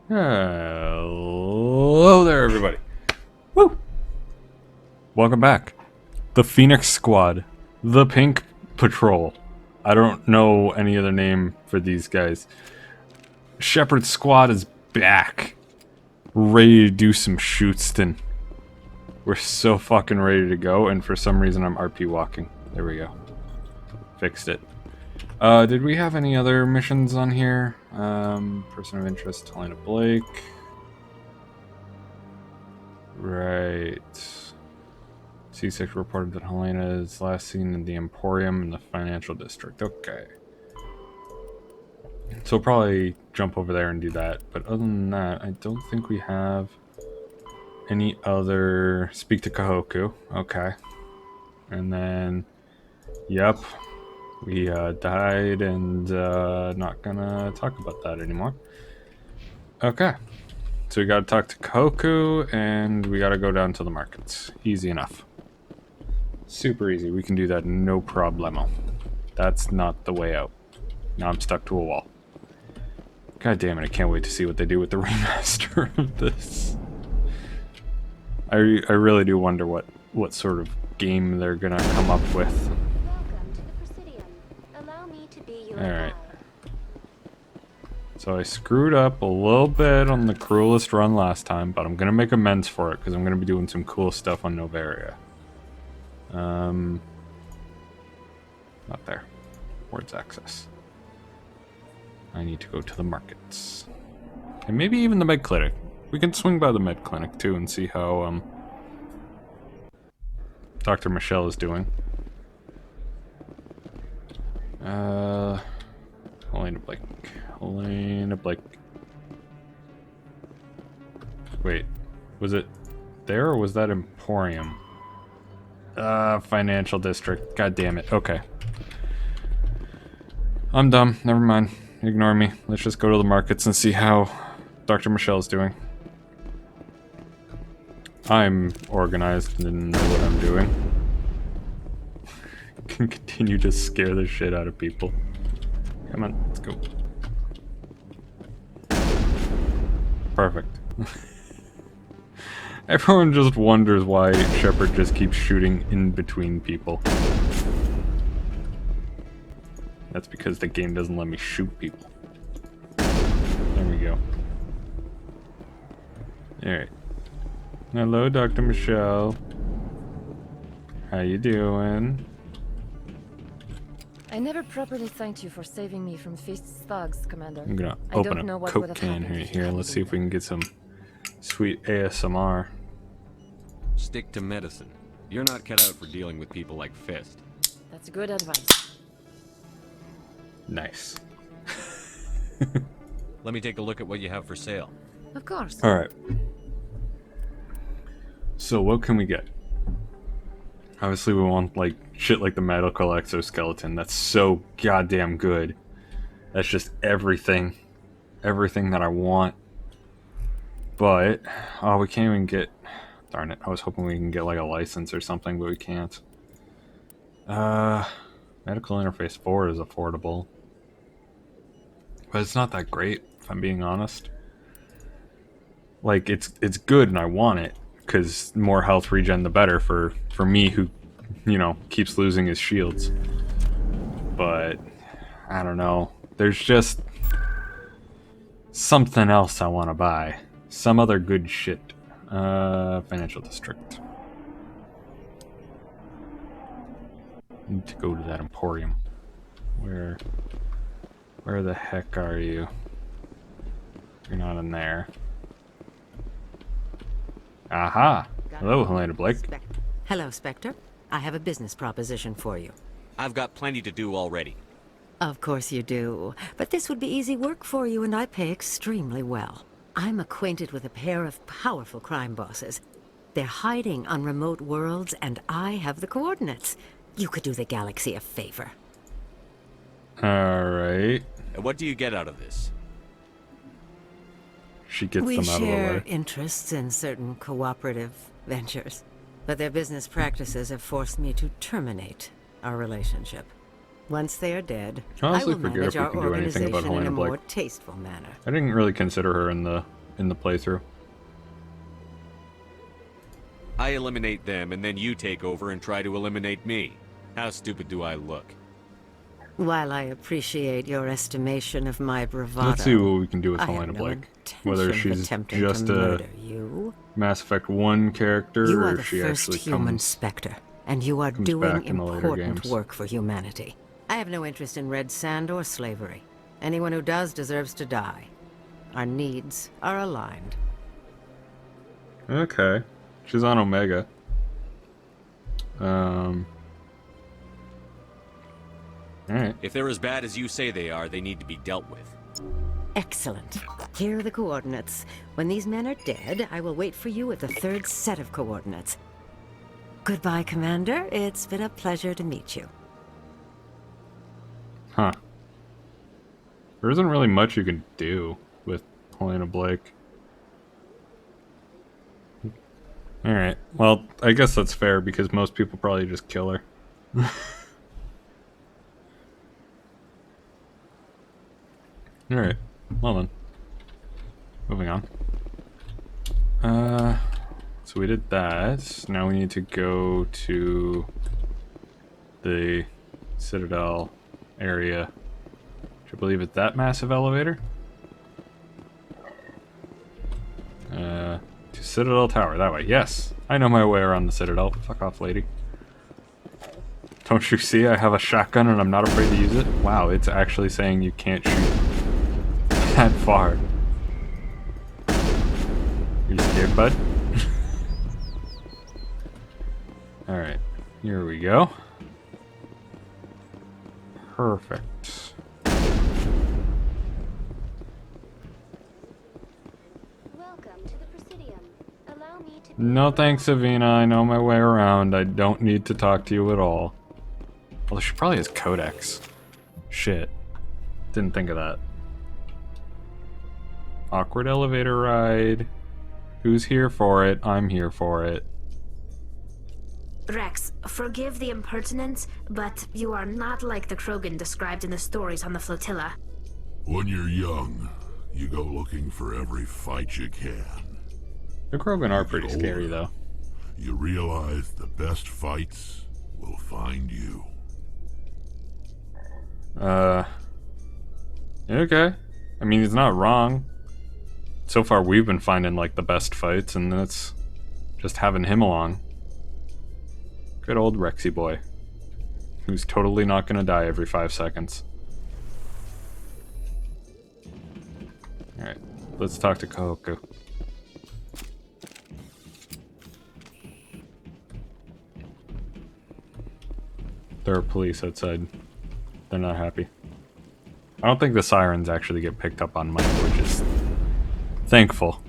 Hello there, everybody. Woo! Welcome back. The Phoenix Squad. The Pink Patrol. I don't know any other name for these guys. Shepherd Squad is back. Ready to do some shootston. We're so fucking ready to go, and for some reason I'm RP walking. There we go. Fixed it. Did we have any other missions on here? Person of interest, Helena Blake. Right. C6 reported that Helena is last seen in the Emporium in the financial district. Okay. So we'll probably jump over there and do that. But other than that, I don't think we have any other... Speak to Kahoku. Okay. And then... Yep. We died and not gonna talk about that anymore. Okay. So we gotta talk to Kahoku and we gotta go down to the markets. Easy enough. Super easy. We can do that no problemo. That's not the way out. Now I'm stuck to a wall. God damn it, I can't wait to see what they do with the remaster of this. I really do wonder what sort of game they're gonna come up with. Alright. So I screwed up a little bit on the Cruellest Run last time, but I'm gonna make amends for it because I'm gonna be doing some cool stuff on Noveria. Not there. Words access. I need to go to the markets. And maybe even the med clinic. We can swing by the med clinic too and see how Dr. Michelle is doing. Helena Blake. Helena Blake. Wait, was it there or was that Emporium? Financial district. God damn it. Okay. I'm dumb. Never mind. Ignore me. Let's just go to the markets and see how Dr. Michelle's doing. I'm organized and know what I'm doing. Can continue to scare the shit out of people. Come on, let's go. Perfect. Everyone just wonders why Shepard just keeps shooting in between people. That's because the game doesn't let me shoot people. There we go. Alright. Hello, Dr. Michelle. How you doing? I never properly thanked you for saving me from Fist's thugs, Commander. I'm gonna open a Coke can here. Let's see if we can get some sweet ASMR. Stick to medicine. You're not cut out for dealing with people like Fist. That's good advice. Nice. Let me take a look at what you have for sale. Of course. Alright. So what can we get? Obviously we want like shit like the medical exoskeleton. That's so goddamn good. That's just everything. Everything that I want. But, oh, we can't even get... Darn it, I was hoping we can get like a license or something, but we can't. Medical Interface 4 is affordable. But it's not that great, if I'm being honest. Like, it's good and I want it, because more health regen the better for me who, you know, keeps losing his shields. But, I don't know. There's just something else I want to buy. Some other good shit. Financial district. Need to go to that Emporium. Where the heck are you? You're not in there. Aha! Hello, Helena Blake. Hello, Spectre. I have a business proposition for you. I've got plenty to do already. Of course you do. But this would be easy work for you, and I pay extremely well. I'm acquainted with a pair of powerful crime bosses. They're hiding on remote worlds, and I have the coordinates. You could do the galaxy a favor. Alright. And what do you get out of this? She gets We them out of the share way. interests in certain cooperative ventures, but their business practices have forced me to terminate our relationship. Once they are dead, I honestly will forget manage if we our can do anything about organization in Helena a Blake. more tasteful manner. I didn't really consider her in the in the playthrough. I eliminate them, and then you take over and try to eliminate me. How stupid do I look? While I appreciate your estimation of my bravado, Let's see what we can do with I Helena have no Blake. Whether intention of she's attempting just to a murder you. Mass Effect 1 character, You or are if the she first actually human comes Spectre, and you are doing back in the later important games. work for humanity. I have no interest in red sand or slavery. Anyone who does deserves to die. Our needs are aligned. Okay. She's on Omega. Alright. If they're as bad as you say they are, they need to be dealt with. Excellent. Here are the coordinates. When these men are dead, I will wait for you at the third set of coordinates. Goodbye, Commander. It's been a pleasure to meet you. Huh. There isn't really much you can do with Helena Blake. Alright. Well, I guess that's fair because most people probably just kill her. Alright. Well then. Moving on. So we did that. Now we need to go to the Citadel area. Which I believe is that massive elevator. To Citadel Tower, that way. Yes! I know my way around the Citadel. Fuck off, lady. Don't you see I have a shotgun and I'm not afraid to use it? Wow, it's actually saying you can't shoot that far. You scared, bud? Alright, here we go. Perfect. Welcome to the Presidium. Allow me to... No thanks, Savina. I know my way around. I don't need to talk to you at all. Although she probably has codex. Shit. Didn't think of that. Awkward elevator ride. Who's here for it? I'm here for it. Rex, forgive the impertinence, but you are not like the Krogan described in the stories on the flotilla. When you're young, you go looking for every fight you can. The Krogan are You pretty get scary, older, though. You realize the best fights will find you. Okay. I mean, he's not wrong. So far, we've been finding, like, the best fights, and that's just having him along. Good old Rexy boy. Who's totally not gonna die every 5 seconds. Alright, let's talk to Kahoku. There are police outside. They're not happy. I don't think the sirens actually get picked up on mic, which is thankful.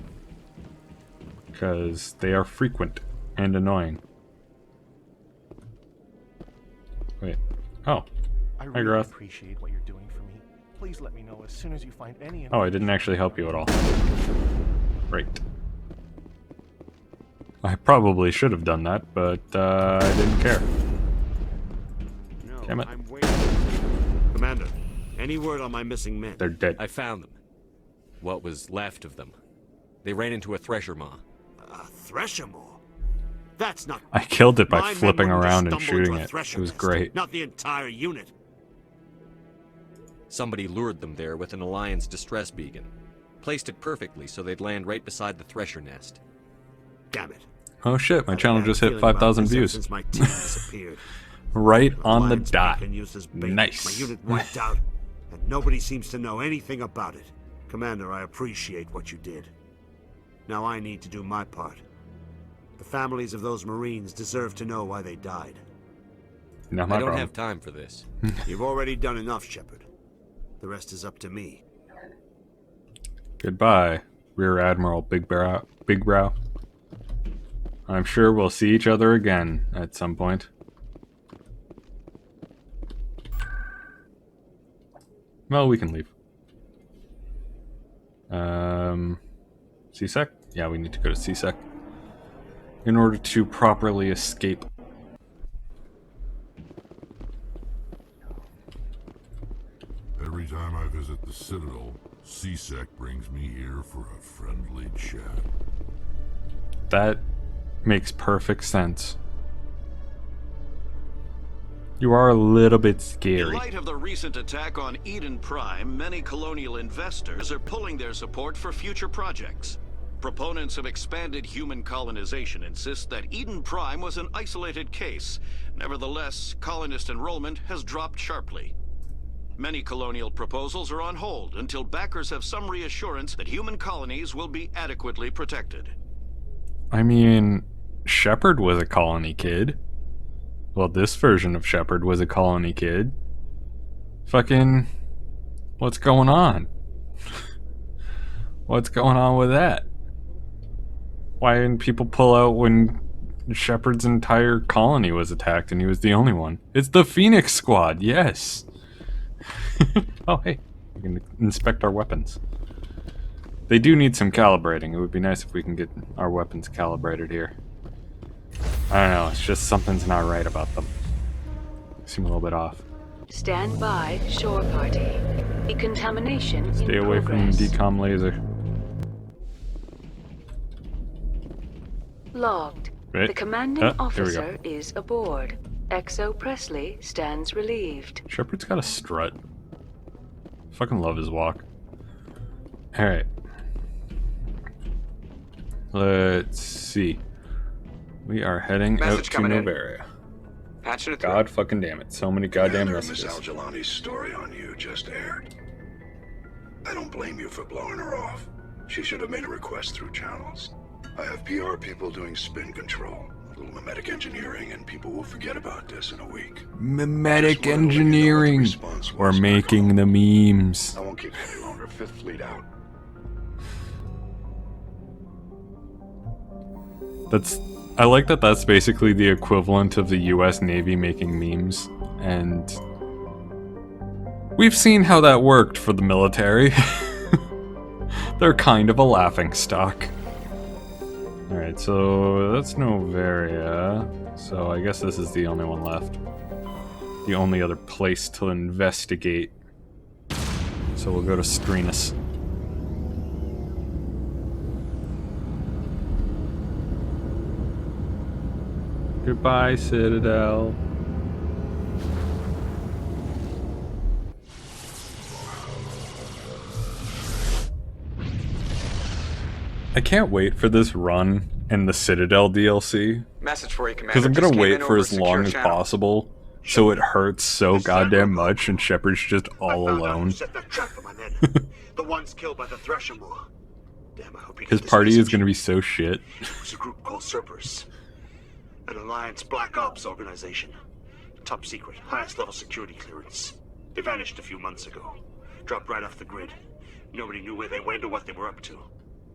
Because they are frequent and annoying. Wait. Oh. I Hi, really Groth. appreciate what you're doing for me. Please let me know as soon as you find any. Oh, I didn't actually help you at all. Right. I probably should have done that, but I didn't care. No, Damn it. I'm waiting. Commander, any word on my missing men? They're dead. I found them. What was left of them. They ran into a thresher maw. A thresher maw? That's not... I killed it by My men flipping wouldn't just around and stumble into shooting a it. thresher It was nest, great. Not the entire unit. Somebody lured them there with an Alliance distress beacon. Placed it perfectly so they'd land right beside the thresher nest. Damn it. Oh shit, my I've channel had a just hit feeling about 5,000 this views. Since my team disappeared. Right on the Alliance dot. beacon used as bait. Nice. My unit wiped out, and nobody seems to know anything about it. Commander, I appreciate what you did. Now I need to do my part. The families of those Marines deserve to know why they died. Not my I don't problem. have time for this. You've already done enough, Shepard. The rest is up to me. Goodbye, Rear Admiral Big Brow. I'm sure we'll see each other again at some point. Well, we can leave. CSEC? Yeah, we need to go to CSEC in order to properly escape. Every time I visit the Citadel, CSEC brings me here for a friendly chat. That makes perfect sense. You are a little bit In scary. light of the recent attack on Eden Prime, many colonial investors are pulling their support for future projects. Proponents of expanded human colonization insist that Eden Prime was an isolated case. Nevertheless, colonist enrollment has dropped sharply. Many colonial proposals are on hold until backers have some reassurance that human colonies will be adequately protected. I mean, Shepard was a colony kid. Well, this version of Shepard was a colony kid. Fucking, what's going on? What's going on with that? Why didn't people pull out when Shepard's entire colony was attacked and he was the only one? It's the Phoenix Squad, yes! Oh, hey, we can inspect our weapons. They do need some calibrating. It would be nice if we can get our weapons calibrated here. I don't know, it's just something's not right about them. They seem a little bit off. Stand by, shore party. Decontamination Stay in away from the progress. decom laser. Logged. Right. The commanding Here we go. officer is aboard. XO Presley stands relieved. Shepard's got a strut. Fucking love his walk. Alright. Let's see. We are heading out Message to coming in. Noveria. Patching it through. God fucking damn it. So many goddamn Miss messages. Al-Jalani's story on you just aired. I don't blame you for blowing her off. She should have made a request through channels. I have PR people doing spin control, a little mimetic engineering, and people will forget about this in a week. Mimetic engineering. We're making the memes. I won't keep you any longer. Fifth Fleet out. I like that that's basically the equivalent of the US Navy making memes. And we've seen how that worked for the military. They're kind of a laughingstock. Alright, so that's Noveria. So I guess this is the only one left. The only other place to investigate. So we'll go to Strenus. Goodbye, Citadel. I can't wait for this run and the Citadel DLC. Message for you, Commander. Because I'm Just gonna came wait in for over a as secure long as channel. possible, so it hurts so goddamn much and Shepard's just all alone. Set that trap for my men. The ones killed by the Thresher Moor. Damn, I hope he His got this party is message. gonna be so shit. It was a group called Cerberus. An Alliance Black Ops organization. Top secret, highest level security clearance. They vanished a few months ago. Dropped right off the grid. Nobody knew where they went or what they were up to.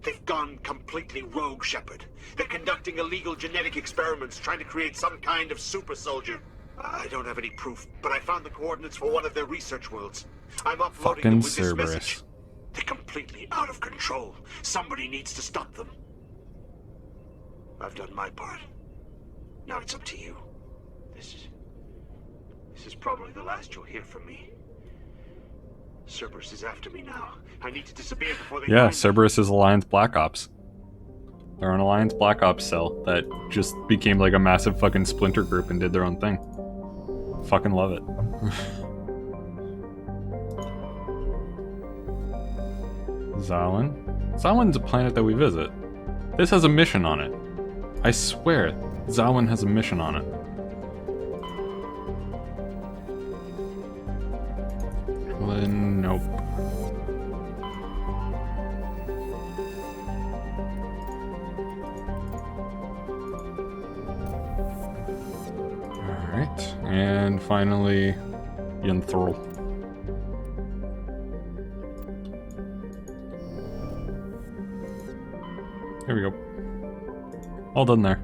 They've gone completely rogue, Shepard. They're conducting illegal genetic experiments, trying to create some kind of super soldier. I don't have any proof, but I found the coordinates for one of their research worlds. I'm uploading them Fucking with this message. Cerberus. They're completely out of control. Somebody needs to stop them. I've done my part. Now it's up to you. This is probably the last you'll hear from me. Cerberus is after me now. I need to disappear before they Yeah, find me. Cerberus is Alliance Black Ops. They're an Alliance Black Ops cell that just became like a massive fucking splinter group and did their own thing. Fucking love it. Zawin? Zawin's a planet that we visit. This has a mission on it. I swear, Zawin has a mission on it. Well, nope. Alright, and finally, Yenthril. There we go. All done there.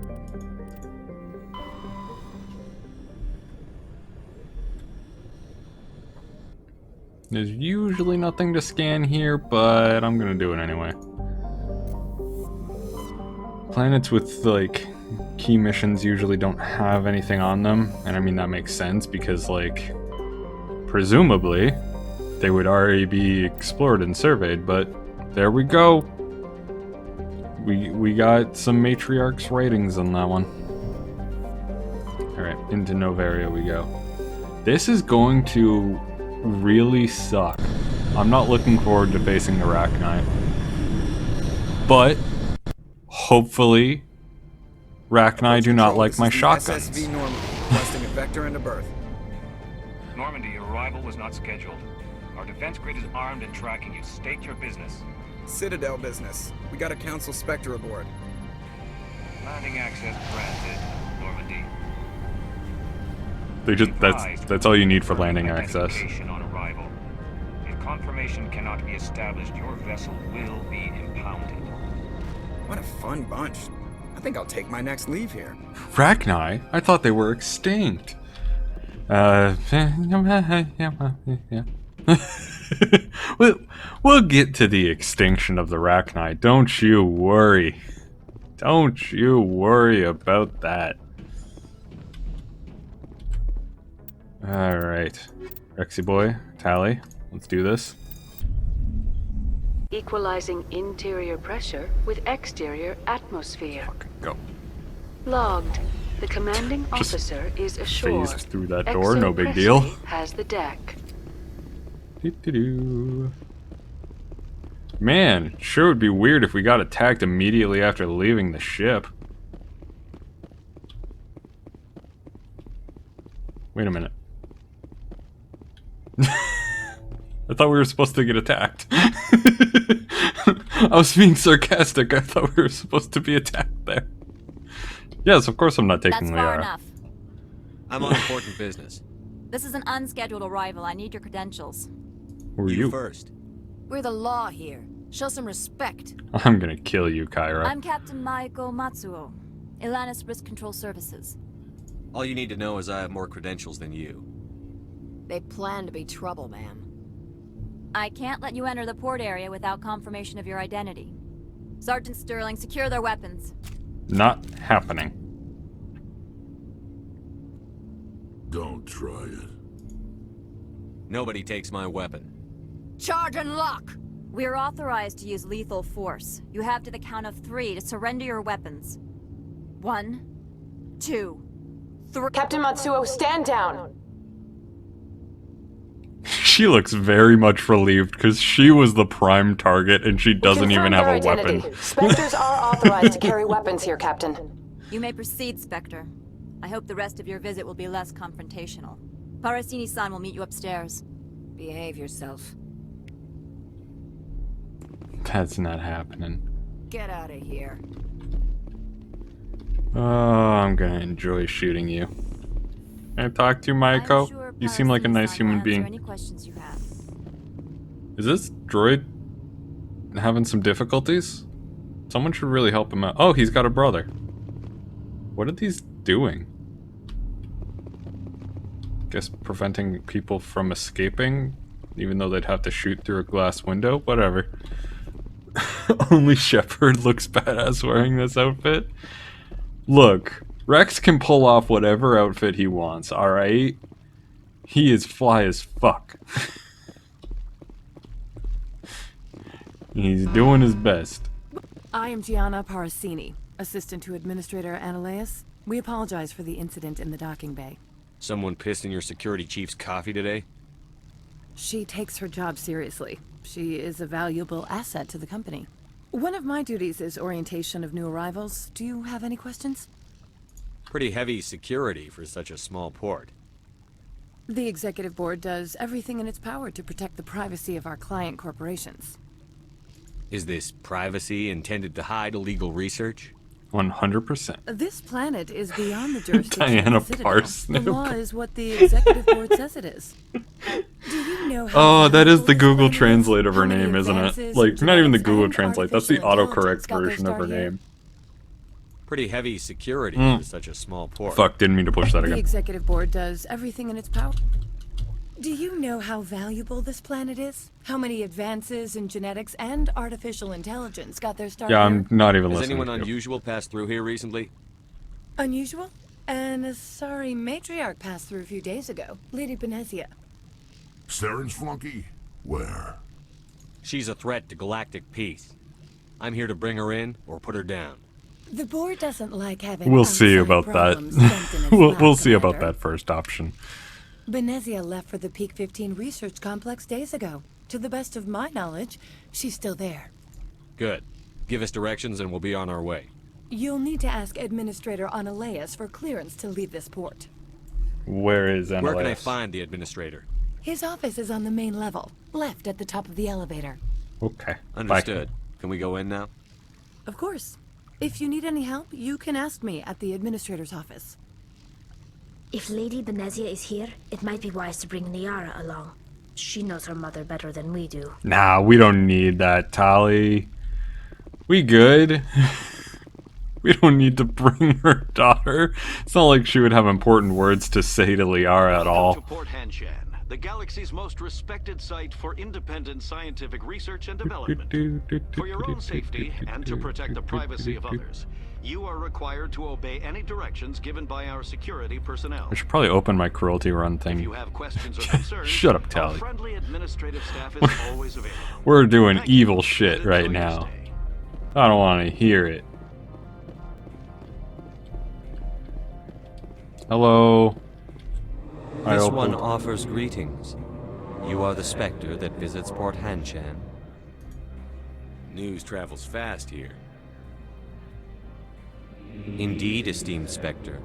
There's usually nothing to scan here, but I'm gonna do it anyway. Planets with, like, key missions usually don't have anything on them, and I mean that makes sense because, like, presumably, they would already be explored and surveyed, but there we go. We got some Matriarch's writings on that one. Alright, into Noveria we go. This is going to really suck. I'm not looking forward to facing the Arachnite. But, hopefully, Arachnite do not like my shotguns. SSV Normandy, requesting a vector and a berth. Normandy, your arrival was not scheduled. Our defense grid is armed and tracking you. State your business. Citadel business. We got a Council Spectre aboard. Landing access granted, Normandy. They just that's all you need for landing access. On arrival. If confirmation cannot be established, your vessel will be impounded. What a fun bunch. I think I'll take my next leave here. Arachnite? I thought they were extinct. We'll get to the extinction of the Arachnite. Don't you worry. Don't you worry about that. Alright. Rexy boy, Tally, let's do this. Equalizing interior pressure with exterior atmosphere. Go. Logged. The commanding officer is ashore. Phased through that door, no big deal. Has the deck. Man, sure would be weird if we got attacked immediately after leaving the ship. Wait a minute. I thought we were supposed to get attacked. I was being sarcastic. I thought we were supposed to be attacked there. Yes, of course I'm not taking That's Liara. far enough. I'm on important business. This is an unscheduled arrival. I need your credentials. Who are you? First. We're the law here. Show some respect. I'm gonna kill you, Kyra. I'm Captain Maiko Matsuo, Ilanis Risk Control Services. All you need to know is I have more credentials than you. They plan to be trouble, ma'am. I can't let you enter the port area without confirmation of your identity. Sergeant Sterling, secure their weapons. Not happening. Don't try it. Nobody takes my weapon. Charge and lock! We're authorized to use lethal force. You have to the count of 3 to surrender your weapons. 1, 2, 3. Captain Matsuo, stand down! She looks very much relieved because she was the prime target and she doesn't even have a weapon. Spectres are authorized to carry weapons here, Captain. You may proceed, Spectre. I hope the rest of your visit will be less confrontational. Parasini-san will meet you upstairs. Behave yourself. That's not happening. Get out of here. Oh, I'm gonna enjoy shooting you. Can I talk to you, Maiko? Sure you seem like a nice human being. Any questions you have. Is this droid having some difficulties? Someone should really help him out. Oh, he's got a brother. What are these doing? Guess preventing people from escaping, even though they'd have to shoot through a glass window? Whatever. Only Shepard looks badass wearing this outfit. Look, Rex can pull off whatever outfit he wants, alright? He is fly as fuck. He's doing his best. I am Gianna Parasini, assistant to Administrator Analeus. We apologize for the incident in the docking bay. Someone pissed in your security chief's coffee today? She takes her job seriously. She is a valuable asset to the company. One of my duties is orientation of new arrivals. Do you have any questions? Pretty heavy security for such a small port. The Executive Board does everything in its power to protect the privacy of our client corporations. Is this privacy intended to hide illegal research? 100%. This planet is beyond the jurisdiction Diana of the Citadel. Parsnip. The law is what the Executive Board says it is. Do you know how Oh, that is the Google Translate of her name, isn't it? Like, not even the Google Translate, that's the autocorrect version of her name. Pretty heavy security for such a small port. Fuck, didn't mean to push that The again. Executive Board does everything in its power. Do you know how valuable this planet is? How many advances in genetics and artificial intelligence got their start Yeah, I'm not even Has listening anyone to you. unusual passed through here recently? Unusual? And a sorry matriarch passed through a few days ago. Lady Benezia. Saren's flunky? Where? She's a threat to galactic peace. I'm here to bring her in or put her down. The board doesn't like having We'll see unsolved about problems that. dumped in its we'll lap, see about Commander. that first option. Benezia left for the Peak 15 research complex days ago. To the best of my knowledge, she's still there. Good. Give us directions and we'll be on our way. You'll need to ask Administrator Analeas for clearance to leave this port. Where is Analeas? Where can I find the administrator? His office is on the main level, left at the top of the elevator. Okay. Understood. Can we go in now? Of course. If you need any help, you can ask me at the Administrator's office. If Lady Benezia is here, it might be wise to bring Niara along. She knows her mother better than we do. Nah, we don't need that, Tali. We good. We don't need to bring her daughter. It's not like she would have important words to say to Liara at all. To Port Hanshan, the galaxy's most respected site for independent scientific research and development. For your own safety and to protect the privacy of others, you are required to obey any directions given by our security personnel. I should probably open my cruelty run thing. If you have questions or concerns, Shut up, our Tali. friendly administrative staff is always available. We're doing evil shit right now. I don't want to hear it. Hello. This one offers greetings. You are the Spectre that visits Port Hanshan. News travels fast here. Indeed, esteemed Spectre.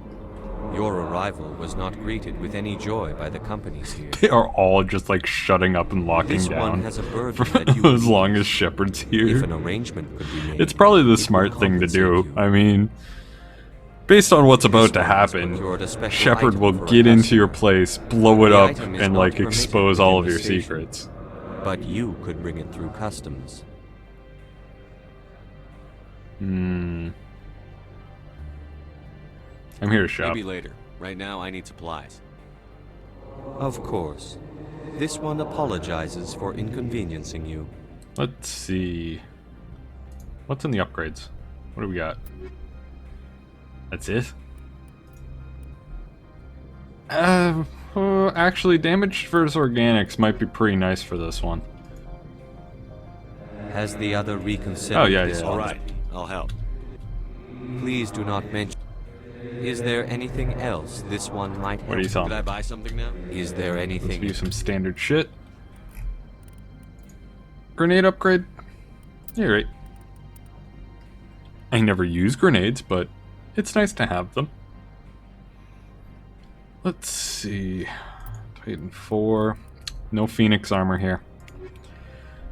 Your arrival was not greeted with any joy by the companies here. They are all just like shutting up and locking This down one has a burden for that you as long as Shepard's here. If an arrangement could be made, It's probably the smart thing to do. I mean, based on what's about to happen, Shepard will get into your place, blow it The up, item is and not like permitted expose all of within your the station. secrets. But you could bring it through customs. I'm here to shop. Maybe later. Right now, I need supplies. Of course. This one apologizes for inconveniencing you. Let's see. What's in the upgrades? What do we got? That's it? Actually, damage versus organics might be pretty nice for this one. Has the other reconsidered Oh, yeah, this yeah. one? All right. I'll help. Please do not mention... Is there anything else this one might help? What are you selling? Did I buy something now? Is there Let's anything... do some standard shit. Grenade upgrade? Yeah, right. I never use grenades, but it's nice to have them. Let's see. Titan 4. No Phoenix armor here.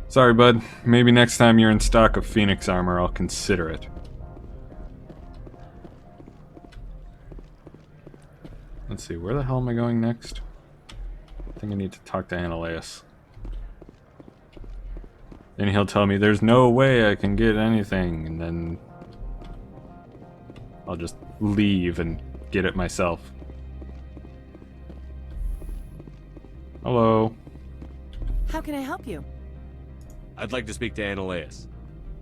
Sorry, bud. Maybe next time you're in stock of Phoenix armor, I'll consider it. Let's see, where the hell am I going next? I think I need to talk to Analeas. Then he'll tell me there's no way I can get anything, and then I'll just leave and get it myself. Hello. How can I help you? I'd like to speak to Analeas.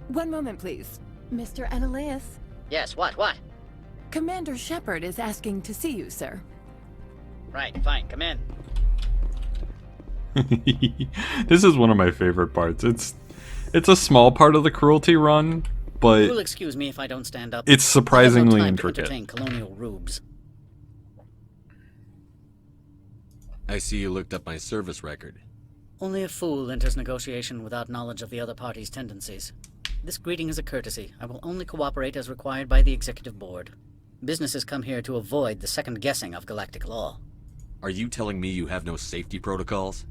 One moment, please. Mr. Analeas. Yes, what? Commander Shepard is asking to see you, sir. Right, fine, come in. This is one of my favorite parts. It's a small part of the cruelty run, but You'll excuse me if I don't stand up. it's surprisingly I have no time intricate. to entertain colonial rubes. I see you looked up my service record. Only a fool enters negotiation without knowledge of the other party's tendencies. This greeting is a courtesy. I will only cooperate as required by the Executive Board. Businesses come here to avoid the second guessing of galactic law. Are you telling me you have no safety protocols?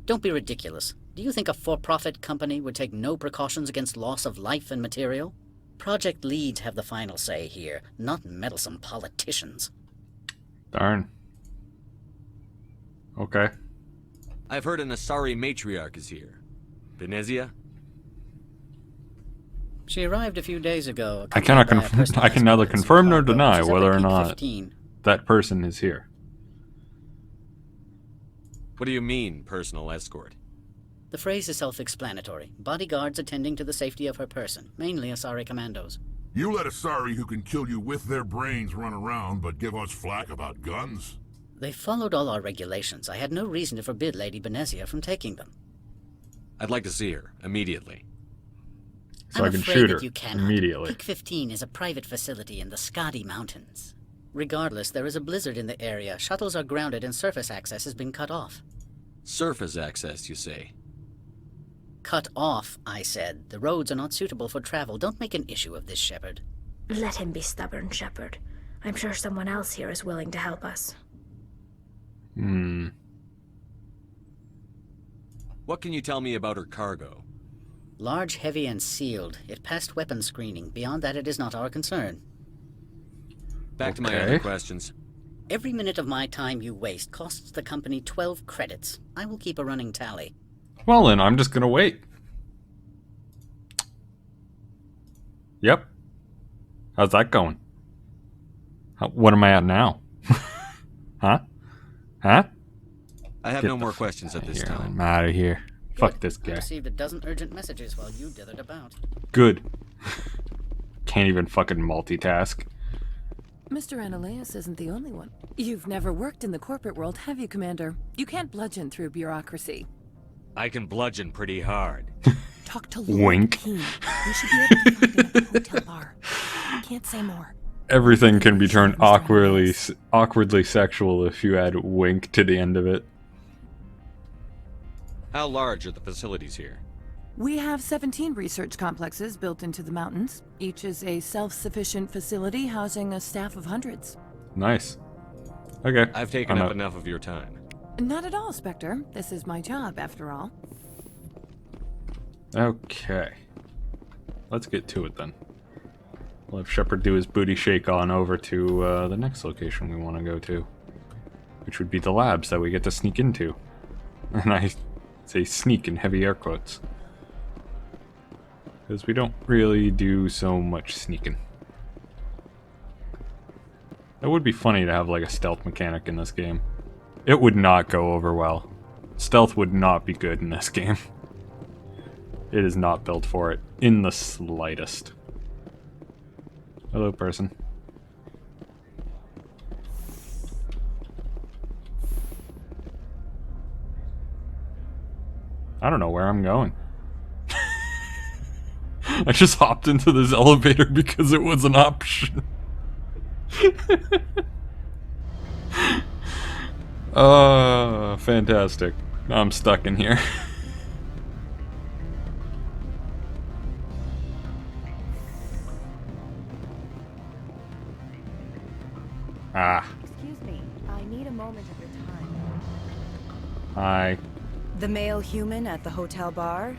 Don't be ridiculous. Do you think a for-profit company would take no precautions against loss of life and material? Project leads have the final say here, not meddlesome politicians. Darn. Okay. I've heard an Asari matriarch is here. Benezia? She arrived a few days ago. I cannot accompanied by a personal I can neither escort, confirm nor cargo, deny which is at whether the or Peak not 15. that person is here. What do you mean, personal escort? The phrase is self-explanatory. Bodyguards attending to the safety of her person, mainly Asari commandos. You let Asari who can kill you with their brains run around, but give us flack about guns? They followed all our regulations. I had no reason to forbid Lady Benezia from taking them. I'd like to see her, immediately. So I'm I can afraid shoot her that you cannot. immediately. Peak 15 is a private facility in the Skadi Mountains. Regardless, there is a blizzard in the area. Shuttles are grounded and surface access has been cut off. Surface access, you say? Cut off, I said. The roads are not suitable for travel. Don't make an issue of this, Shepard. Let him be stubborn, Shepard. I'm sure someone else here is willing to help us. What can you tell me about her cargo? Large, heavy, and sealed. It passed weapon screening. Beyond that, it is not our concern. Back to my other questions. Every minute of my time you waste costs the company 12 credits. I will keep a running tally. Well then, I'm just gonna wait. Yep. How's that going? What am I at now? Huh? Huh? I have no more questions at this time. I'm out of here. Fuck this I guy. received a dozen urgent messages while you dithered about. Good. Can't even fucking multitask. Mr. Annaleus isn't the only one. You've never worked in the corporate world, have you, Commander? You can't bludgeon through bureaucracy. I can bludgeon pretty hard. Talk to Lord Wink. Keene. You should be able to find him at the hotel bar. Can't say more. Everything can be turned awkwardly sexual if you add wink to the end of it. How large are the facilities here? We have 17 research complexes built into the mountains. Each is a self-sufficient facility housing a staff of hundreds. Nice. Okay. I've taken up enough of your time. Not at all, Spectre. This is my job, after all. Okay. Let's get to it then. We'll have Shepard do his booty shake on over to the next location we want to go to. Which would be the labs that we get to sneak into. And I say sneak in heavy air quotes. Because we don't really do so much sneaking. It would be funny to have like a stealth mechanic in this game. It would not go over well. Stealth would not be good in this game. It is not built for it in the slightest. Hello, person. I don't know where I'm going. I just hopped into this elevator because it was an option. Fantastic. I'm stuck in here. Excuse me, I need a moment of your time. Hi. The male human at the hotel bar?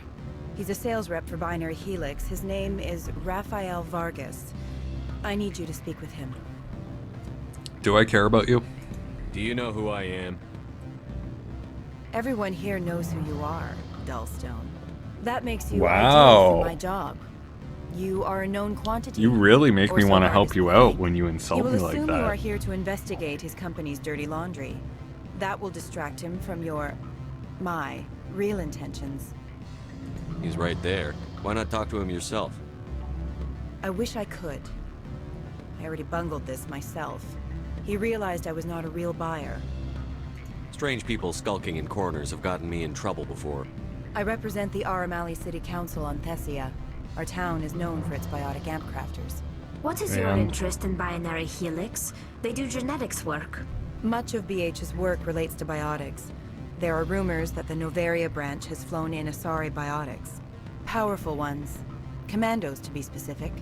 He's a sales rep for Binary Helix. His name is Rafael Vargas. I need you to speak with him. Do I care about you? Do you know who I am? Everyone here knows who you are, Dullstone. That makes you Wow. ideal for my job. You are a known quantity. You really make or me so want to hard help as you we out think. when you insult You will me like assume you are that. here to investigate his company's dirty laundry. That will distract him from my real intentions. He's right there. Why not talk to him yourself? I wish I could. I already bungled this myself. He realized I was not a real buyer. Strange people skulking in corners have gotten me in trouble before. I represent the Aramali City Council on Thessia. Our town is known for its biotic amp crafters. What is your interest in Binary Helix? They do genetics work. Much of BH's work relates to biotics. There are rumors that the Noveria branch has flown in Asari biotics. Powerful ones. Commandos, to be specific.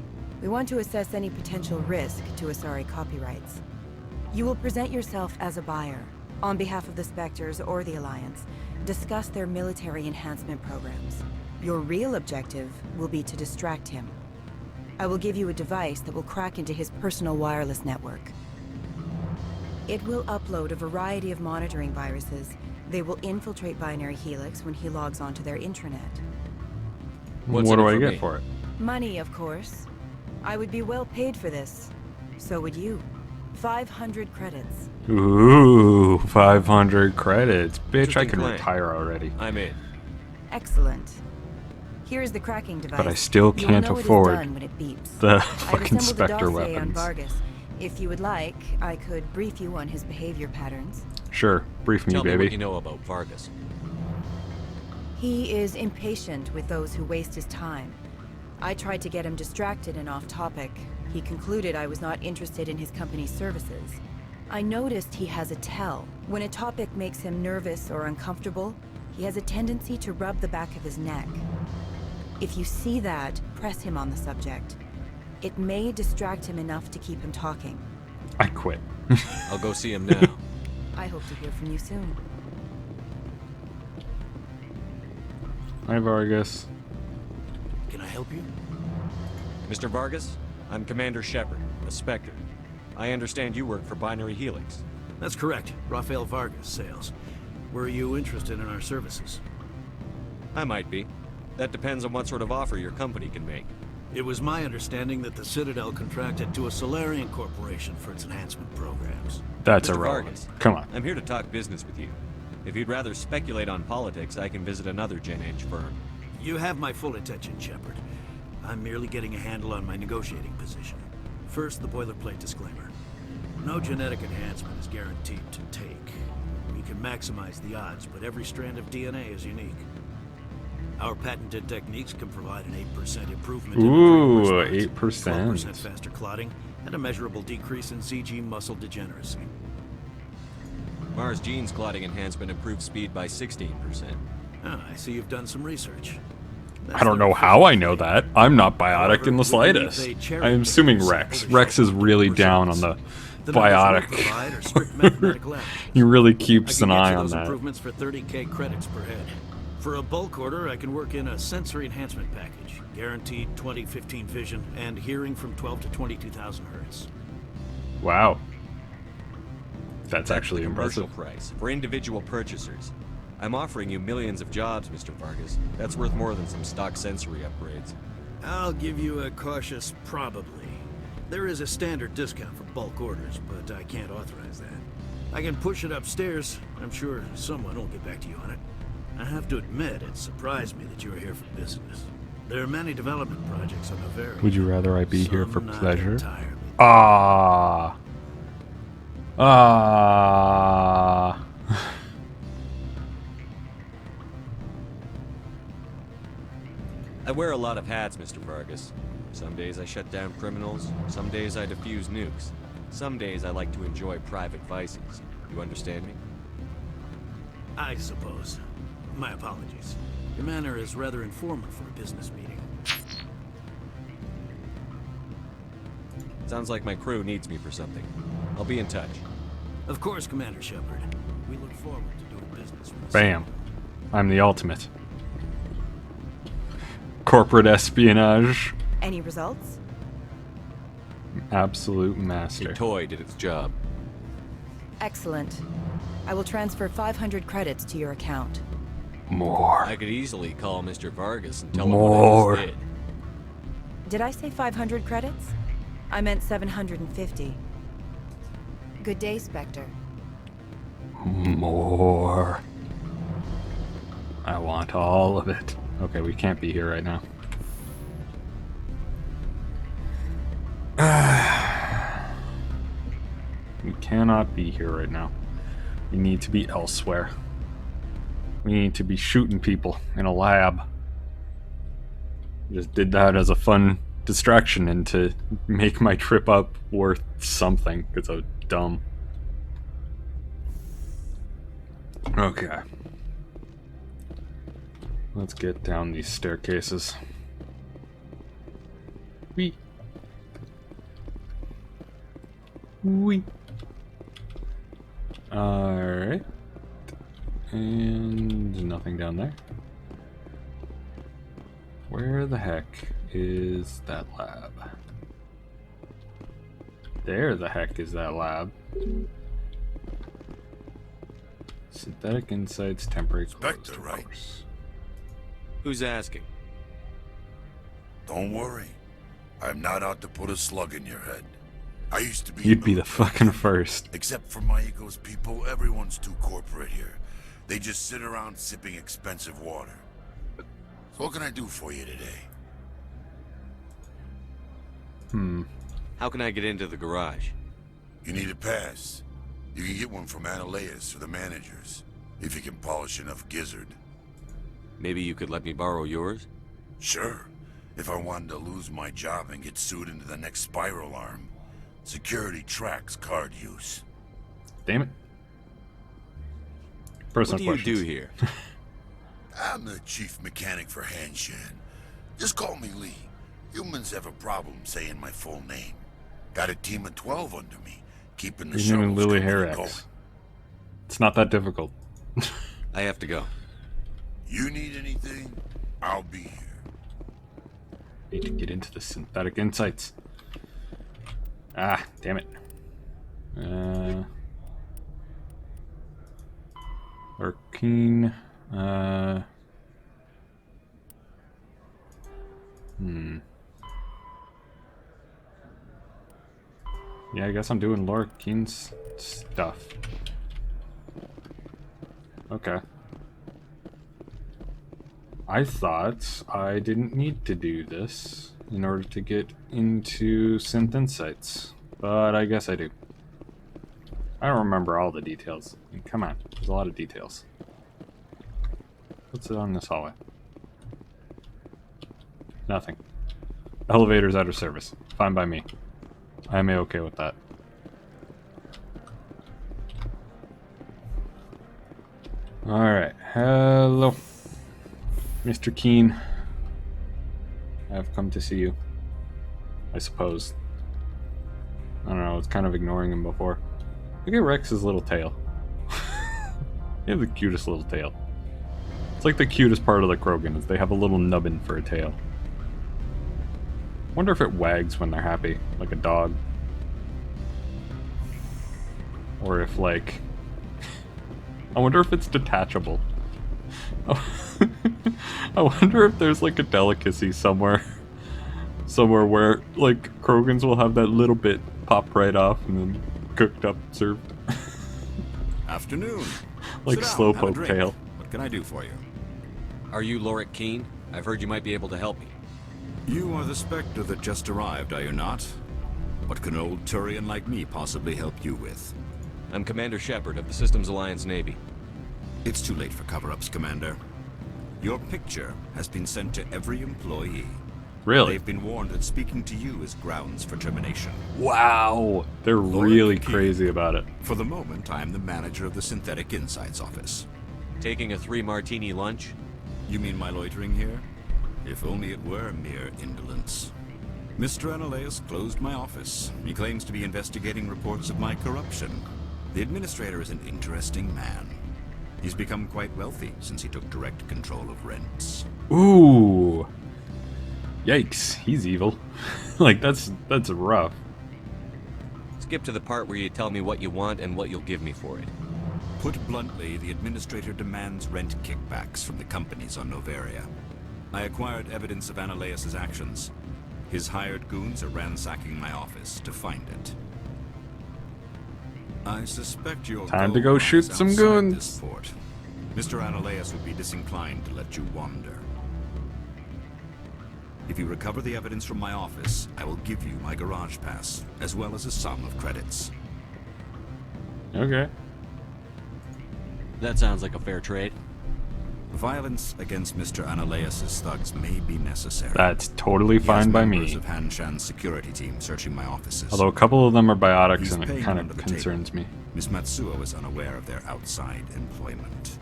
We want to assess any potential risk to Asari copyrights. You will present yourself as a buyer, on behalf of the Spectres or the Alliance. Discuss their military enhancement programs. Your real objective will be to distract him. I will give you a device that will crack into his personal wireless network. It will upload a variety of monitoring viruses. They will infiltrate Binary Helix when he logs onto their intranet. What do I get for it? Money, of course. I would be well paid for this. So would you. 500 credits. Ooh, 500 credits. Bitch, I can plan. retire already. I'm in. Excellent. Here's the cracking device. But I still You will can't know it is afford done when it beeps. the I've fucking assembled a Spectre dossier on weapons. Vargas. If you would like, I could brief you on his behavior patterns. Sure, brief me, Tell me baby. what you know about Vargas. He is impatient with those who waste his time. I tried to get him distracted and off topic. He concluded I was not interested in his company's services. I noticed he has a tell. When a topic makes him nervous or uncomfortable, he has a tendency to rub the back of his neck. If you see that, press him on the subject. It may distract him enough to keep him talking. I quit. I'll go see him now. I hope to hear from you soon. Hi, Vargas. Can I help you? Mr. Vargas, I'm Commander Shepard, a Spectre. I understand you work for Binary Helix. That's correct. Rafael Vargas, sales. Were you interested in our services? I might be. That depends on what sort of offer your company can make. It was my understanding that the Citadel contracted to a Solarian corporation for its enhancement programs. That's Mr. irrelevant. Vargas, Come on. I'm here to talk business with you. If you'd rather speculate on politics, I can visit another Gen Eng firm. You have my full attention, Shepard. I'm merely getting a handle on my negotiating position. First, the boilerplate disclaimer. No genetic enhancement is guaranteed to take. We can maximize the odds, but every strand of DNA is unique. Our patented techniques can provide an 8% improvement Ooh, in 8%. 12% faster clotting, and a measurable decrease in CG muscle degeneracy. Mars Gene's clotting enhancement improves speed by 16%. Ah, I see you've done some research. I don't know how I know that. I'm not biotic in the slightest. I'm assuming Rex. Rex is really down on the biotic. He really keeps an eye on that. Improvements for 30k credits per head. For a bulk order, I can work in a sensory enhancement package, guaranteed 20/15 vision and hearing from 12 to 22,000 hertz. Wow, that's actually commercial impressive. Price for individual purchasers. I'm offering you millions of jobs, Mr. Vargas. That's worth more than some stock sensory upgrades. I'll give you a cautious probably. There is a standard discount for bulk orders, but I can't authorize that. I can push it upstairs. I'm sure someone will get back to you on it. I have to admit, it surprised me that you were here for business. There are many development projects on Noveria. Would you rather I be here for Some not pleasure? entirely. I wear a lot of hats, Mr. Vargas. Some days I shut down criminals, some days I defuse nukes. Some days I like to enjoy private vices. You understand me? I suppose. My apologies. Your manner is rather informal for a business meeting. Sounds like my crew needs me for something. I'll be in touch. Of course, Commander Shepard. We look forward to doing business with you. Bam. I'm the ultimate. Corporate espionage. Any results? Absolute master. Your toy did its job. Excellent. I will transfer 500 credits to your account. More. I could easily call Mr. Vargas and tell him More. what I just did. Did I say 500 credits? I meant 750. Good day, Spectre. More. I want all of it. Okay, we can't be here right now. We cannot be here right now. We need to be elsewhere. We need to be shooting people in a lab. Just did that as a fun distraction and to make my trip up worth something, because I was dumb. Okay. Let's get down these staircases. Wee. Wee. Alright. And nothing down there. Where the heck is that lab? There the heck is that lab. Synthetic Insights, temporary Spectre, right? Who's asking? Don't worry. I'm not out to put a slug in your head. I used to be... You'd be the fucking first. Except for my ego's people, everyone's too corporate here. They just sit around sipping expensive water. So what can I do for you today? How can I get into the garage? You need a pass. You can get one from Analeas or the managers, if you can polish enough gizzard. Maybe you could let me borrow yours? Sure. If I wanted to lose my job and get sued into the next spiral arm. Security tracks card use. Damn it. Personal What do you questions. do here? I'm the chief mechanic for Hanshan. Just call me Lee. Humans have a problem saying my full name. Got a team of 12 under me, keeping the Your name shuttles is Lily coming and Harax. going. It's not that difficult. I have to go. You need anything, I'll be here. Need to get into the synthetic insights. Ah, damn it. Arcane. Yeah, I guess I'm doing Laura Keen's stuff. Okay. I thought I didn't need to do this in order to get into Synth Insights, but I guess I do. I don't remember all the details. I mean, come on, there's a lot of details. What's it on this hallway? Nothing. Elevator's out of service. Fine by me. I am okay with that. Alright, hello. Mr. Keen. I've come to see you. I suppose. I don't know, I was kind of ignoring him before. Look at Rex's little tail. They have the cutest little tail. It's like the cutest part of the Krogan is they have a little nubbin for a tail. Wonder if it wags when they're happy, like a dog. Or if, like... I wonder if it's detachable. I wonder if there's, like, a delicacy somewhere. Somewhere where, like, Krogans will have that little bit pop right off and then cooked up, served. Afternoon. Like slowpoke tail. What can I do for you? Are you Lorik Keen? I've heard you might be able to help me. You are the Spectre that just arrived, are you not? What can an old Turian like me possibly help you with? I'm Commander Shepard of the Systems Alliance Navy. It's too late for cover-ups, Commander. Your picture has been sent to every employee. Really? They've been warned that speaking to you is grounds for termination. Wow! They're really crazy about it. For the moment, I am the manager of the Synthetic Insights Office. Taking a 3-martini lunch? You mean my loitering here? If only it were mere indolence. Mr. Analeas closed my office. He claims to be investigating reports of my corruption. The administrator is an interesting man. He's become quite wealthy since he took direct control of rents. Ooh! Yikes, he's evil. Like, that's rough. Skip to the part where you tell me what you want and what you'll give me for it. Put bluntly, the administrator demands rent kickbacks from the companies on Noveria. I acquired evidence of Analeas' actions. His hired goons are ransacking my office to find it. I suspect your time to go shoot some goons. This fort. Mr. Analeas would be disinclined to let you wander. If you recover the evidence from my office, I will give you my garage pass, as well as a sum of credits. Okay. That sounds like a fair trade. Violence against Mr. Analeas' thugs may be necessary. That's totally fine by me. Members of Hanshan's security team searching my offices. Although a couple of them are biotics and it kind of concerns me. Miss Matsuo is unaware of their outside employment.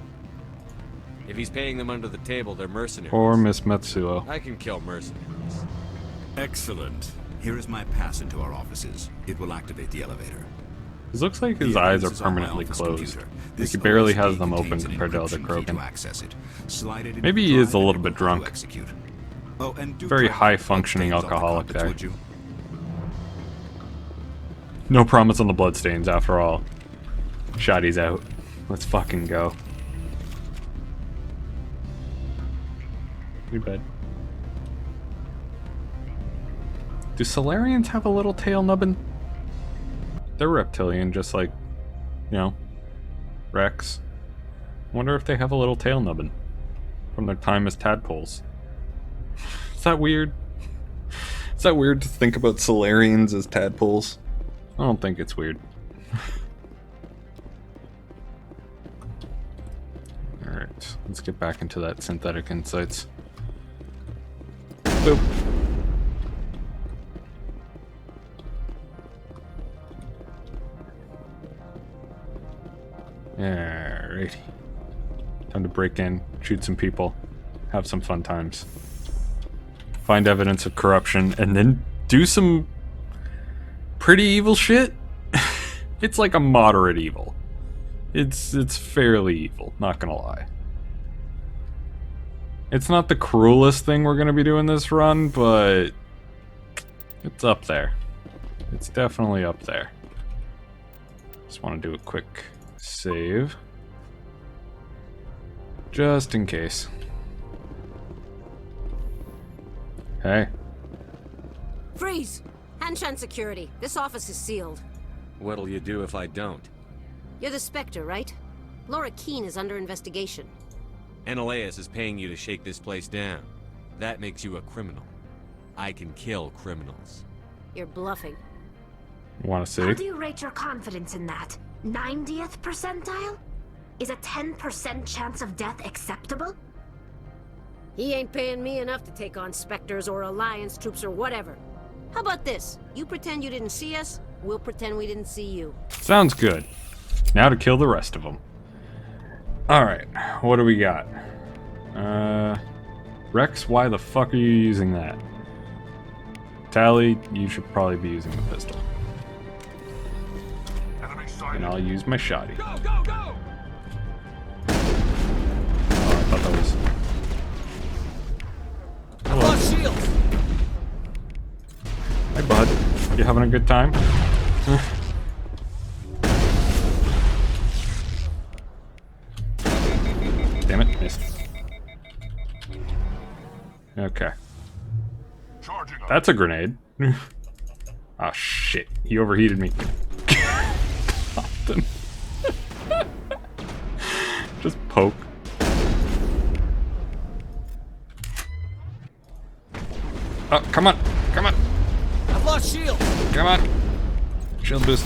If he's paying them under the table, they're mercenaries. Or Miss Matsuo. I can kill mercenaries. Excellent. Here is my pass into our offices. It will activate the elevator. It looks like his eyes are permanently closed. Like he barely has them open compared to other Krogan. Maybe he is a little bit drunk. Very high-functioning alcoholic there. No promise on the bloodstains, after all. Shotty's out. Let's fucking go. Too bad. Do Solarians have a little tail nubbin? They're reptilian, just like, you know, Rex. Wonder if they have a little tail nubbin from their time as tadpoles. Is that weird? Is that weird to think about Solarians as tadpoles? I don't think it's weird. get back into that synthetic insights. Boop. Alrighty. Time to break in, shoot some people, have some fun times. Find evidence of corruption, and then do some pretty evil shit. It's like a moderate evil. It's fairly evil, not gonna lie. It's not the cruelest thing we're gonna be doing this run, but it's up there. It's definitely up there. Just want to do a quick save. Just in case. Hey. Freeze! Hanshan security. This office is sealed. What'll you do if I don't? You're the Spectre, right? Laura Keene is under investigation. Ananias is paying you to shake this place down. That makes you a criminal. I can kill criminals. You're bluffing. Want to see? How do you rate your confidence in that? 90th percentile? Is a 10% chance of death acceptable? He ain't paying me enough to take on Spectres or Alliance troops or whatever. How about this? You pretend you didn't see us, we'll pretend we didn't see you. Sounds good. Now to kill the rest of them. Alright, what do we got? Rex, why the fuck are you using that? Tally, you should probably be using the pistol. And I'll use my shotty. Go, go, go! Oh, I thought that was... I've lost shields! Hey, bud. You having a good time? Damn it, missed. Okay. That's a grenade. Oh shit, he overheated me. Popped him. Just poke. Oh, come on, come on. I've lost shields! Come on. Shield boost.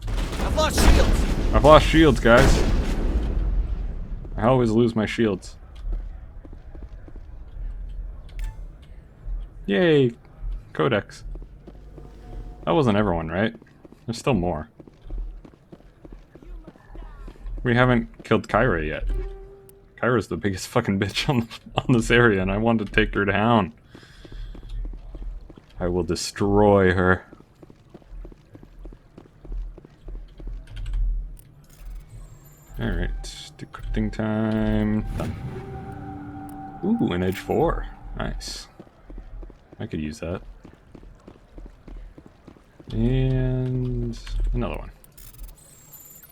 I've lost shields! I've lost shields, guys. I always lose my shields. Yay! Codex. That wasn't everyone, right? There's still more. We haven't killed Kyra yet. Kyra's the biggest fucking bitch on this area, and I wanted to take her down. I will destroy her. Alright, decrypting time. Done. Ooh, an edge 4. Nice. I could use that. And another one.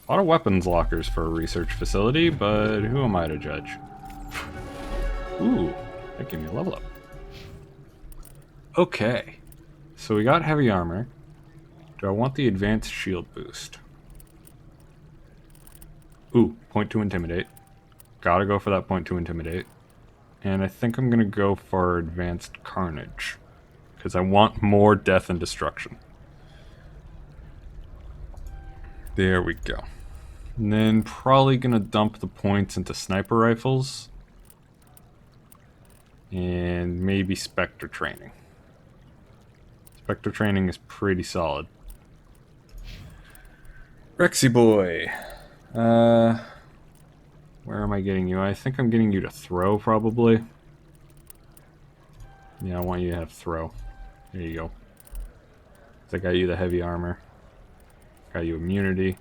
A lot of weapons lockers for a research facility, but who am I to judge? Ooh, that gave me a level up. Okay, so we got heavy armor. Do I want the advanced shield boost? Ooh, point to intimidate. Gotta go for that point to intimidate. And I think I'm gonna go for advanced carnage, because I want more death and destruction. There we go. And then probably gonna dump the points into sniper rifles. And maybe Spectre training. Spectre training is pretty solid. Rexy boy. Where am I getting you? I think I'm getting you to throw, probably. Yeah, I want you to have throw. There you go. I got you the heavy armor. Got you immunity.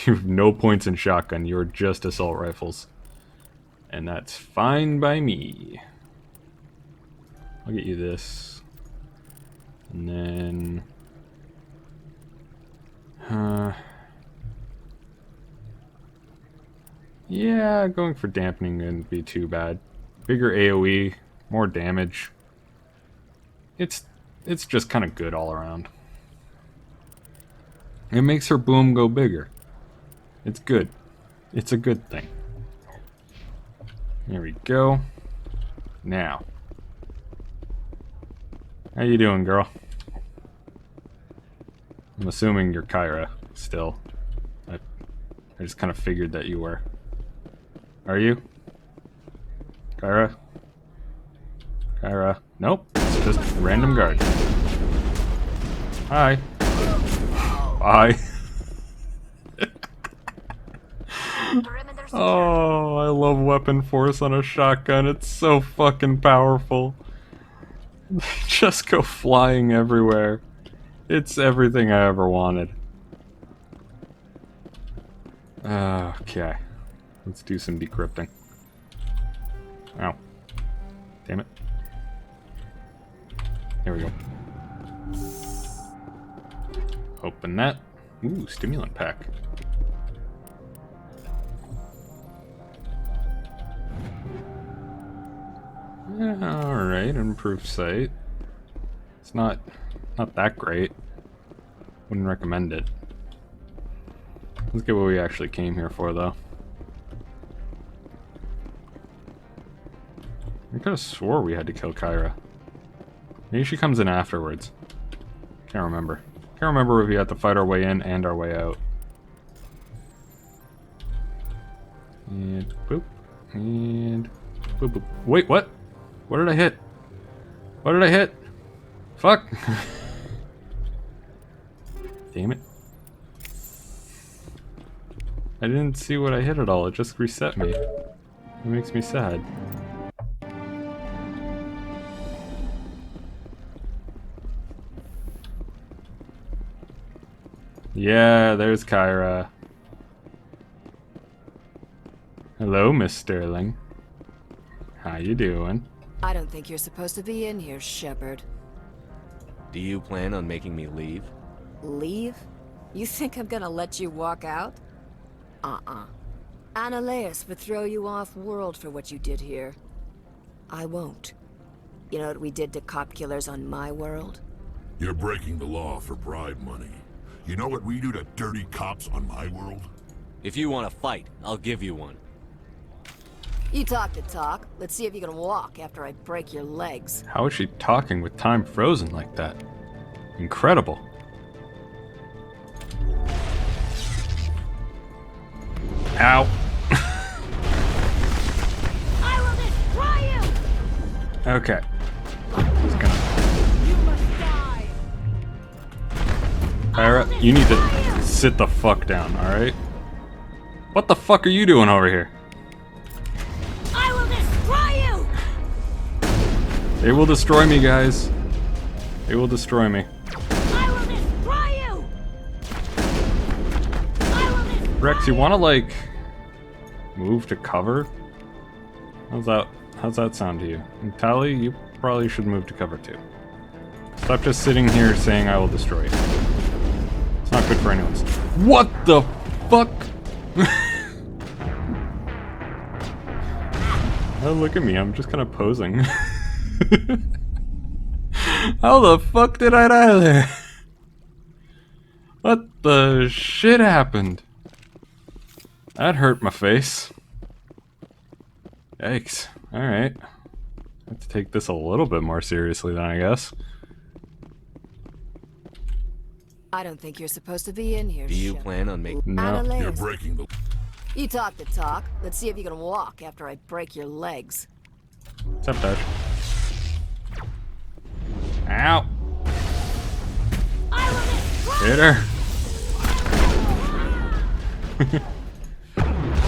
You have no points in shotgun. You're just assault rifles. And that's fine by me. I'll get you this. And then... yeah, going for dampening wouldn't be too bad. Bigger AoE, more damage. It's just kind of good all around. It makes her boom go bigger. It's good. It's a good thing. There we go. Now. How you doing, girl? I'm assuming you're Kyra still. I just kind of figured that you were. Are you? Kyra? Kyra? Nope. It's just random guard. Hi. Bye. Oh, I love weapon force on a shotgun. It's so fucking powerful. They just go flying everywhere. It's everything I ever wanted. Okay. Let's do some decrypting. Ow. Damn it. There we go. Open that. Ooh, stimulant pack. Alright, improved sight. It's not that great. Wouldn't recommend it. Let's get what we actually came here for, though. I could have swore we had to kill Kyra. Maybe she comes in afterwards. Can't remember. Can't remember if we had to fight our way in and our way out. And boop. And boop boop. Wait, what? What did I hit? What did I hit? Fuck! Damn it. I didn't see what I hit at all. It just reset me. It makes me sad. Yeah, there's Kyra. Hello, Miss Sterling. How you doing? I don't think you're supposed to be in here, Shepard. Do you plan on making me leave? Leave? You think I'm gonna let you walk out? Annaleus would throw you off-world for what you did here. I won't. You know what we did to cop killers on my world? You're breaking the law for bribe money. You know what we do to dirty cops on my world? If you want to fight, I'll give you one. You talk the talk. Let's see if you can walk after I break your legs. How is she talking with time frozen like that? Incredible. Ow. I will destroy you! Okay. Just gonna... You must die! Kyra, you need to sit the fuck down, alright? What the fuck are you doing over here? I will destroy you! They will destroy me, guys. They will destroy me. I will destroy you! I will destroy Rex, you wanna, like, move to cover? How's that sound to you? And Tally, you probably should move to cover too. Stop just sitting here saying I will destroy you. It's not good for anyone. What the fuck? Oh, look at me, I'm just kind of posing. How the fuck did I die there? What the shit happened? That hurt my face. Yikes. Alright. I have to take this a little bit more seriously then, I guess. I don't think you're supposed to be in here, Do you plan on making... No. You're breaking the... You talk the talk. Let's see if you can walk after I break your legs. What's up, Dodge? Ow! Hit her!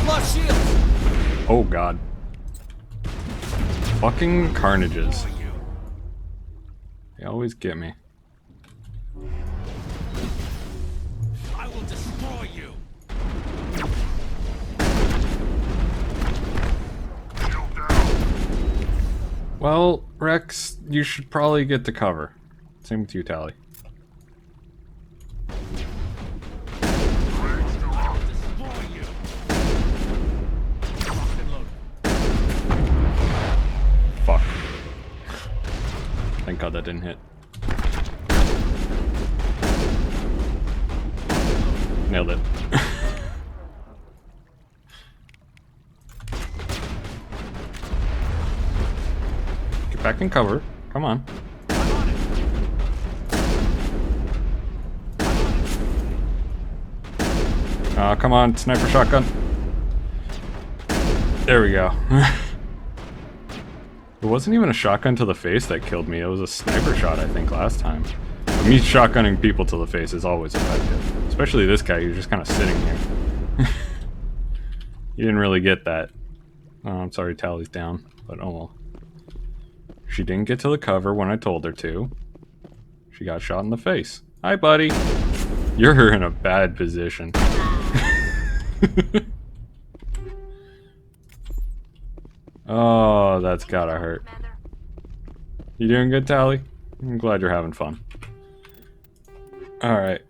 Lost shields! Oh god. Fucking carnages. They always get me. I will destroy you! Well, Rex, you should probably get to cover. Same with you, Tally. Fuck. Thank God that didn't hit. Nailed it. Get back in cover. Come on. Come on, sniper shotgun. There we go. It wasn't even a shotgun to the face that killed me. It was a sniper shot, I think, last time. But me shotgunning people to the face is always effective. Especially this guy who's just kind of sitting here. You didn't really get that. Oh, I'm sorry, Tally's down. But oh well. She didn't get to the cover when I told her to. She got shot in the face. Hi, buddy. You're in a bad position. Oh, that's gotta hurt. You doing good, Tally? I'm glad you're having fun. Alright.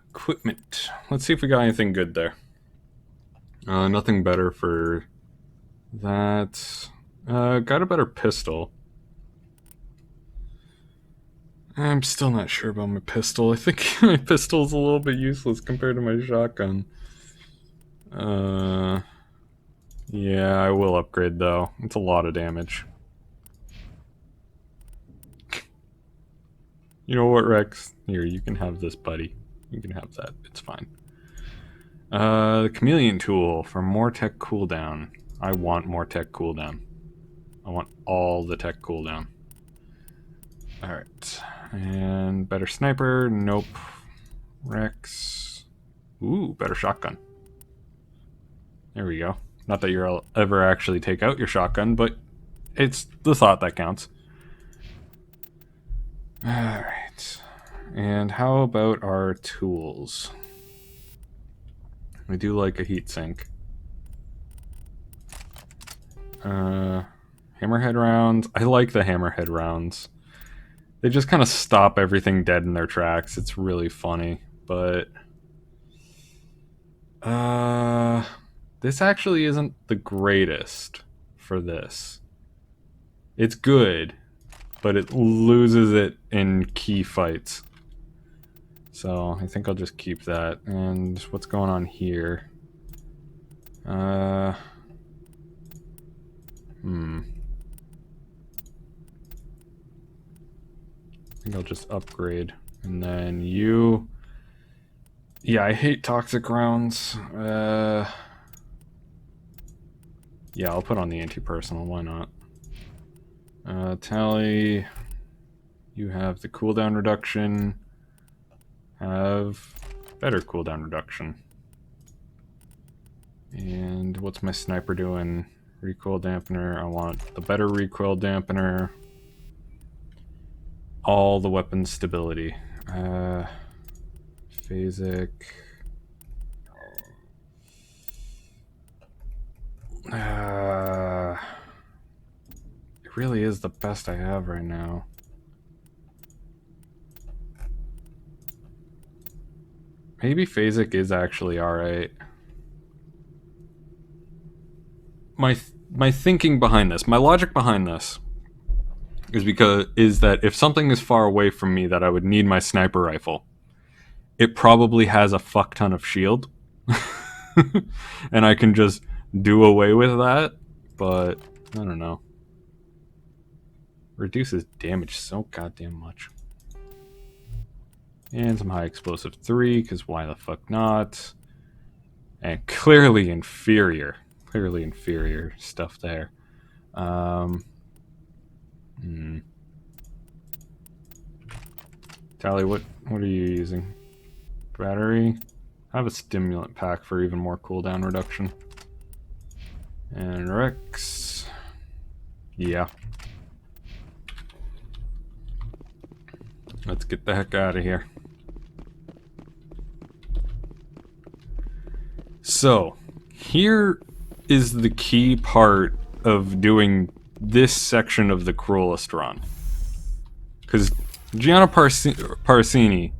Equipment. Let's see if we got anything good there. Nothing better for that. Got a better pistol. I'm still not sure about my pistol. I think my pistol's a little bit useless compared to my shotgun. Yeah, I will upgrade though. It's a lot of damage. You know what, Rex? Here, you can have this, buddy. You can have that. It's fine. The chameleon tool for more tech cooldown. I want more tech cooldown. I want all the tech cooldown. Alright. And better sniper. Nope. Rex. Ooh, better shotgun. There we go. Not that you'll ever actually take out your shotgun, but it's the thought that counts. Alright. And how about our tools? We do like a heatsink. Hammerhead rounds. I like the hammerhead rounds. They just kind of stop everything dead in their tracks. It's really funny, but this actually isn't the greatest for this. It's good, but it loses it in key fights. So I think I'll just keep that. And what's going on here? I think I'll just upgrade. And then you... Yeah, I hate toxic rounds. Yeah, I'll put on the anti-personal. Why not? Tally, you have the cooldown reduction. Have better cooldown reduction. And what's my sniper doing? Recoil dampener. I want the better recoil dampener. All the weapon stability. Phasic. It really is the best I have right now. Maybe Phasic is actually alright. My thinking behind this, my logic behind this, is that if something is far away from me that I would need my sniper rifle, it probably has a fuck ton of shield. And I can just do away with that, but I don't know. Reduces damage so goddamn much. And some high explosive 3, because why the fuck not? And clearly inferior stuff there. Tally, what are you using? Battery? I have a stimulant pack for even more cooldown reduction. And Rex. Yeah. Let's get the heck out of here. So, here is the key part of doing this section of the Cruellest Run. Because Gianna Parsini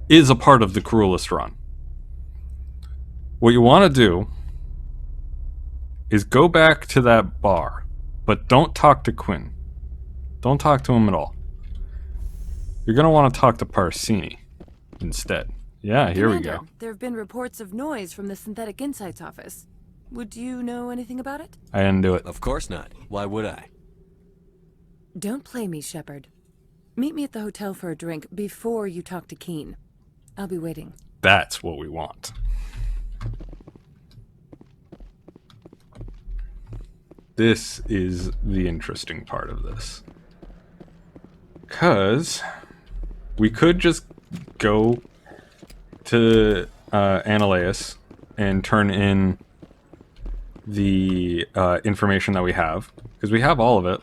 is a part of the Cruellest Run. What you want to do is go back to that bar, but don't talk to Quinn. Don't talk to him at all. You're going to want to talk to Parsini instead. Yeah, here we go. There have been reports of noise from the Synthetic Insights office. Would you know anything about it? I didn't do it. Of course not. Why would I? Don't play me, Shepard. Meet me at the hotel for a drink before you talk to Keen. I'll be waiting. That's what we want. this is the interesting part of this. Because we could just go to Analeus and turn in the information that we have. Because we have all of it.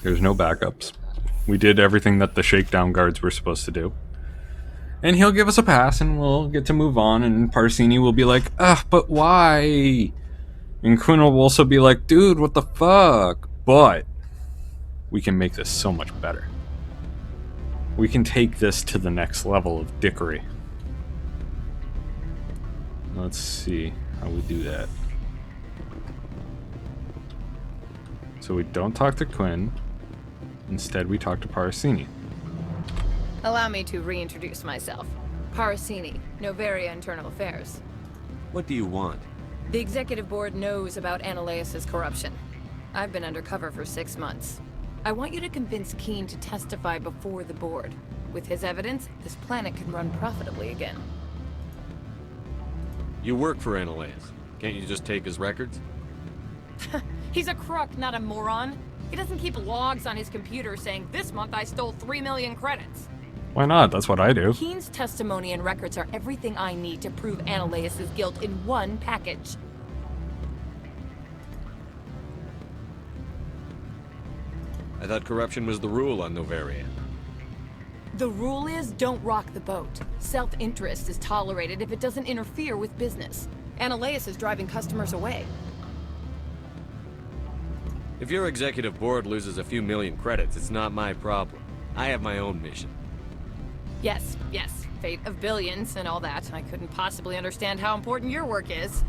There's no backups. We did everything that the shakedown guards were supposed to do. And he'll give us a pass and we'll get to move on, and Parsini will be like, ugh, but why? And Quinn will also be like, dude, what the fuck? But we can make this so much better. We can take this to the next level of dickery. Let's see how we do that. So we don't talk to Quinn. Instead, we talk to Parsini. Allow me to reintroduce myself. Parsini, Noveria Internal Affairs. What do you want? The Executive Board knows about Analeus' corruption. I've been undercover for 6 months. I want you to convince Keen to testify before the Board. With his evidence, this planet can run profitably again. You work for Analeus. Can't you just take his records? He's a crook, not a moron. He doesn't keep logs on his computer saying, this month I stole 3 million credits. Why not? That's what I do. Keen's testimony and records are everything I need to prove Analeus' guilt in one package. I thought corruption was the rule on Noveria. The rule is, don't rock the boat. Self-interest is tolerated if it doesn't interfere with business. Analeus is driving customers away. If your executive board loses a few million credits, it's not my problem. I have my own mission. Yes, fate of billions and all that. I couldn't possibly understand how important your work is.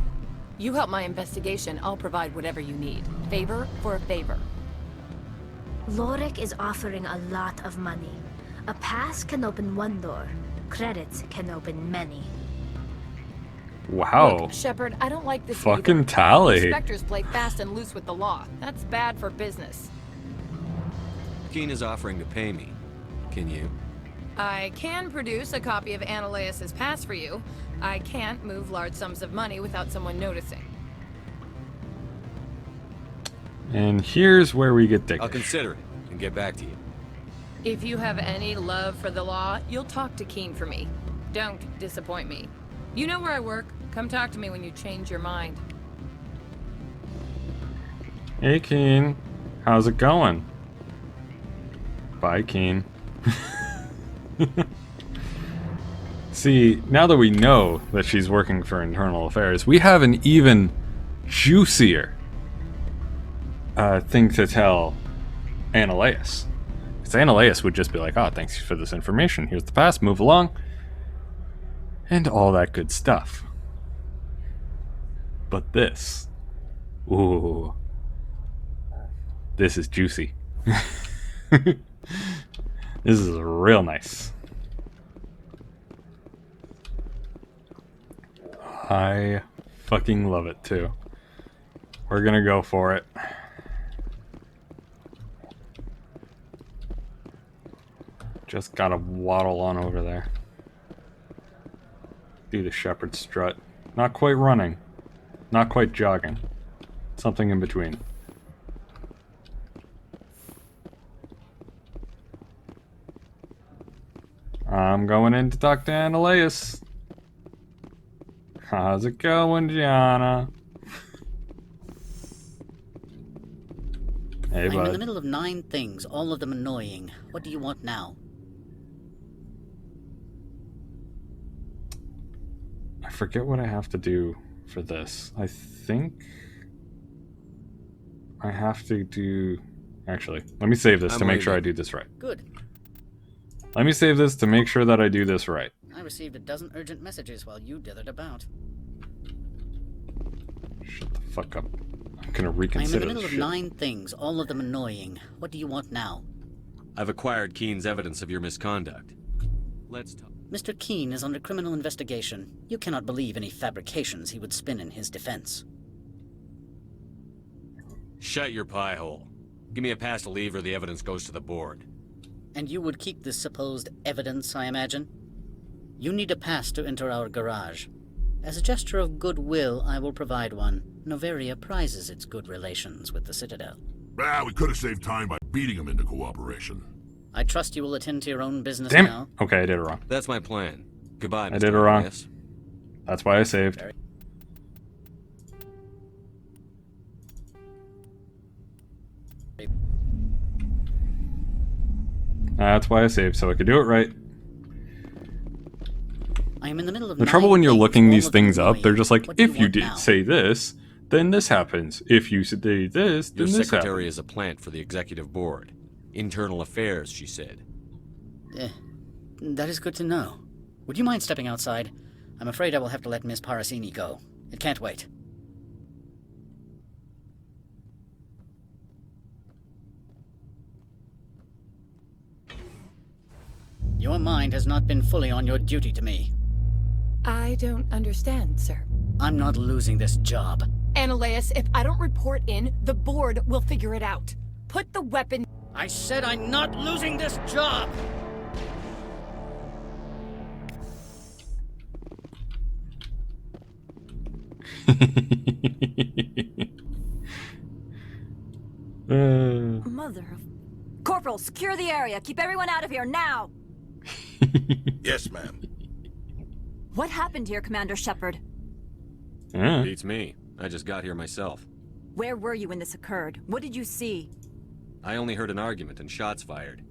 You help my investigation, I'll provide whatever you need. Favor for a favor. Lorik is offering a lot of money. A pass can open one door. Credits can open many. Wow. Look, Shepard, I don't like this fucking either. tally. Inspectors play fast and loose with the law. That's bad for business. Keen is offering to pay me. Can you? I can produce a copy of Analeus' pass for you. I can't move large sums of money without someone noticing. And here's where we get dickish. I'll consider it and get back to you. If you have any love for the law, you'll talk to Keen for me. Don't disappoint me. You know where I work. Come talk to me when you change your mind. Hey, Keen. How's it going? Bye, Keen. See, now that we know that she's working for Internal Affairs, we have an even juicier thing to tell Analeus. Because Analeus would just be like, oh, thanks for this information. Here's the pass, move along. And all that good stuff. But this. Ooh. This is juicy. This is real nice. I fucking love it too. We're gonna go for it. Just gotta waddle on over there. Do the shepherd strut. Not quite running. Not quite jogging. Something in between. I'm going in to talk to Analeus. How's it going, Gianna? Hey, I'm bud. in the middle of 9 things, all of them annoying. What do you want now? I forget what I have to do for this. I think I have to do... Actually, let me save this to make sure I do this right. Good. Let me save this to make sure that I do this right. I received a dozen urgent messages while you dithered about. Shut the fuck up. I'm gonna I'm reconsider in the middle this of shit. 9 things, all of them annoying. What do you want now? I've acquired Keen's evidence of your misconduct. Let's talk. Mr. Keen is under criminal investigation. You cannot believe any fabrications he would spin in his defense. Shut your pie hole. Give me a pass to leave or the evidence goes to the board. And you would keep this supposed evidence, I imagine? You need a pass to enter our garage. As a gesture of goodwill, I will provide one. Noveria prizes its good relations with the Citadel. We could have saved time by beating him into cooperation. I trust you will attend to your own business Damn now. it. Okay, I did it wrong. That's my plan. Goodbye, Mr. I did it wrong. Yes. That's why I saved. That's why I saved, so I could do it right. I am in the middle of The trouble when you're looking these things up, annoying. they're just like, What do you if you want did now? say this, then this happens. If you say this, then Your this secretary happens. is a plant for the executive board. Internal affairs, she said. That is good to know. Would you mind stepping outside? I'm afraid I will have to let Miss Parasini go. It can't wait. Your mind has not been fully on your duty to me. I don't understand, sir. I'm not losing this job. Annaleas, if I don't report in, the board will figure it out. Put the weapon... I said I'm not losing this job! Mother of... Corporal, secure the area. Keep everyone out of here now! Yes, ma'am. What happened here, Commander Shepard? Beats me. I just got here myself. Where were you when this occurred? What did you see? I only heard an argument and shots fired.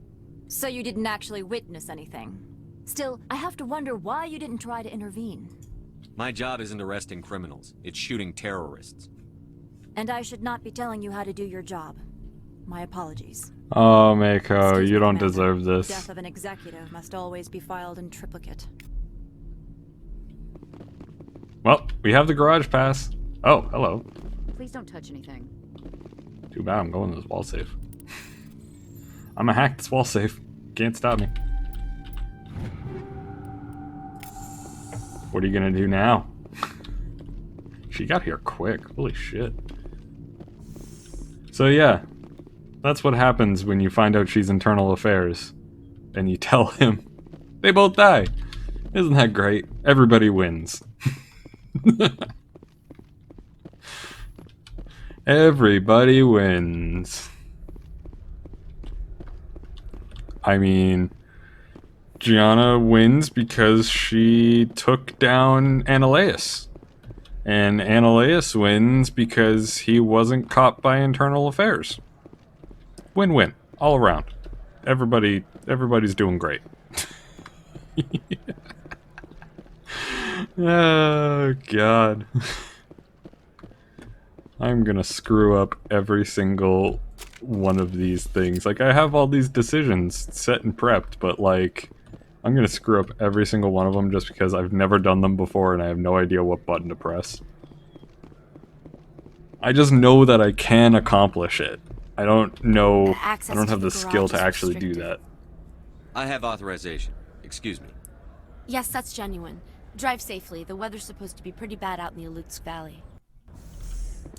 So you didn't actually witness anything. Still, I have to wonder why you didn't try to intervene. My job isn't arresting criminals. It's shooting terrorists. And I should not be telling you how to do your job. My apologies. Oh, Mako, Excuse you me, don't Commander. deserve this. Death of an executive must always be filed in triplicate. Well, we have the garage pass. Oh, hello. Please don't touch anything. Too bad I'm going to this wall safe. I'm gonna hack this wall safe. Can't stop me. What are you gonna do now? She got here quick. Holy shit. So yeah, that's what happens when you find out she's internal affairs. And you tell him. They both die. Isn't that great? Everybody wins. Everybody wins. I mean, Gianna wins because she took down Annaleas. And Annaleas wins because he wasn't caught by internal affairs. Win-win. All around. Everybody's doing great. Oh, God. I'm gonna screw up every single one of these things. Like, I have all these decisions set and prepped, but, like, I'm gonna screw up every single one of them just because I've never done them before and I have no idea what button to press. I just know that I can accomplish it. I don't know... I don't have the skill to actually do that. I have authorization. Excuse me. Yes, that's genuine. Drive safely. The weather's supposed to be pretty bad out in the Alutsk Valley.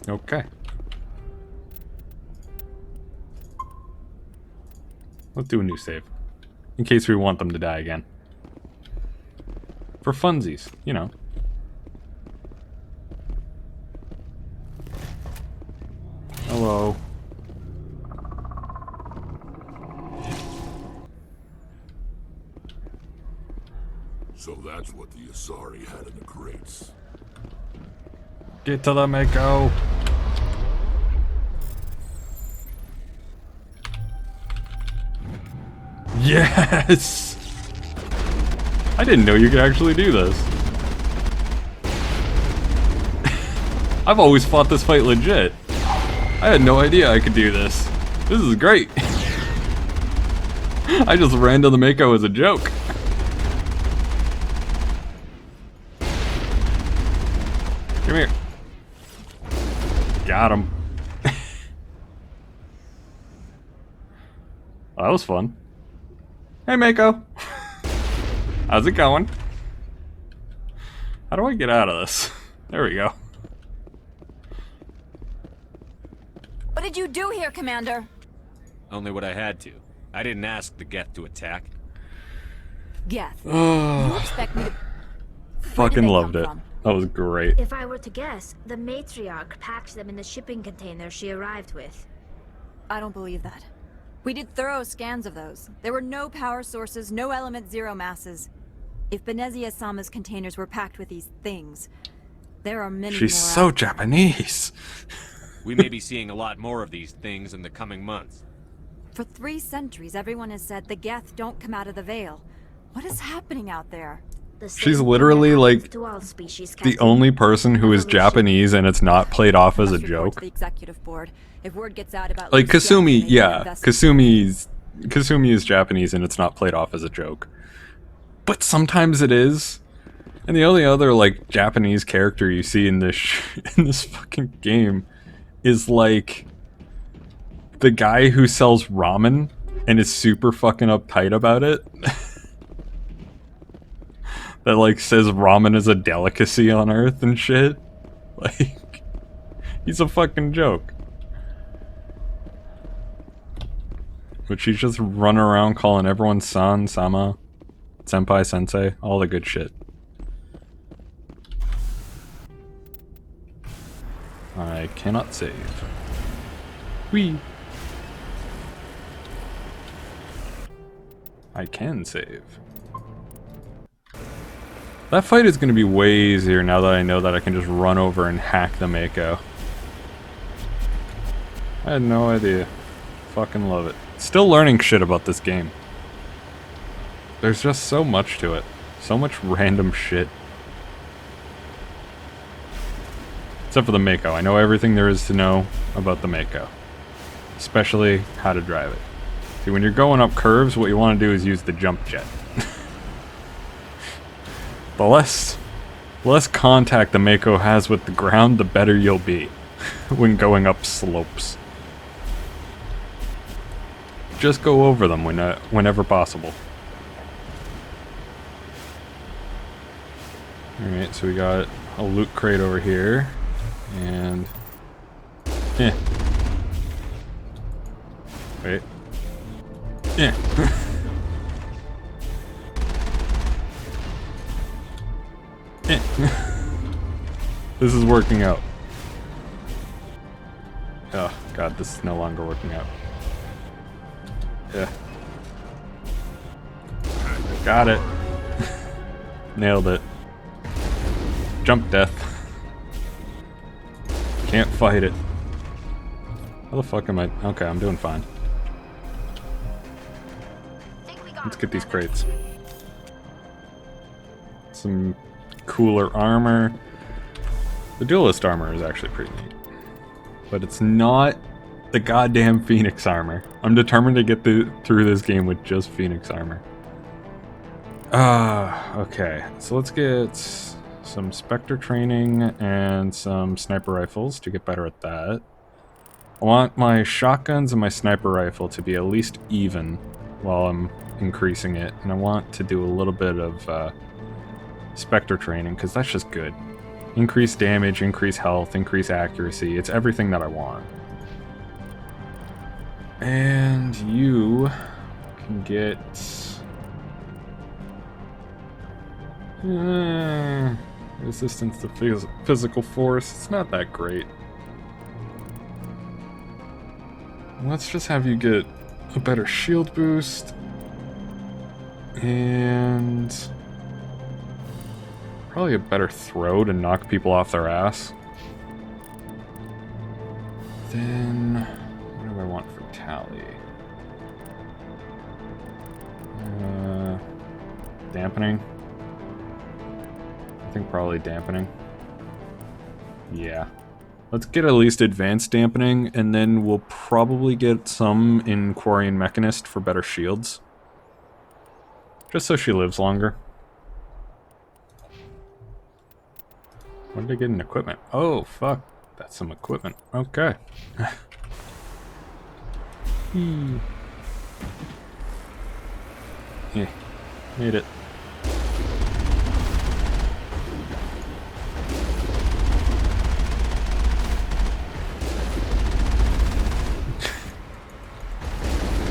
Okay. Let's do a new save. In case we want them to die again. For funsies, you know. Hello. So that's what the Asari had in the crates. Get to the Mako. Yes! I didn't know you could actually do this. I've always fought this fight legit. I had no idea I could do this. This is great. I just ran to the Mako as a joke. Come here. Got him. Well, that was fun. Hey, Mako. How's it going? How do I get out of this? There we go. What did you do here, Commander? Only what I had to. I didn't ask the Geth to attack. Geth. You expect me to... Fucking loved it. That was great. If I were to guess, the matriarch packed them in the shipping container she arrived with. I don't believe that. We did thorough scans of those. There were no power sources, no element zero masses. If Benezia-sama's containers were packed with these things, there are many She's more so out there. Japanese. We may be seeing a lot more of these things in the coming months. For 3 centuries, everyone has said the Geth don't come out of the Veil. What is happening out there? She's literally like To all species, the only person who is Japanese and it's not played off as a Must report joke. to the executive board. If word gets out about Like loose Geth, Kasumi, they may yeah, invest- Kasumi is Japanese and it's not played off as a joke. But sometimes it is. And the only other like Japanese character you see in this in this fucking game is like the guy who sells ramen and is super fucking uptight about it. That like says ramen is a delicacy on Earth and shit. Like, he's a fucking joke. But she's just running around calling everyone san, sama, senpai, sensei, all the good shit. I cannot save. Whee! I can save. That fight is going to be way easier now that I know that I can just run over and hack the Mako. I had no idea. Fucking love it. Still learning shit about this game. There's just so much to it. So much random shit. Except for the Mako. I know everything there is to know about the Mako. Especially how to drive it. See, when you're going up curves, what you want to do is use the jump jet. The less contact the Mako has with the ground, the better you'll be when going up slopes. Just go over them whenever possible. Alright, so we got a loot crate over here. And... Wait. This is working out. Oh god, this is no longer working out. Yeah. Got it. Nailed it. Jump death. Can't fight it. How the fuck am I? Okay, I'm doing fine. Let's get these crates. Some cooler armor. The duelist armor is actually pretty neat. But it's not the goddamn Phoenix armor. I'm determined to get through this game with just Phoenix armor. Okay. So let's get some Spectre training and some sniper rifles to get better at that. I want my shotguns and my sniper rifle to be at least even while I'm increasing it. And I want to do a little bit of Spectre training, because that's just good. Increase damage, increase health, increase accuracy. It's everything that I want. And you can get... resistance to physical force. It's not that great. Let's just have you get a better shield boost. And... probably a better throw to knock people off their ass. Then... what do I want for tally? Dampening? I think probably dampening. Yeah. Let's get at least advanced dampening, and then we'll probably get some in Quarian Mechanist for better shields. Just so she lives longer. What did I get in equipment? Oh, fuck. That's some equipment. Okay. Yeah. Made it.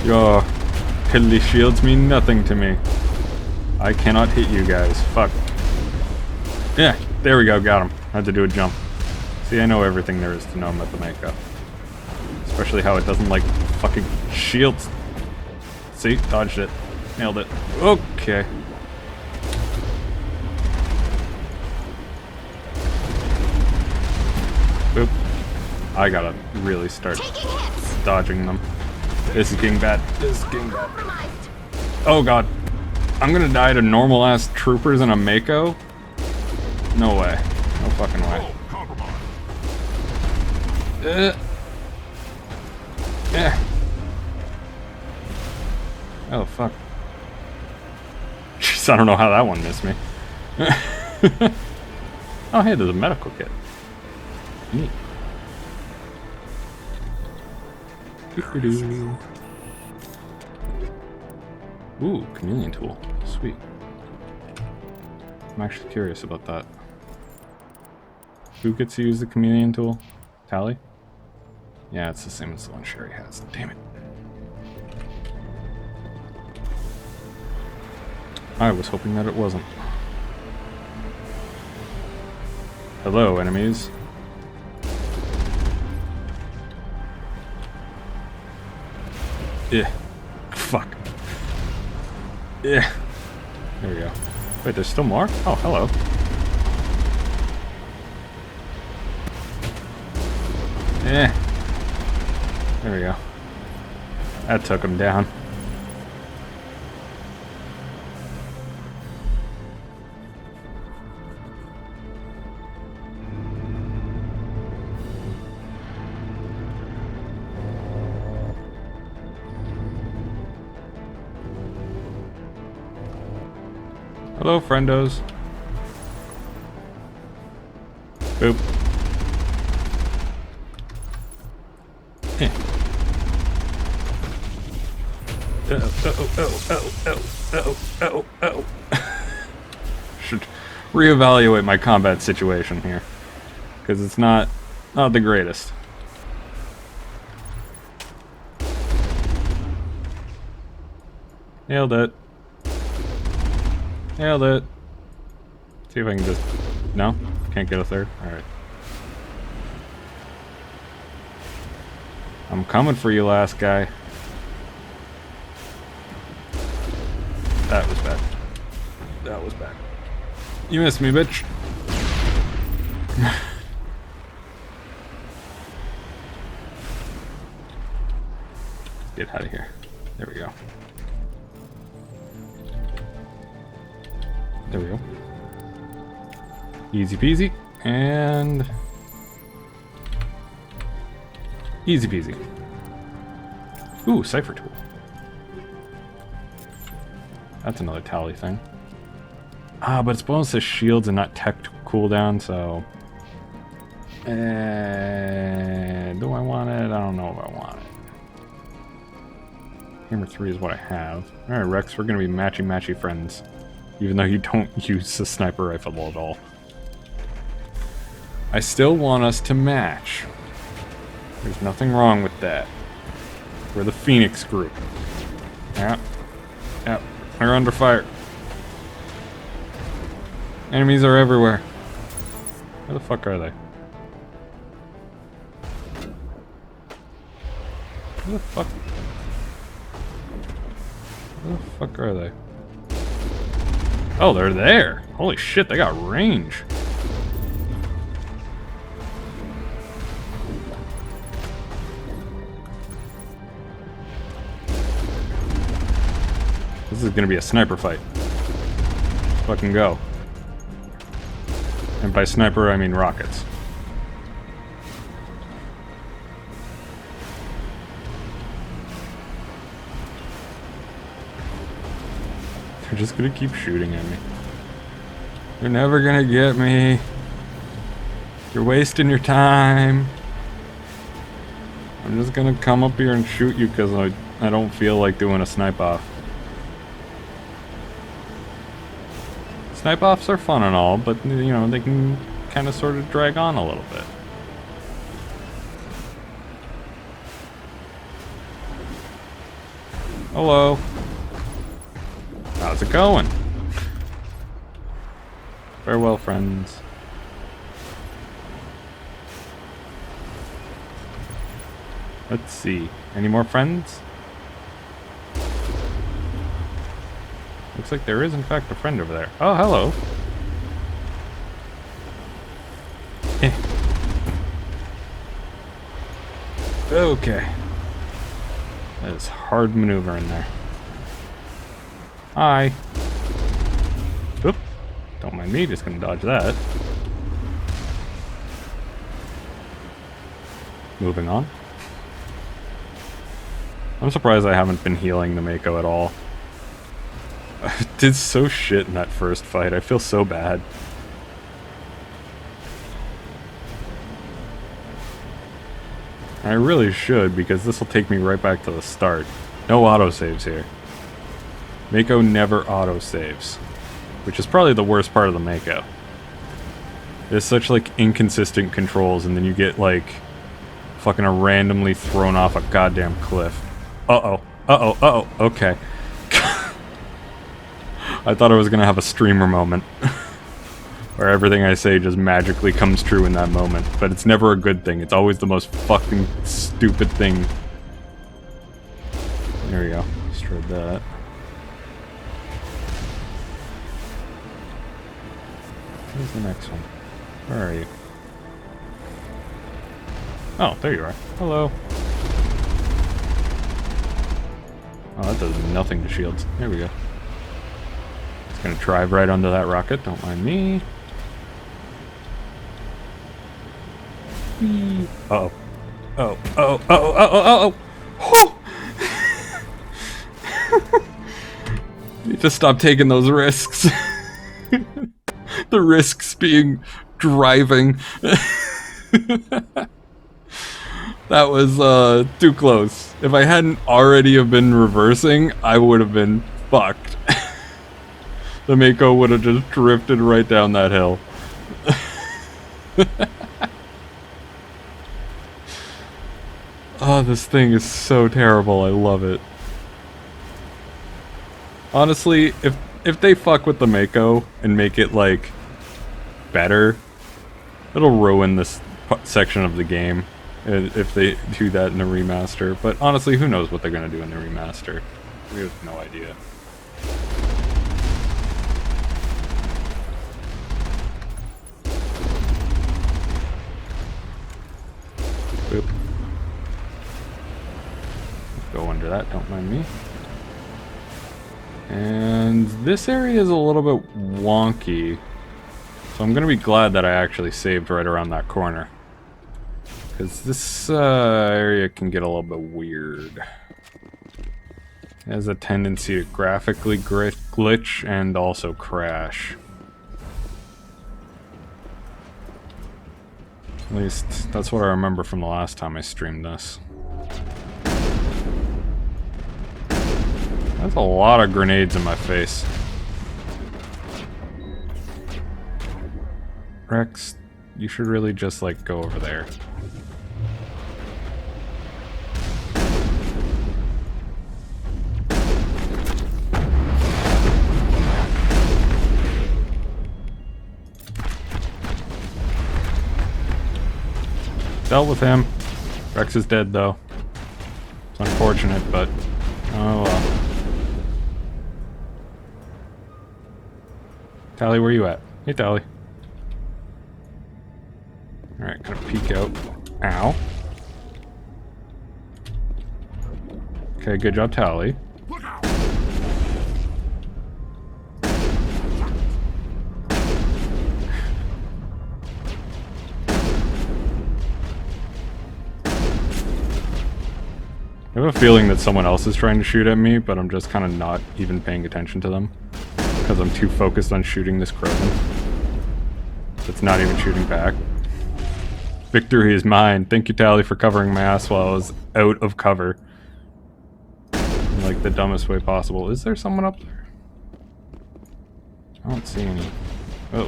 Your piddly shields mean nothing to me. I cannot hit you guys. Fuck. Yeah. There we go, got him. Had to do a jump. See, I know everything there is to know about the Mako. Especially how it doesn't like fucking shields. See, dodged it. Nailed it. Okay. Boop. I gotta really start dodging them. This is getting bad. This is getting bad. Oh god. I'm gonna die to normal ass troopers in a Mako? No way. No fucking way. Yeah. Oh fuck. Jeez, I don't know how that one missed me. Oh hey, there's a medical kit. Neat. Ooh, chameleon tool. Sweet. I'm actually curious about that. Who gets to use the chameleon tool? Tally? Yeah, it's the same as the one Sherry has. Damn it. I was hoping that it wasn't. Hello, enemies. Yeah. Fuck. Yeah. There we go. Wait, there's still more? Oh, hello. Yeah. There we go. That took him down. Hello, friendos. Boop. Should reevaluate my combat situation here, because it's not the greatest. Nailed it. Nailed it. See if I can just... No? Can't get a third? Alright. I'm coming for you, last guy. That was bad. That was bad. You missed me, bitch. Get out of here. There we go. There we go. Easy peasy. And... easy peasy. Ooh, cipher tool. That's another tally thing. Ah, but it's bonus to shields and not tech cooldown, so... do I want it? I don't know if I want it. Hammer 3 is what I have. Alright, Rex, we're gonna be matchy-matchy friends. Even though you don't use the sniper rifle at all. I still want us to match. There's nothing wrong with that. We're the Phoenix group. Yep. Yep. We're under fire. Enemies are everywhere. Where the fuck are they? Where the fuck? Where the fuck are they? Oh, they're there! Holy shit, they got range! This is gonna be a sniper fight. Let's fucking go. And by sniper, I mean rockets. They're just gonna keep shooting at me. You're never gonna get me. You're wasting your time. I'm just gonna come up here and shoot you because I don't feel like doing a snipe off. Snipe offs are fun and all, but you know, they can kind of sort of drag on a little bit. Hello. How's it going? Farewell, friends. Let's see. Any more friends? Looks like there is, in fact, a friend over there. Oh, hello. Okay. That is hard maneuvering there. Hi. Oop. Don't mind me, just gonna dodge that. Moving on. I'm surprised I haven't been healing the Mako at all. I did so shit in that first fight. I feel so bad. I really should, because this will take me right back to the start. No autosaves here. Mako never autosaves, which is probably the worst part of the Mako. There's such, like, inconsistent controls, and then you get, like, fucking randomly thrown off a goddamn cliff. Uh-oh. Uh-oh. Uh-oh. Okay. I thought I was gonna have a streamer moment. Where everything I say just magically comes true in that moment. But it's never a good thing. It's always the most fucking stupid thing. There we go. Destroyed that. Where's the next one? Where are you? Oh, there you are. Hello. Oh, that does nothing to shields. There we go. It's gonna drive right onto that rocket. Don't mind me. Uh-oh. Oh, oh, oh, oh, oh, oh, oh! You just stop taking those risks. The risks being driving. That was too close. If I hadn't already have been reversing, I would have been fucked. The Mako would have just drifted right down that hill. Oh, this thing is so terrible. I love it. Honestly, if they fuck with the Mako and make it, like, better, it'll ruin this section of the game if they do that in the remaster. But honestly, who knows what they're gonna do in the remaster? We have no idea. Boop. Go under that, don't mind me. And this area is a little bit wonky, so I'm gonna be glad that I actually saved right around that corner, because this area can get a little bit weird. It has a tendency to graphically glitch and also crash. At least that's what I remember from the last time I streamed this. That's a lot of grenades in my face. Rex, you should really just, like, go over there. Dealt with him. Rex is dead, though. It's unfortunate, but oh well. Tally, where you at? Hey, Tally. Alright, gonna peek out. Ow. Okay, good job, Tally. I have a feeling that someone else is trying to shoot at me, but I'm just kind of not even paying attention to them. Because I'm too focused on shooting this Krogan. That's not even shooting back. Victory is mine. Thank you, Tally, for covering my ass while I was out of cover. In, like, the dumbest way possible. Is there someone up there? I don't see any. Oh.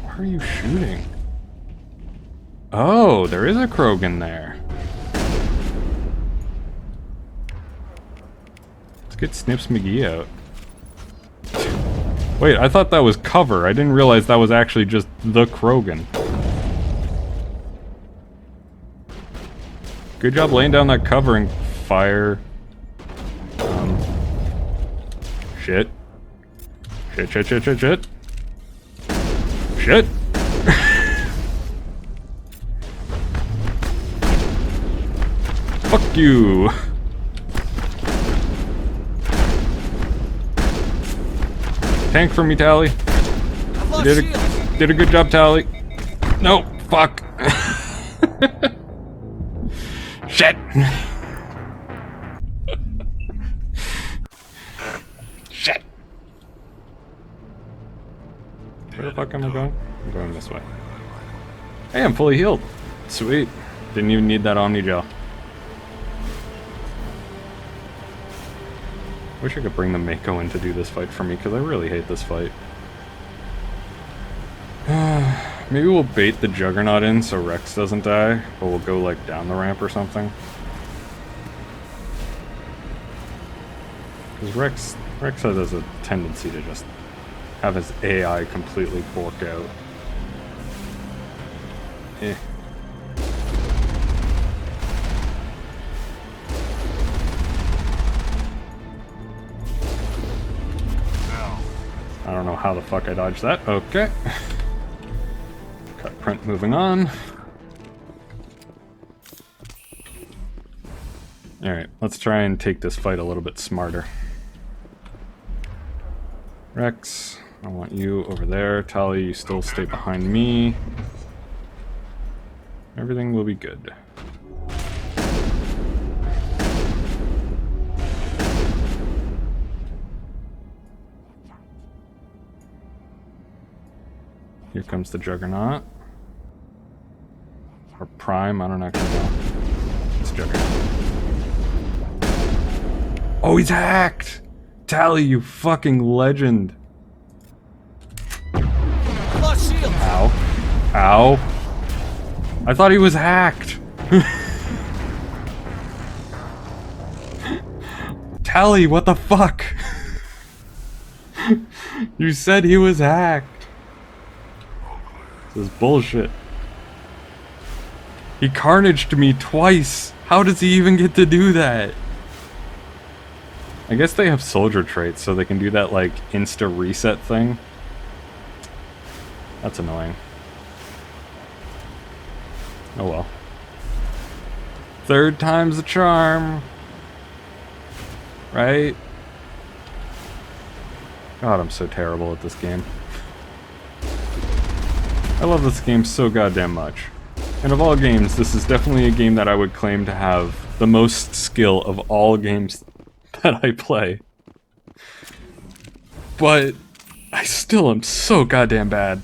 Why are you shooting? Oh, there is a Krogan there. Let's get Snips McGee out. Wait, I thought that was cover. I didn't realize that was actually just the Krogan. Good job laying down that covering fire. Shit. Shit. Shit! Fuck you! Tank for me, Tally. You did a good job, Tally. No, fuck. Shit! Shit! Where the fuck am I going? I'm going this way. Hey, I'm fully healed. Sweet. Didn't even need that Omni Gel. Wish I could bring the Mako in to do this fight for me, because I really hate this fight. Maybe we'll bait the Juggernaut in so Rex doesn't die, but we'll go like down the ramp or something. Because Rex has a tendency to just have his AI completely bork out. Eh. I don't know how the fuck I dodged that. Okay. Cut print, moving on. Alright, let's try and take this fight a little bit smarter. Rex, I want you over there. Tally, you still stay behind me. Everything will be good. Here comes the Juggernaut. Or Prime, I don't actually know. It's Juggernaut. Oh, he's hacked! Tally, you fucking legend! Ow. Ow. I thought he was hacked! Tally, what the fuck? You said he was hacked. This is bullshit. He carnaged me twice. How does he even get to do that? I guess they have soldier traits, so they can do that, like, insta-reset thing. That's annoying. Oh well. Third time's the charm. Right? God, I'm so terrible at this game. I love this game so goddamn much. And of all games, this is definitely a game that I would claim to have the most skill of all games that I play. But I still am so goddamn bad.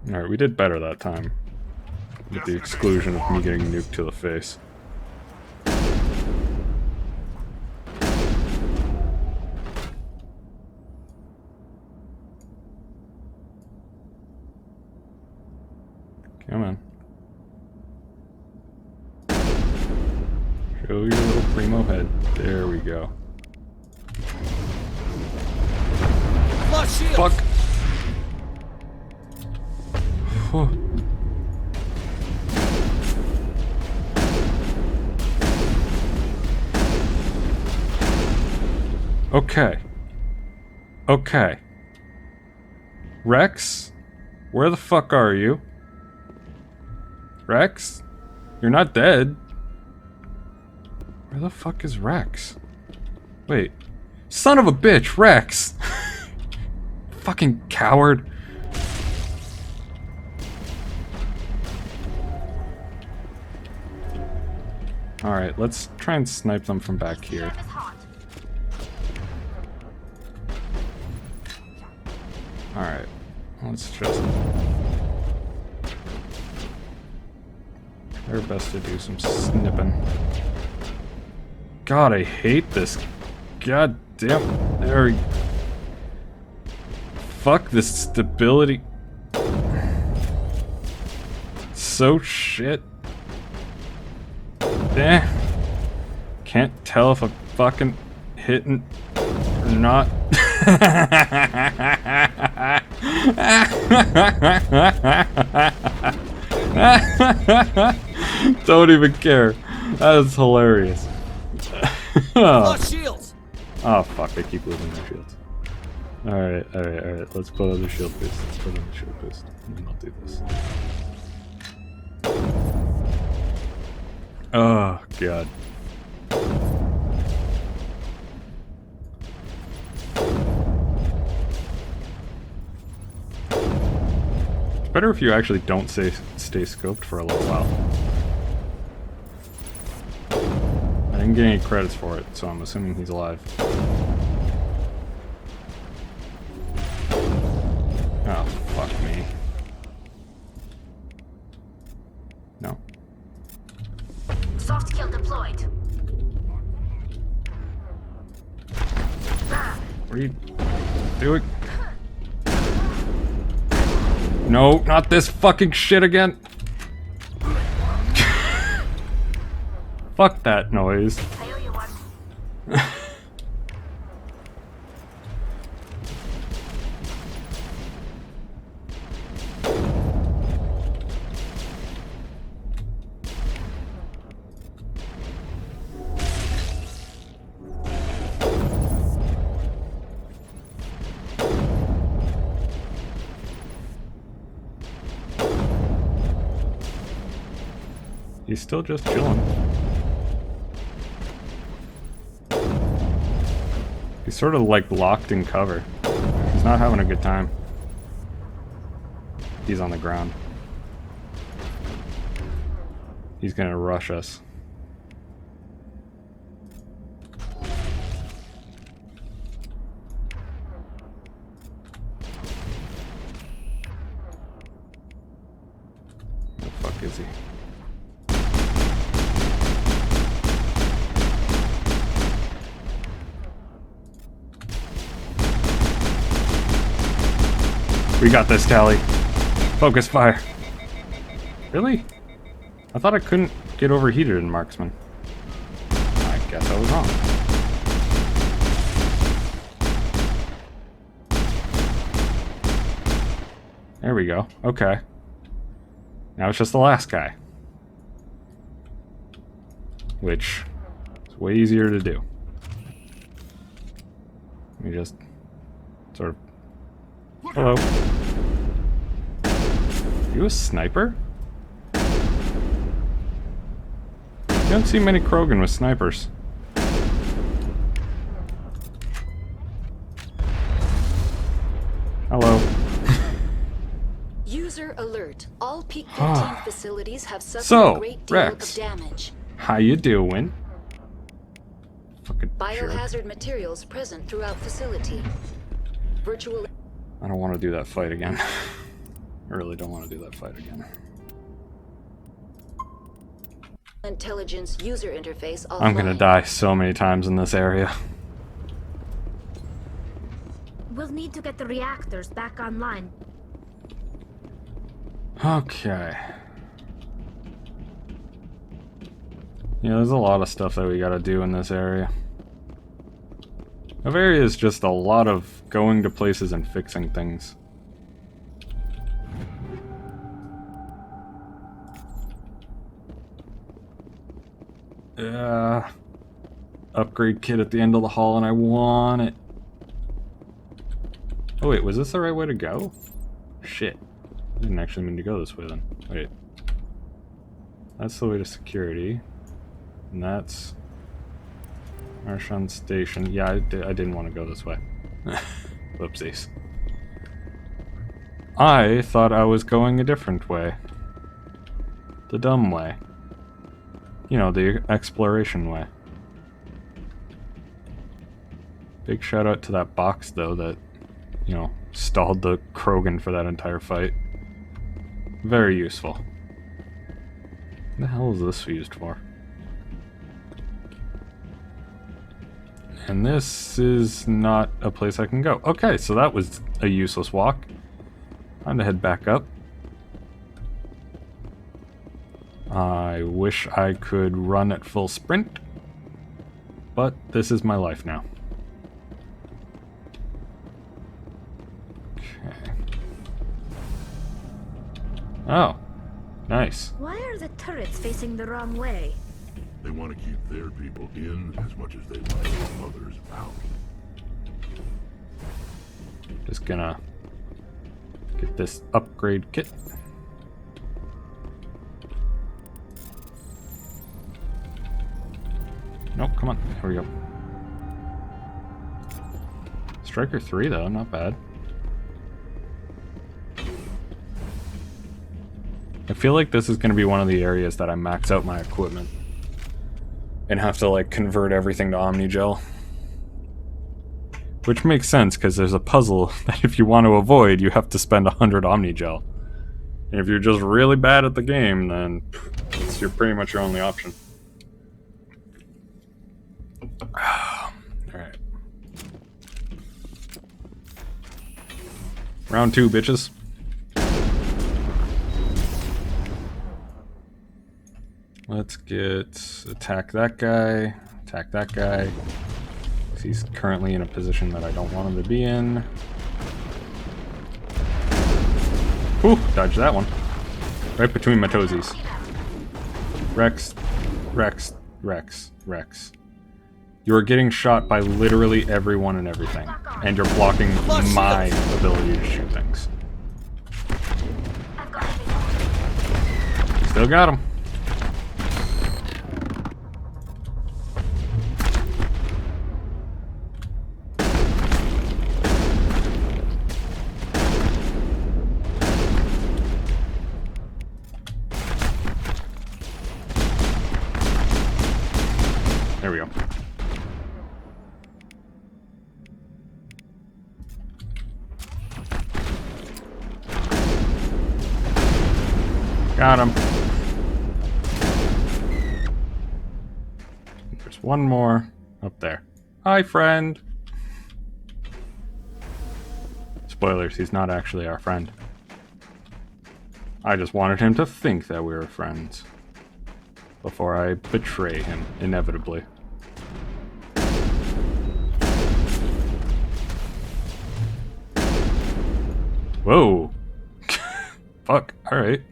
Alright, we did better that time. With the exclusion of me getting nuked to the face. Come on. Show your little primo head. There we go. Fuck! Okay. Okay. Rex? Where the fuck are you? Rex? You're not dead. Where the fuck is Rex? Wait. Son of a bitch, Rex! Fucking coward. Alright, let's try and snipe them from back here. Alright, let's just... try our best to do some snipping. God, I hate this. God damn. There we... Fuck this stability. So shit. Eh. Can't tell if I'm fucking hitting or not. Don't even care. That is hilarious. Lost shields. Oh fuck, they keep losing their shields. Alright. Let's put on the shield boost. And then I'll do this. Oh god. It's better if you actually don't stay scoped for a little while. I didn't get any credits for it, so I'm assuming he's alive. Oh, fuck me. No. Soft kill deployed. What are you doing? No, not this fucking shit again. Fuck that noise. He's still just chilling. He's sort of like locked in cover. He's not having a good time. He's on the ground. He's gonna rush us. Where the fuck is he? We got this, Tally. Focus fire. Really? I thought I couldn't get overheated in Marksman. I guess I was wrong. There we go. Okay. Now it's just the last guy. Which is way easier to do. Let me just sort of... Hello. You a sniper? You don't see many Krogan with snipers. Hello. User alert. All Peak 15 facilities have suffered So, a great deal Rex, of damage. how you doing? Fucking Biohazard jerk. materials present throughout facility. Virtual I don't want to do that fight again. I really don't want to do that fight again. intelligence user interface offline. I'm gonna die so many times in this area. We'll need to get the reactors back online. Okay. Yeah, there's a lot of stuff that we gotta do in this area. Noveria is just a lot of going to places and fixing things. Upgrade kit at the end of the hall and I want it. Oh wait, was this the right way to go? Shit. I didn't actually mean to go this way then. Wait. That's the way to security. And that's... Marshawn Station. Yeah, I didn't want to go this way. Whoopsies. I thought I was going a different way. The dumb way. You know, the exploration way. Big shout out to that box, though, that, you know, stalled the Krogan for that entire fight. Very useful. What the hell is this used for? And this is not a place I can go. Okay, so that was a useless walk. Time to head back up. I wish I could run at full sprint, but this is my life now. Okay. Oh, Nice. Why are the turrets facing the wrong way? They want to keep their people in as much as they want to keep others out. Just gonna get this upgrade kit. Nope, come on. Here we go. Striker 3 though, not bad. I feel like this is going to be one of the areas that I max out my equipment and have to like convert everything to Omnigel. Which makes sense because there's a puzzle that if you want to avoid, you have to spend 100 Omnigel. And if you're just really bad at the game, then it's pretty much your only option. Alright. Round 2, bitches. Let's attack that guy, attack that guy. He's currently in a position that I don't want him to be in. Whew, dodge that one. Right between my toesies. Rex, Rex, Rex, Rex. You are getting shot by literally everyone and everything. And you're blocking my ability to shoot things. Still got him. There we go. Got him. There's one more up there. Hi, friend. Spoilers, he's not actually our friend. I just wanted him to think that we were friends before I betray him, inevitably. Whoa. Fuck, alright.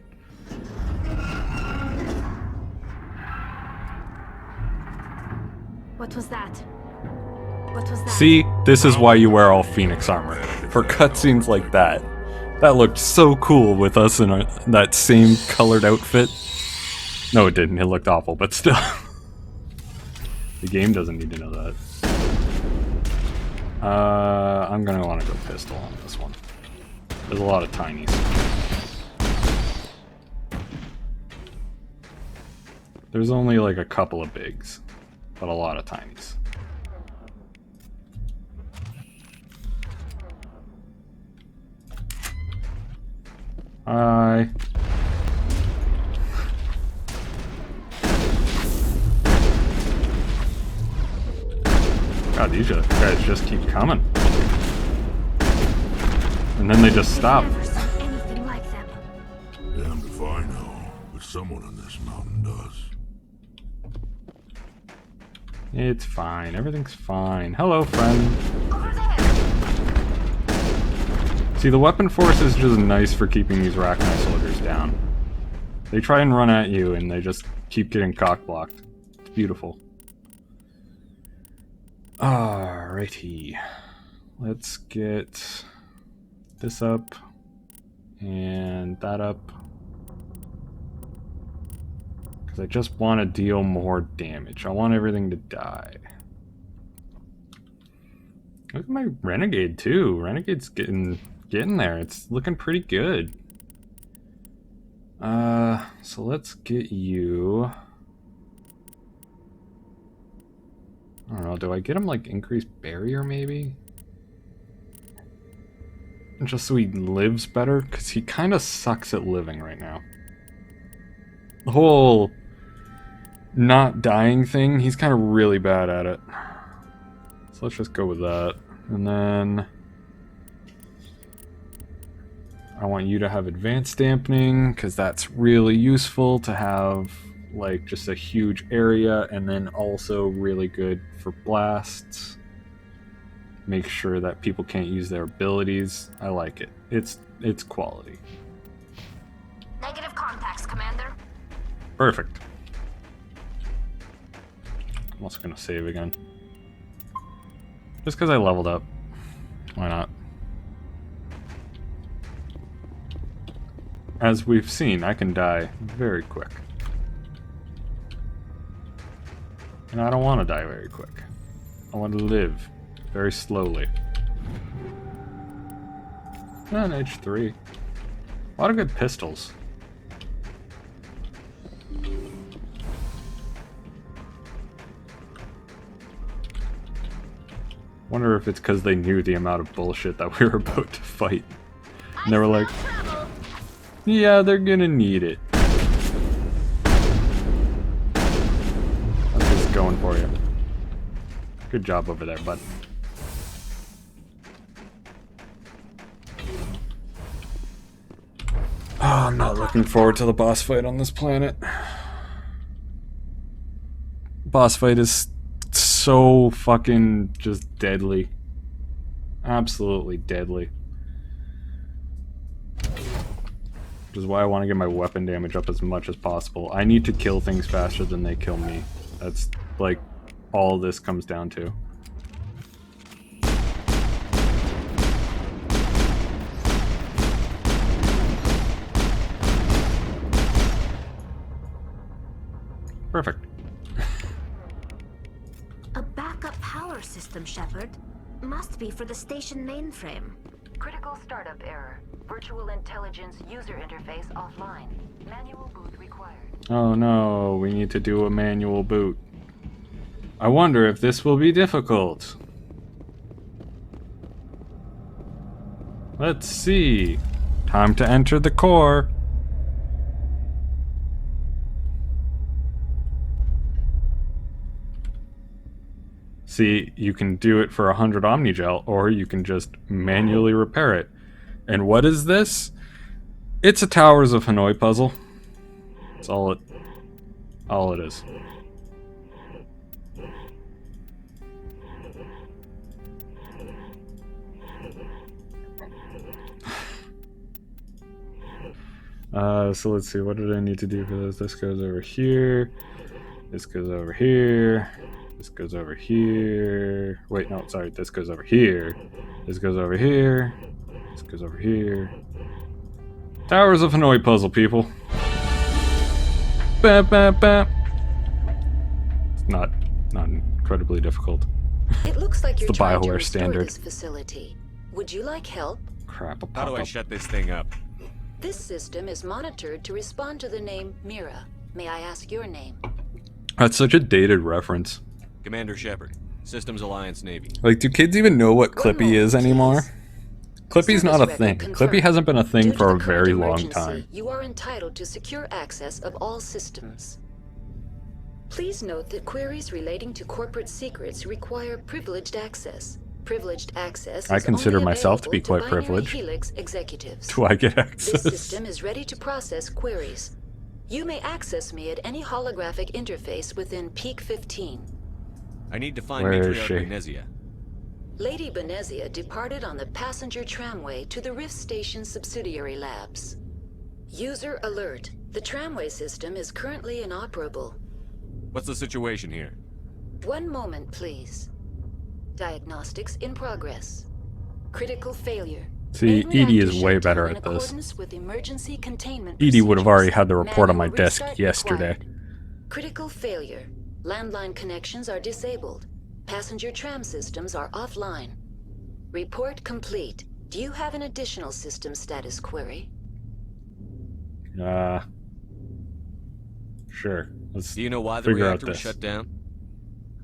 What was that? What was that? See, this is why you wear all Phoenix armor. For cutscenes like that. That looked so cool with us in that same colored outfit. No, it didn't. It looked awful, but still. The game doesn't need to know that. I'm gonna want to go pistol on this one. There's a lot of tinies. There's only like a couple of bigs, but a lot of tinies. Hi. God, these guys just keep coming. And then they just stop. Anything like them. Damned if I know, but someone in this mountain does. It's fine. Everything's fine. Hello, friend. See, the weapon force is just nice for keeping these Rachni soldiers down. They try and run at you, and they just keep getting cock-blocked. It's beautiful. Alrighty. Let's get this up, and that up. Because I just want to deal more damage. I want everything to die. Look at my Renegade, too. Renegade's getting there. It's looking pretty good. So let's get you. I don't know, do I get him like increased barrier maybe? Just so he lives better? Because he kind of sucks at living right now. The whole not dying thing, he's kind of really bad at it. So let's just go with that. And then I want you to have advanced dampening, because that's really useful to have like just a huge area, and then also really good for blasts. Make sure that people can't use their abilities. I like it. It's quality. Negative contacts, Commander. Perfect. I'm also gonna save again. Just because I leveled up. Why not? As we've seen, I can die very quick. And I don't want to die very quick. I want to live very slowly. And H3. A lot of good pistols. Wonder if it's because they knew the amount of bullshit that we were about to fight. And they were like, yeah, they're gonna need it. I'm just going for you. Good job over there, bud. Oh, I'm not looking forward to the boss fight on this planet. Boss fight is so fucking just deadly. Absolutely deadly. Which is why I want to get my weapon damage up as much as possible. I need to kill things faster than they kill me. That's like all this comes down to. Perfect. A backup power system, Shepard. Must be for the station mainframe. Critical startup error. Virtual intelligence user interface offline. Manual boot required. Oh no, we need to do a manual boot. I wonder if this will be difficult. Let's see. Time to enter the core. See, you can do it for 100 Omnigel, or you can just manually repair it. And what is this? It's a Towers of Hanoi puzzle. That's all it is. So let's see, what did I need to do for this? This goes over here. This goes over here. This goes over here. Wait, no, sorry. This goes over here. This goes over here. This goes over here. Towers of Hanoi puzzle, people. Bam, bam, bam. It's not incredibly difficult. It looks like you're the trying to BioWare restore standard. this facility. Would you like help? Crap. How do I shut this thing up? This system is monitored to respond to the name Mira. May I ask your name? That's such a dated reference. Commander Shepard, Systems Alliance Navy. Like, do kids even know what Clippy is anymore? Clippy's not a thing. Clippy hasn't been a thing for a very long time. You are entitled to secure access of all systems. Please note that queries relating to corporate secrets require privileged access. Privileged access I is consider only myself to be available quite binary privileged. Helix executives. Do I get access? This system is ready to process queries. You may access me at any holographic interface within Peak 15. I need to find Where is Matriarch she? Benezia. Lady Benezia departed on the passenger tramway to the Rift Station subsidiary labs. User alert. The tramway system is currently inoperable. What's the situation here? One moment, please. Diagnostics in progress. Critical failure. See, Main Edie reactor is way shutdown better in at this. accordance with emergency containment Edie would have already procedures. had the report on my Manual desk restart yesterday. required. Critical failure. Landline connections are disabled. Passenger tram systems are offline. Report complete. Do you have an additional system status query? Sure. Let's Do you know why the figure out reactor was this. shut down?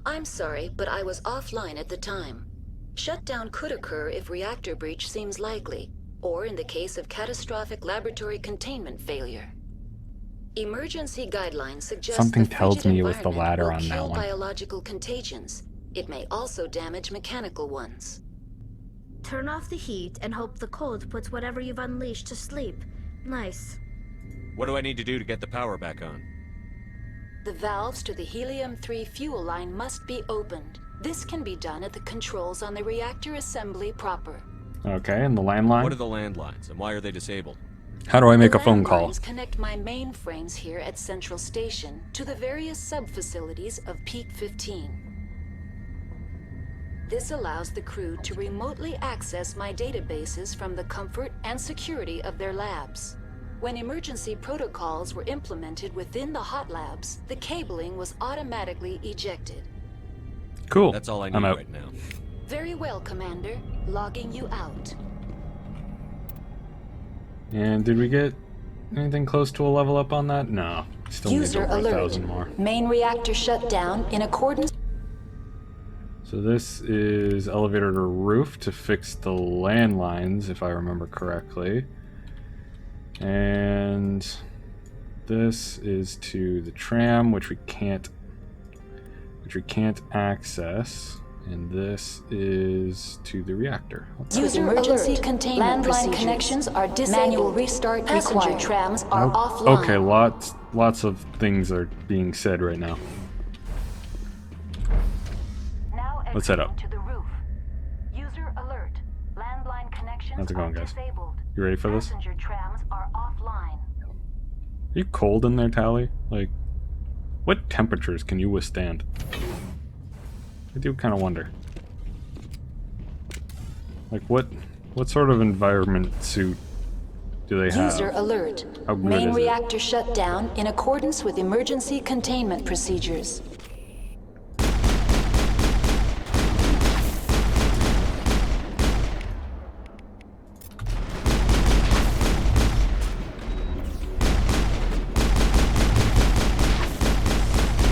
I'm sorry, but I was offline at the time. Shutdown could occur if reactor breach seems likely, or in the case of catastrophic laboratory containment failure. Emergency guidelines suggest Something the tells frigid me it was the environment latter will on that kill one. biological contagions. It may also damage mechanical ones. Turn off the heat and hope the cold puts whatever you've unleashed to sleep. Nice. What do I need to do to get the power back on? The valves to the helium-3 fuel line must be opened. This can be done at the controls on the reactor assembly proper. Okay, and the landline? What are the landlines, and why are they disabled? How do I make The a phone call? landlines connect my mainframes here at Central Station to the various sub-facilities of Peak 15. This allows the crew to remotely access my databases from the comfort and security of their labs. When emergency protocols were implemented within the hot labs, the cabling was automatically ejected. Cool. That's all I need I'm out. right now. Very well, Commander. Logging you out. And did we get anything close to a level up on that? No. Still needs User over alert. 1,000 more. Main reactor shut down in accordance. So this is elevator to roof to fix the landlines, if I remember correctly. And this is to the tram, which we can't access. And this is to the reactor. User emergency containment landline connections are disabled. Manual restart passenger required. Trams are offline. Okay, lots of things are being said right now. Let's head up. To the roof. User alert. Landline connections How's it going, guys? disabled. You ready for this? Passenger trams are offline. Are you cold in there, Tally? Like, what temperatures can you withstand? I do kind of wonder. Like, what sort of environment suit do they have? User alert. How good Main is it? reactor shut down in accordance with emergency containment procedures.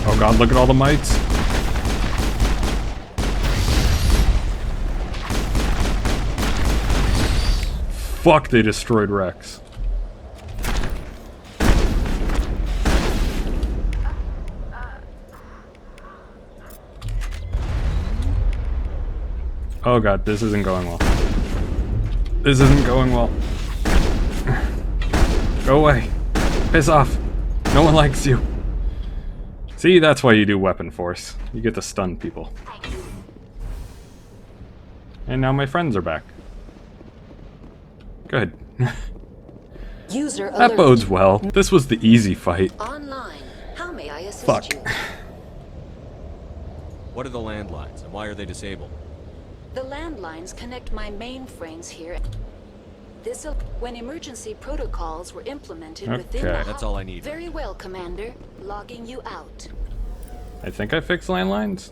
Oh god, look at all the mites. Fuck, they destroyed Rex. Oh god, this isn't going well. This isn't going well. Go away. Piss off. No one likes you. See, that's why you do weapon force. You get to stun people. And now my friends are back. Good. User That alert. bodes well. This was the easy fight. Online. How may I assist Fuck. you? What are the landlines, and why are they disabled? The landlines connect my mainframes here. When emergency protocols were implemented within the Okay. That's all I need. Very well, Commander. Logging you out. I think I fixed landlines.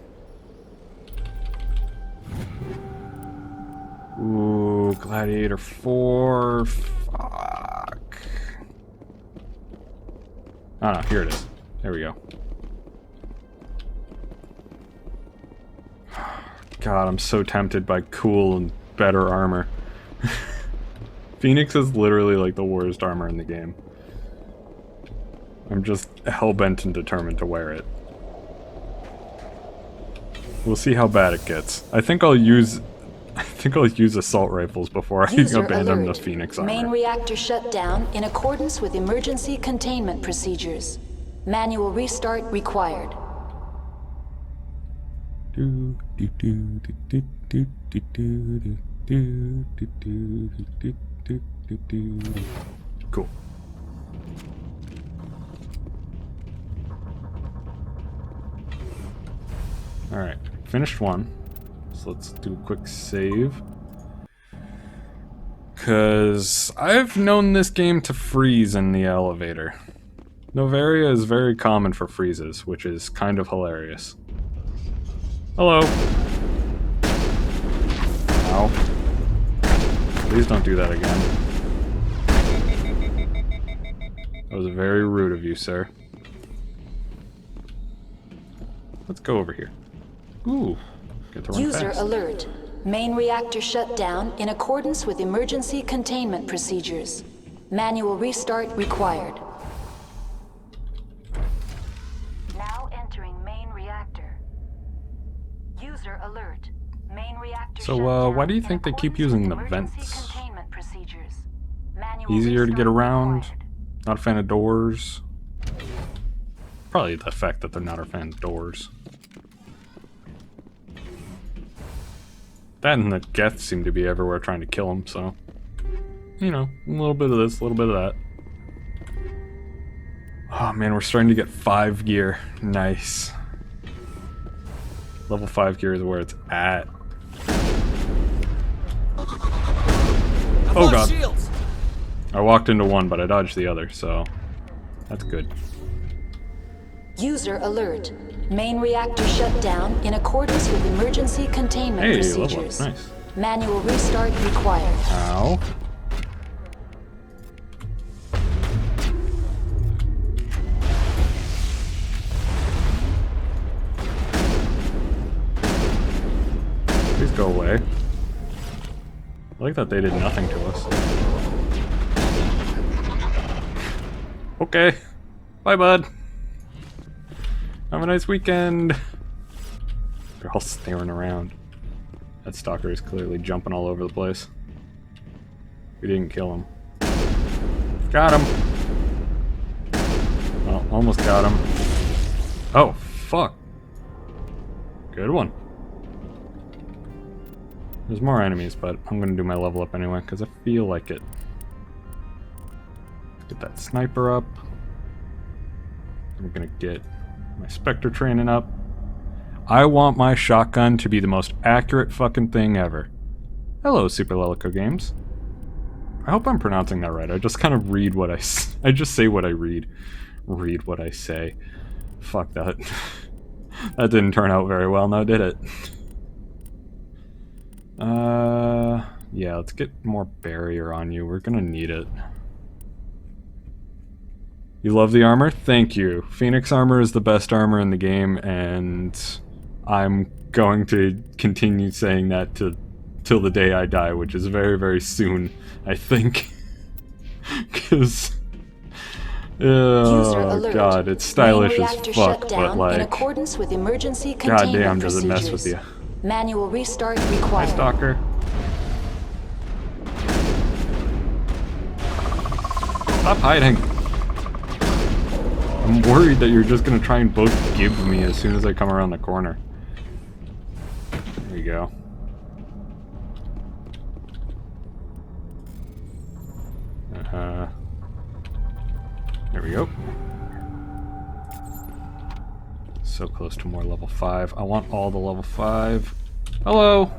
Ooh, Gladiator 4. Fuck. Oh no, here it is. There we go. God, I'm so tempted by cool and better armor. Phoenix is literally like the worst armor in the game. I'm just hell-bent and determined to wear it. We'll see how bad it gets. I think I'll use assault rifles before I User abandon alert. the Phoenix Main armor. reactor shut down in accordance with emergency containment procedures. Manual restart required. Cool. Alright, finished one. So let's do a quick save. Because I've known this game to freeze in the elevator. Noveria is very common for freezes, which is kind of hilarious. Hello. Ow. Please don't do that again. That was very rude of you, sir. Let's go over here. Ooh, get to run User fast. alert. Main reactor shut down in accordance with emergency containment procedures. Manual restart required. Now entering main reactor. User alert. Main reactor So, shut down why do you in think they keep accordance using with the emergency vents? containment procedures. Manual Easier to get restart around. required. Not a fan of doors. Probably the fact that they're not a fan of doors. That and the Geth seem to be everywhere trying to kill him, so... you know, a little bit of this, a little bit of that. Oh man, we're starting to get 5 gear. Nice. Level 5 gear is where it's at. Oh god. Shields. I walked into one, but I dodged the other, so that's good. User alert. Main reactor shut down in accordance with emergency containment procedures. Level up. Nice. Manual restart required. Ow. Please go away. I like that they did nothing to us. Okay. Bye, bud. Have a nice weekend. They're all staring around. That stalker is clearly jumping all over the place. We didn't kill him. Got him. Well, almost got him. Oh, fuck. Good one. There's more enemies, but I'm gonna do my level up anyway, because I feel like it. Get that sniper up. We're gonna get my Spectre training up. I want my shotgun to be the most accurate fucking thing ever. Hello, Super Lelico Games. I hope I'm pronouncing that right. I just kind of read what I just say what I read. Read what I say. Fuck that. That didn't turn out very well now, did it? Yeah, let's get more barrier on you. We're gonna need it. You love the armor? Thank you. Phoenix armor is the best armor in the game, and I'm going to continue saying that till the day I die, which is very, very soon, I think. Because, oh god, it's stylish as fuck, but like, in accordance with emergency containment goddamn, does it mess with you. Manual restart required. Hi, Stalker. Stop hiding. I'm worried that you're just gonna try and both give me as soon as I come around the corner. There you go. There we go. So close to more level 5. I want all the level 5. Hello!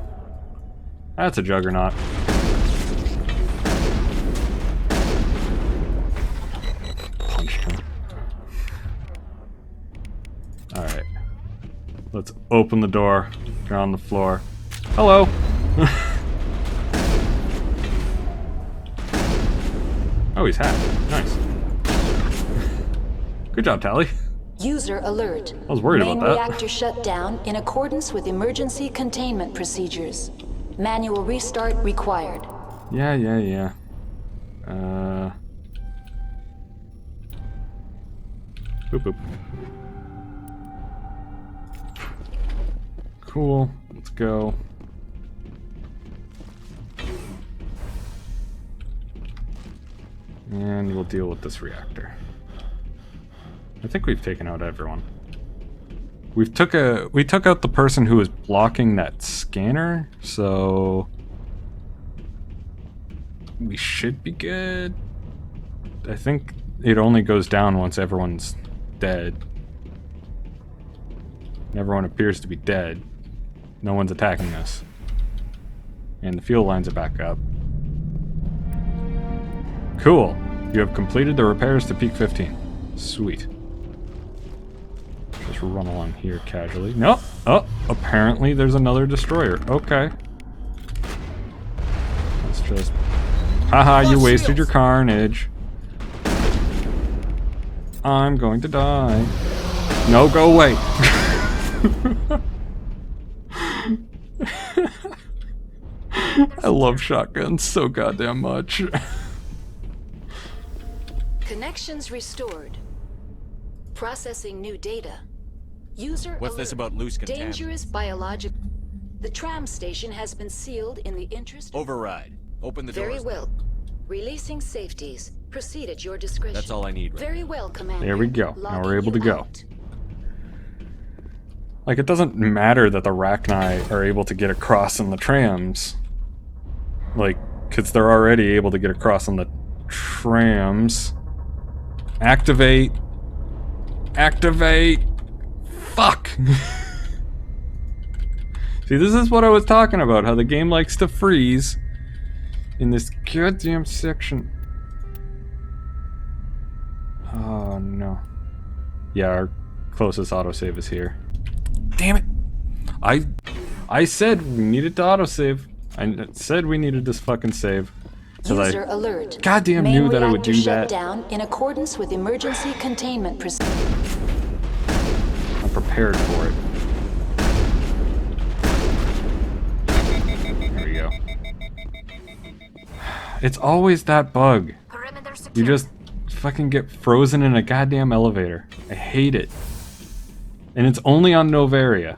That's a juggernaut. Punched him. Alright. Let's open the door. You're on the floor. Hello! Oh, he's hacked. Nice. Good job, Tally. User alert. I was worried about that. Main reactor shut down in accordance with emergency containment procedures. Manual restart required. Yeah. Boop boop. Cool. Let's go. And we'll deal with this reactor. I think we've taken out everyone. We took out the person who was blocking that scanner, so we should be good. I think it only goes down once everyone's dead. Everyone appears to be dead. No one's attacking us. And the fuel lines are back up. Cool. You have completed the repairs to peak 15. Sweet. Just run along here casually. No! Oh! Apparently there's another destroyer. Okay. Let's just... Haha, you wasted your carnage. I'm going to die. No, go away! I love shotguns so goddamn much. Connections restored. Processing new data. User What's alert. this about loose contaminants? Dangerous biological... The tram station has been sealed in the interest... Override. Open the doors. Very well. Releasing safeties. Proceed at your discretion. That's all I need right Very well, Commander. There we go. Now we're able to Logging you go. out. Like, it doesn't matter that the Rachni are able to get across in the trams. Like, Because they're already able to get across on the trams. Activate. Activate. Fuck. See, this is what I was talking about, how the game likes to freeze in this goddamn section. Oh no. Yeah, our closest autosave is here. Damn it! I said we needed to autosave. I said we needed this fucking save. User alert. Goddamn knew that it would do that. Shut down in accordance with emergency containment procedures. I'm prepared for it. There we go. It's always that bug. You just fucking get frozen in a goddamn elevator. I hate it. And it's only on Noveria.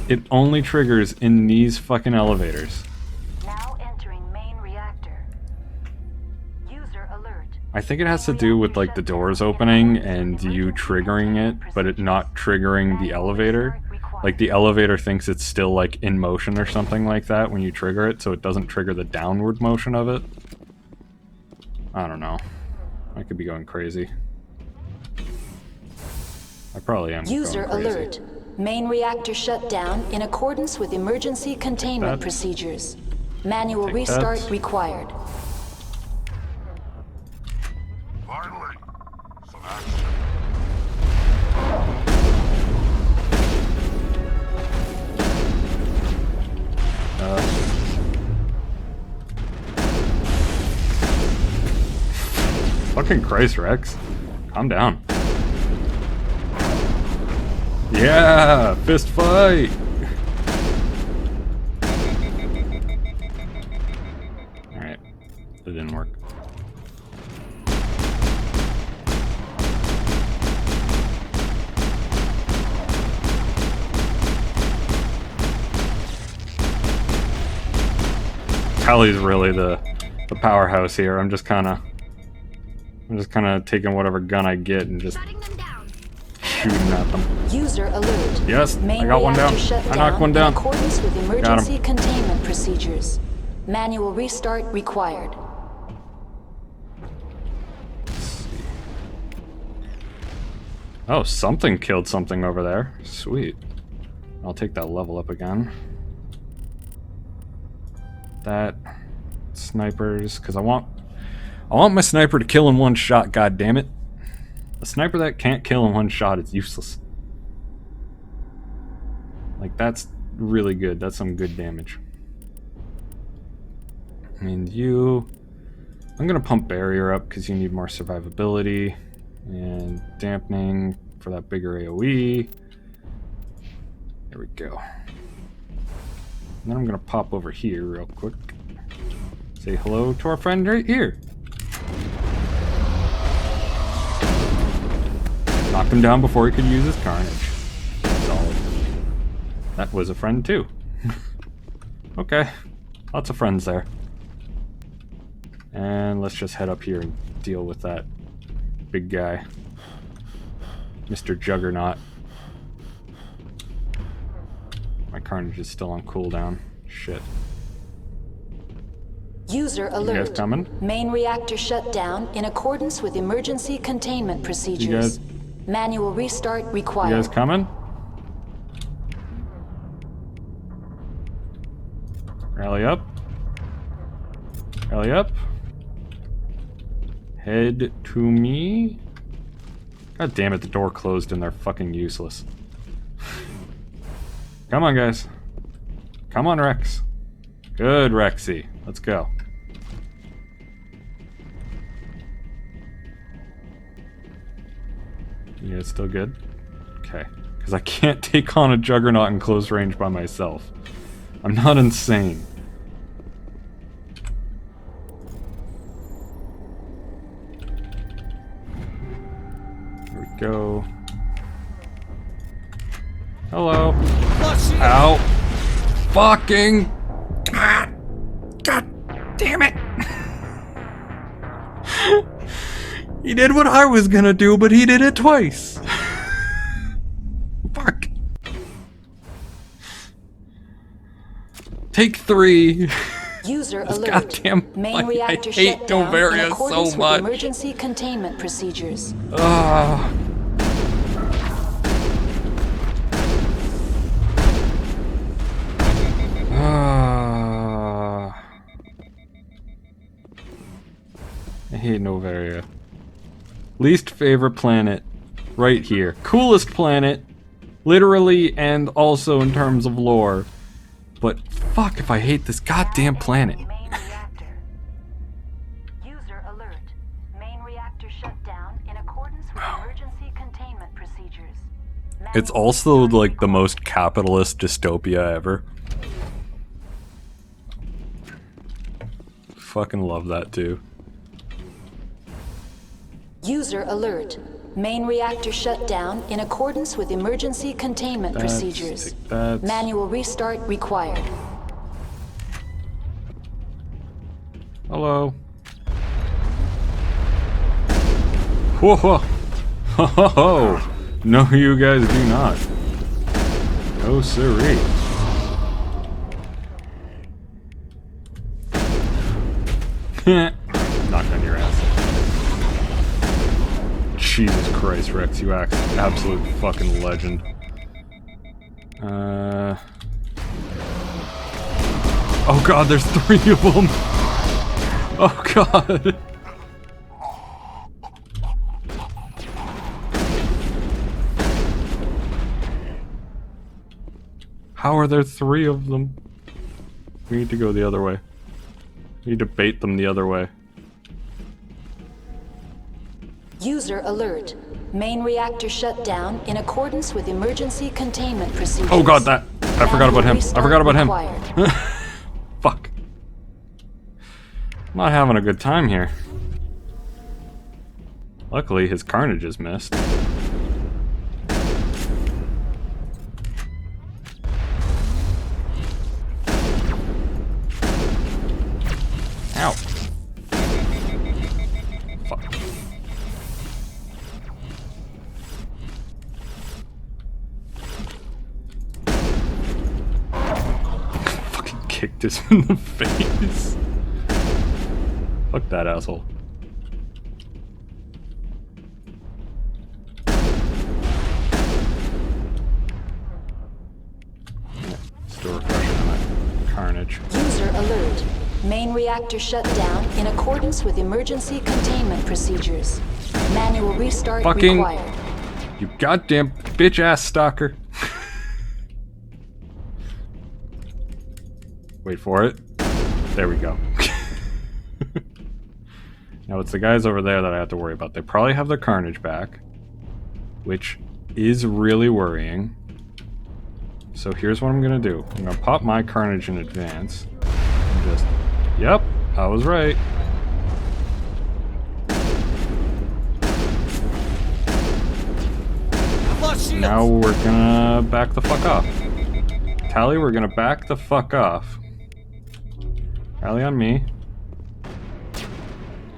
It only triggers in these fucking elevators. Now entering main reactor. User alert. I think it has to do with like the doors opening and you triggering it, but it not triggering the elevator. Like the elevator thinks it's still like in motion or something like that when you trigger it, so it doesn't trigger the downward motion of it. I don't know. I could be going crazy. I probably am. User alert. Main reactor shut down in accordance with emergency containment procedures. Manual restart required. Finally, some action. Fucking Christ, Rex. Calm down. Yeah! Fist fight! Alright. That didn't work. Callie's really the powerhouse here. I'm just kinda taking whatever gun I get and just shooting at them. User alert. Yes, Main I got one down. reactor shut I knocked one down down. in accordance with Got emergency him. containment procedures. Manual restart required. Oh, something killed something over there. Sweet. I'll take that level up again. That snipers, because I want my sniper to kill in one shot. God damn it! A sniper that can't kill in one shot is useless. Like that's really good. That's some good damage. And you, I'm gonna pump barrier up because you need more survivability and dampening for that bigger AOE. There we go. And then I'm gonna pop over here real quick. Say hello to our friend right here. Knocked him down before he could use his carnage. Solid. That was a friend too. Okay. Lots of friends there. And let's just head up here and deal with that big guy. Mr. Juggernaut. My carnage is still on cooldown. Shit. User You alert. guys coming? Main reactor shut down in accordance with emergency containment procedures. Manual restart required. You guys coming? Rally up. Rally up. Head to me. God damn it, the door closed and they're fucking useless. Come on, guys. Come on, Rex. Good, Rexy. Let's go. You guys still good? Okay. Because I can't take on a Juggernaut in close range by myself. I'm not insane. Here we go. Hello. Ow. Fucking. God damn it. He did what I was gonna do, but he did it twice. Fuck. Take 3. User This alert. goddamn Main planet. reactor I hate shut down in Noveria accordance so with much. emergency containment procedures. Ugh. I hate Noveria. Least favorite planet, right here. Coolest planet, literally and also in terms of lore. But fuck if I hate this goddamn planet. User alert. Main reactor shut down in accordance with emergency containment procedures. It's also like the most capitalist dystopia ever. Fucking love that too. User alert. Main reactor shut down in accordance with emergency containment procedures. Manual restart required. Hello. Whoa, whoa. Ho, ho, ho. No, you guys do not. No, siree. Knock on your ass. Jesus Christ, Rex, you absolute fucking legend. Oh god, there's 3 of them! Oh god! How are there 3 of them? We need to go the other way. We need to bait them the other way. User alert. Main reactor shut down in accordance with emergency containment procedures. Oh god, that! I forgot about him. I forgot about him. Fuck. I'm not having a good time here. Luckily, his carnage is missed. Ow. Fuck. Fucking kicked us in the face. Fuck that asshole. Still refreshing on that carnage. User alert. Main reactor shut down in accordance with emergency containment procedures. Manual restart Fucking required. You goddamn bitch ass stalker. Wait for it. There we go. Now it's the guys over there that I have to worry about. They probably have their carnage back, which is really worrying. So here's what I'm gonna do. I'm gonna pop my carnage in advance. And just, yep, I was right. Now we're gonna back the fuck off. Tally, we're gonna back the fuck off. Tally on me.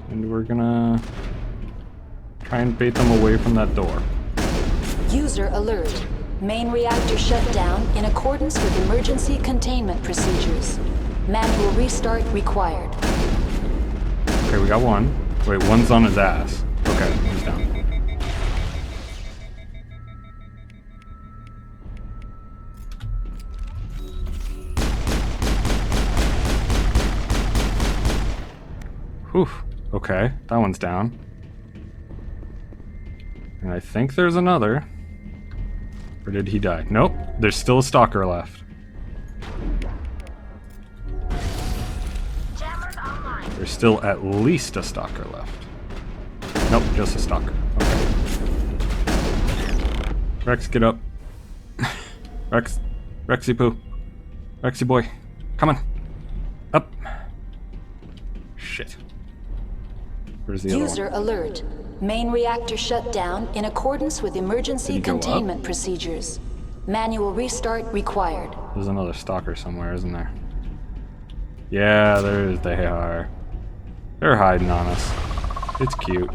And we're gonna try and bait them away from that door. User alert. Main reactor shut down in accordance with emergency containment procedures. Manual restart required. Okay, we got one. Wait, one's on his ass. Okay, he's down. Whew. Okay, that one's down. And I think there's another. Or did he die? Nope, there's still a stalker left. There's still at least a stalker left. Nope, just a stalker. Okay. Rex, get up. Rex. Rexy poo. Rexy boy. Come on. Up. Shit. Where's the other one? User alert. Main reactor shut down in accordance with emergency containment procedures. Manual restart required. There's another stalker somewhere, isn't there? Yeah, they are. They're hiding on us. It's cute.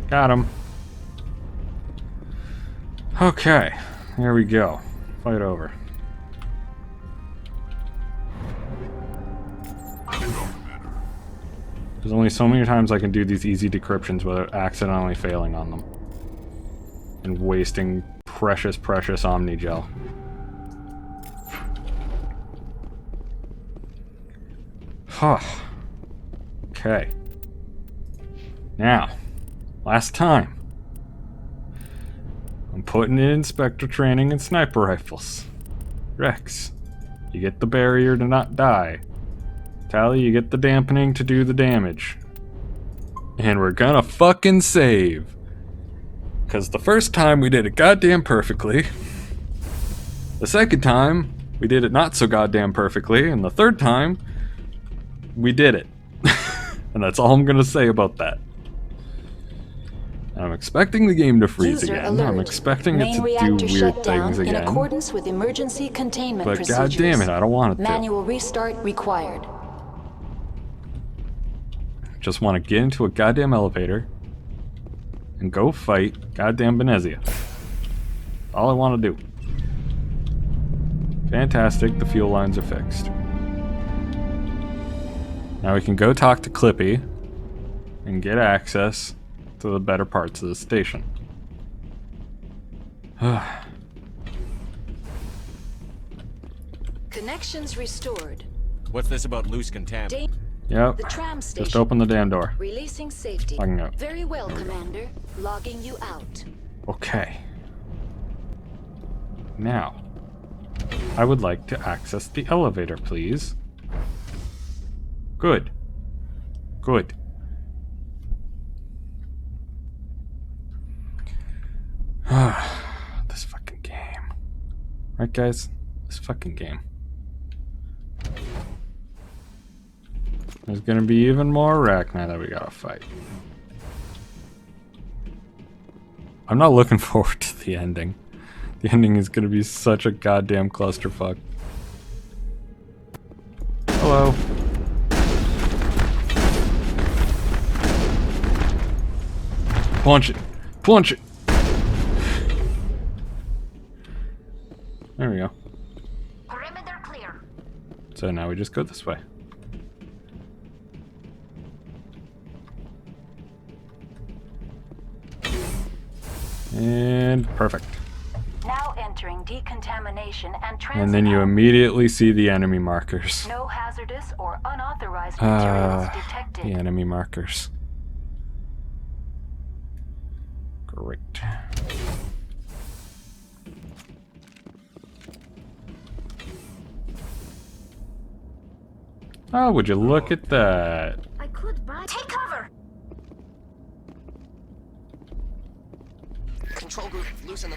Got him. Okay, here we go. Fight over. There's only so many times I can do these easy decryptions without accidentally failing on them. And wasting precious, precious Omni Gel. Huh. Okay. Now, last time. I'm putting in Inspector training and sniper rifles. Rex, you get the barrier to not die. Tally, you get the dampening to do the damage. And we're gonna fucking save. Because the first time we did it goddamn perfectly. The second time, we did it not so goddamn perfectly. And the third time, we did it. And that's all I'm gonna say about that. I'm expecting the game to freeze User again. alert. I'm expecting it Main to do reactor weird shut down things in again. accordance with emergency containment But procedures. goddamn it, I don't want it to. Manual restart required. Just want to get into a goddamn elevator and go fight goddamn Venezia. All I want to do. Fantastic, the fuel lines are fixed. Now we can go talk to Clippy and get access to the better parts of the station. Connections restored. What's this about loose contaminant? Yep. The tram station. Just open the damn door. Releasing safety. I can go. Very well, Commander. Logging you out. Okay. Now, I would like to access the elevator, please. Good. Good. This fucking game. Right, guys? This fucking game. There's gonna be even more Arachni that we gotta fight. I'm not looking forward to the ending. The ending is gonna be such a goddamn clusterfuck. Hello. Punch it. Punch it. There we go. Perimeter clear. So now we just go this way. And perfect. Now entering decontamination and transit. And then you immediately see the enemy markers. No hazardous or unauthorized materials detected. The enemy markers. Great. Oh, would you look at that? I could buy. Take cover! Control group, loosen the...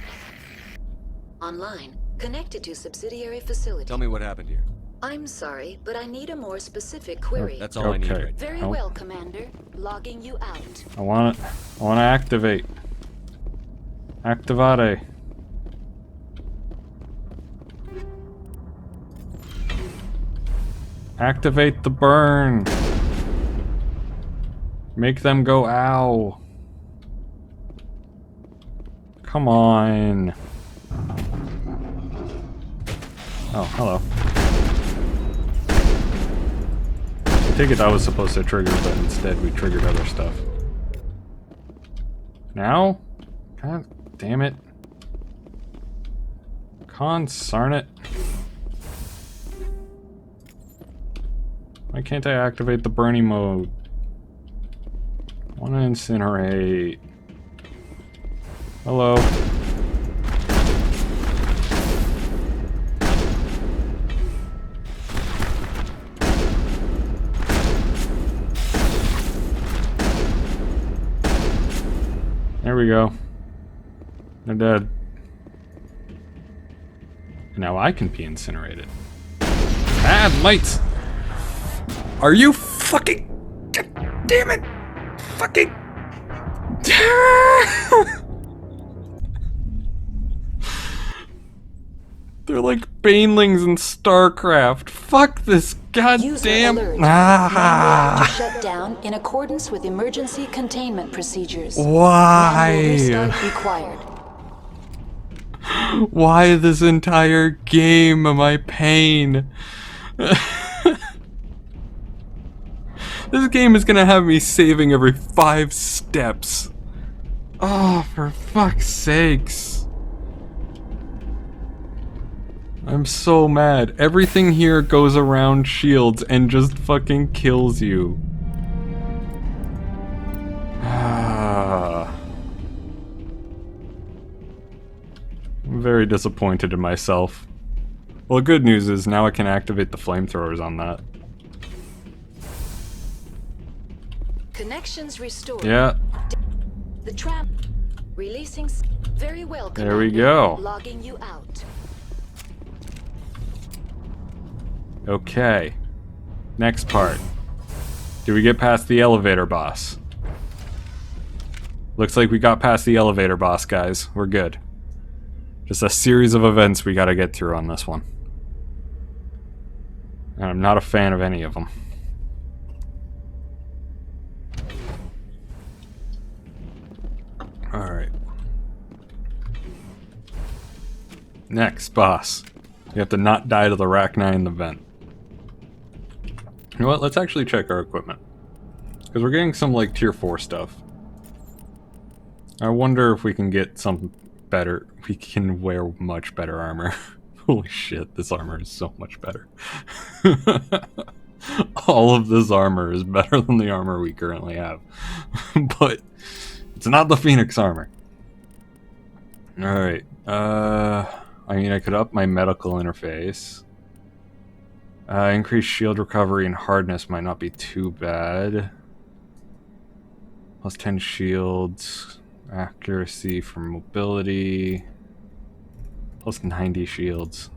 Online. Connected to subsidiary facility. Tell me what happened here. I'm sorry, but I need a more specific query. That's all I need right Very now. well, Commander. Logging you out. I want to activate. Activate. Activate the burn. Make them go ow. Come on. Oh, hello. I take it that was supposed to trigger, but instead we triggered other stuff. Now? God damn it. Consarn it. Why can't I activate the burning mode? I want to incinerate. Hello. There we go. They're dead. Now I can be incinerated. Ah, lights! Are you fucking... God damn it! Fucking... They're like banelings in StarCraft. Fuck this goddamn... To shut down in accordance with emergency containment procedures. Why? Manual restart required. Why this entire game am I pain? This game is gonna have me saving every 5 steps. Oh, for fuck's sakes. I'm so mad. Everything here goes around shields and just fucking kills you. I'm very disappointed in myself. Well, the good news is now I can activate the flamethrowers on that. Connections restored. Yeah. The trap releasing. Very well. There we Commander. go. Logging you out. Okay. Next part. Do we get past the elevator boss? Looks like we got past the elevator boss, guys. We're good. Just a series of events we gotta get through on this one. And I'm not a fan of any of them. Alright. Next, boss. You have to not die to the Rachni in the vent. You know what? Let's actually check our equipment. Because we're getting some, like, tier 4 stuff. I wonder if we can get some better... We can wear much better armor. Holy shit, this armor is so much better. All of this armor is better than the armor we currently have. But it's not the Phoenix armor. Alright. I mean, I could up my medical interface. Increased shield recovery and hardness might not be too bad. Plus 10 shields. Accuracy for mobility. Plus 90 shields.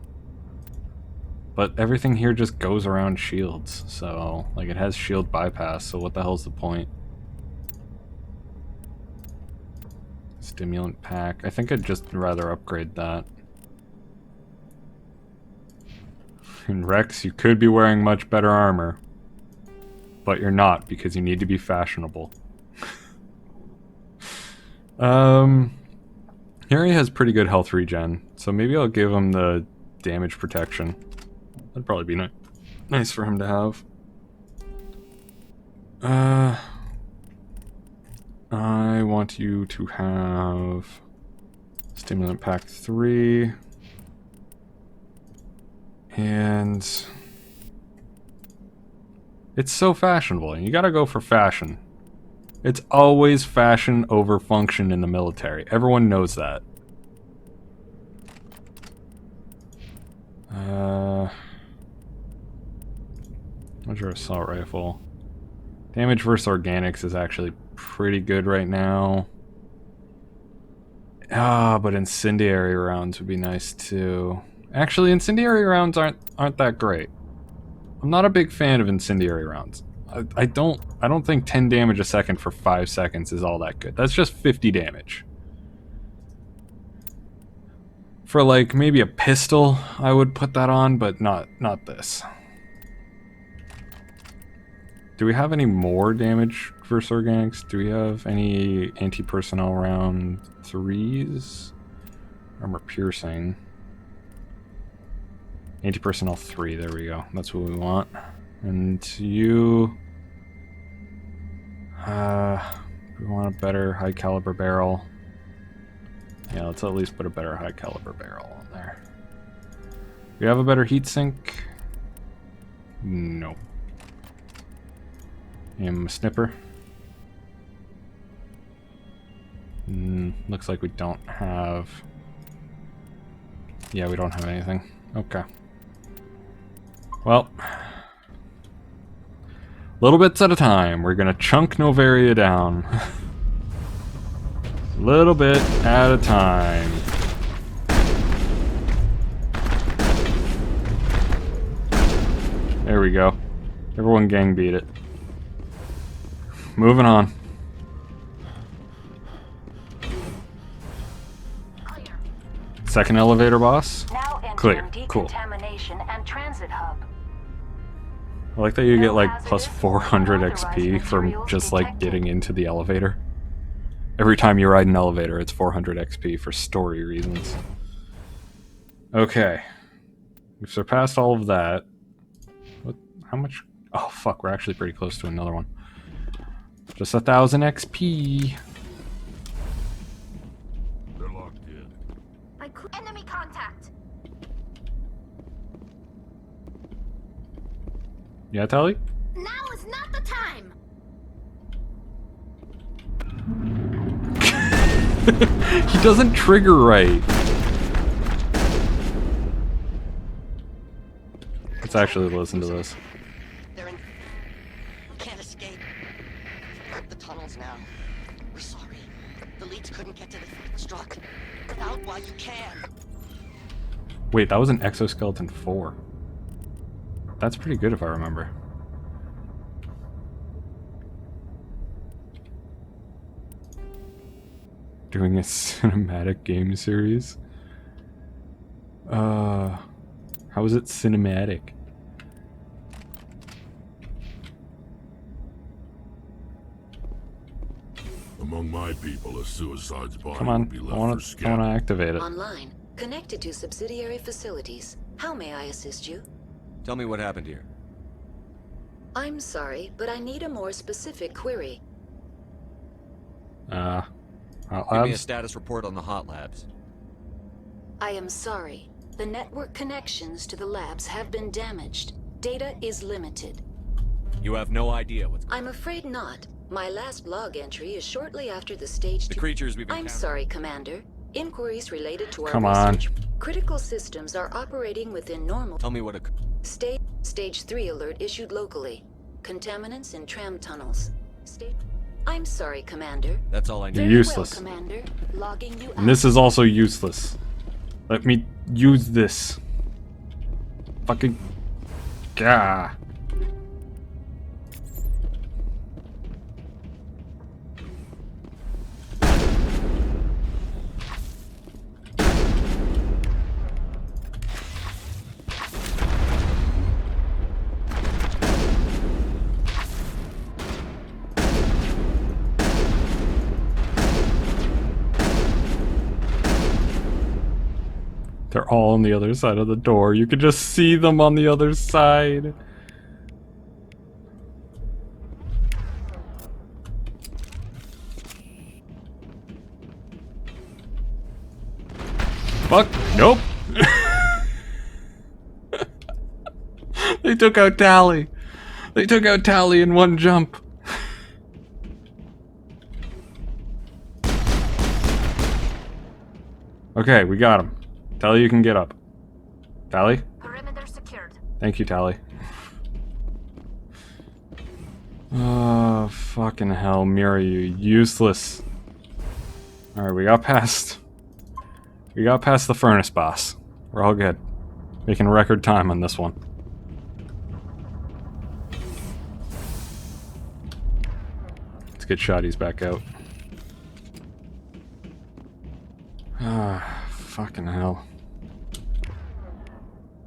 But everything here just goes around shields. So, like, it has shield bypass, so what the hell's the point? Stimulant pack. I think I'd just rather upgrade that. In Rex, you could be wearing much better armor. But you're not, because you need to be fashionable. Harry has pretty good health regen, so maybe I'll give him the damage protection. That'd probably be nice for him to have. I want you to have Stimulant Pack 3. And it's so fashionable, and you gotta go for fashion. It's always fashion over function in the military. Everyone knows that. What's your assault rifle? Damage versus organics is actually pretty good right now. But incendiary rounds would be nice too. Actually, incendiary rounds aren't that great. I'm not a big fan of incendiary rounds. I don't think 10 damage a second for 5 seconds is all that good. That's just 50 damage. For like maybe a pistol, I would put that on, but not this. Do we have any more damage versus organics? Do we have any anti-personnel round 3s? Armor piercing. Anti-personnel 3, there we go. That's what we want. And you... we want a better high caliber barrel. Yeah, let's at least put a better high caliber barrel on there. Do you have a better heatsink? No. A snipper. Looks like we don't have... Yeah, we don't have anything. Okay. Well, little bits at a time. We're gonna chunk Noveria down. Little bit at a time. There we go. Everyone gang beat it. Moving on. Second elevator boss. Now Clear. Cool. Decontamination and transit hub. I like that you get like plus 400 XP from just like getting into the elevator. Every time you ride an elevator, it's 400 XP for story reasons. Okay. We've surpassed all of that. What? How much? Oh, fuck. We're actually pretty close to another one. Just 1,000 XP. They're locked in. Enemy contact. Yeah, Tally? Now is not the time. He doesn't trigger right. Let's actually listen to this. They're in. We can't escape. The tunnels now. We're sorry. The leads couldn't get to the struck. Get out while you can. Wait, that was an Exoskeleton 4. That's pretty good if I remember. Doing a cinematic game series? How is it cinematic? Among my people, a suicide's body Come would on, be I left want for to activate it. Online, connected to subsidiary facilities. How may I assist you? Tell me what happened here. I'm sorry, but I need a more specific query. Hot Give me a Labs? status report on the hot labs. I am sorry. The network connections to the labs have been damaged. Data is limited. You have no idea what's I'm afraid not. My last log entry is shortly after the stage. The creatures we've I'm encountered. sorry, Commander. Inquiries related to our Come on. research. Critical systems are operating within normal. Tell me what occurred. Stage 3 alert issued locally. Contaminants in tram tunnels. I'm sorry, Commander. That's all I You're need. useless. Well, Commander. Logging you And this is also useless. Let me use this. Fucking... Gah. They're all on the other side of the door. You can just see them on the other side. Fuck. Nope. They took out Tally. They took out Tally in one jump. Okay, we got him. Tally, you can get up. Tally? Perimeter secured. Thank you, Tally. Oh, fucking hell, Mira, you useless. Alright, we got past the furnace boss. We're all good. Making record time on this one. Let's get Shotties back out. Ah, fucking hell.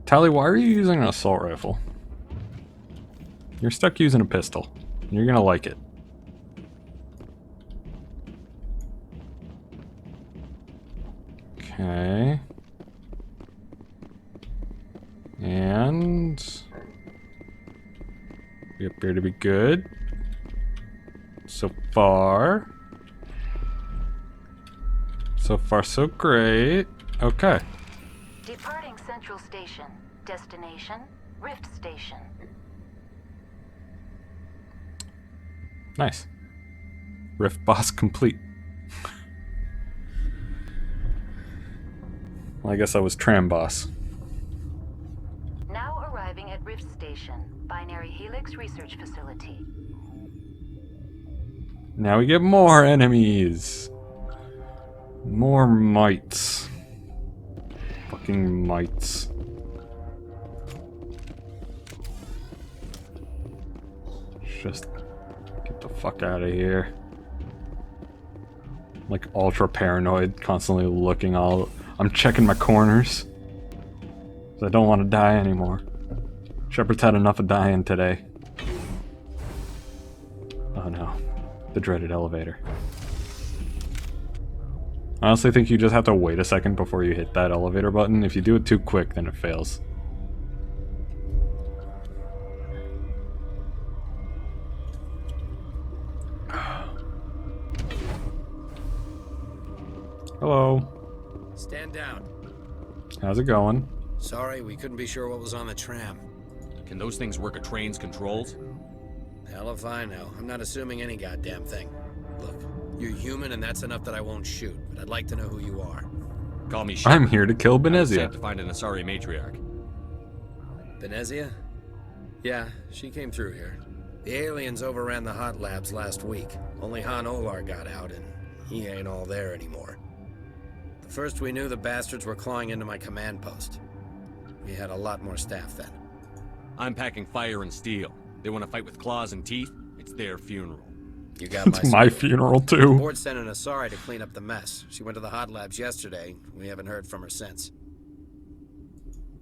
Tally, why are you using an assault rifle? You're stuck using a pistol. You're gonna like it. Okay. And... we appear to be good. So far. So far, so great. Okay. Departing Central Station. Destination, Rift Station. Nice. Rift boss complete. Well, I guess I was tram boss. Now arriving at Rift Station, Binary Helix Research Facility. Now we get more enemies. More mites. Fucking mites. Just get the fuck out of here. Like ultra paranoid, constantly looking all... I'm checking my corners. 'Cause I don't want to die anymore. Shepard's had enough of dying today. Oh no. The dreaded elevator. I honestly think you just have to wait a second before you hit that elevator button. If you do it too quick, then it fails. Hello. Stand down. How's it going? Sorry, we couldn't be sure what was on the tram. Can those things work a train's controls? Hell if I know. I'm not assuming any goddamn thing. Look, you're human and that's enough that I won't shoot, but I'd like to know who you are. Call me Shepard. I'm here to kill I was Benezia. sent to find an Asari matriarch. Benezia? Yeah, she came through here. The aliens overran the hot labs last week. Only Han Olar got out, and he ain't all there anymore. The first we knew, the bastards were clawing into my command post. We had a lot more staff then. I'm packing fire and steel. They want to fight with claws and teeth? It's their funeral. You got It's my funeral, too. The board sent an Asari to clean up the mess. She went to the hot labs yesterday. We haven't heard from her since.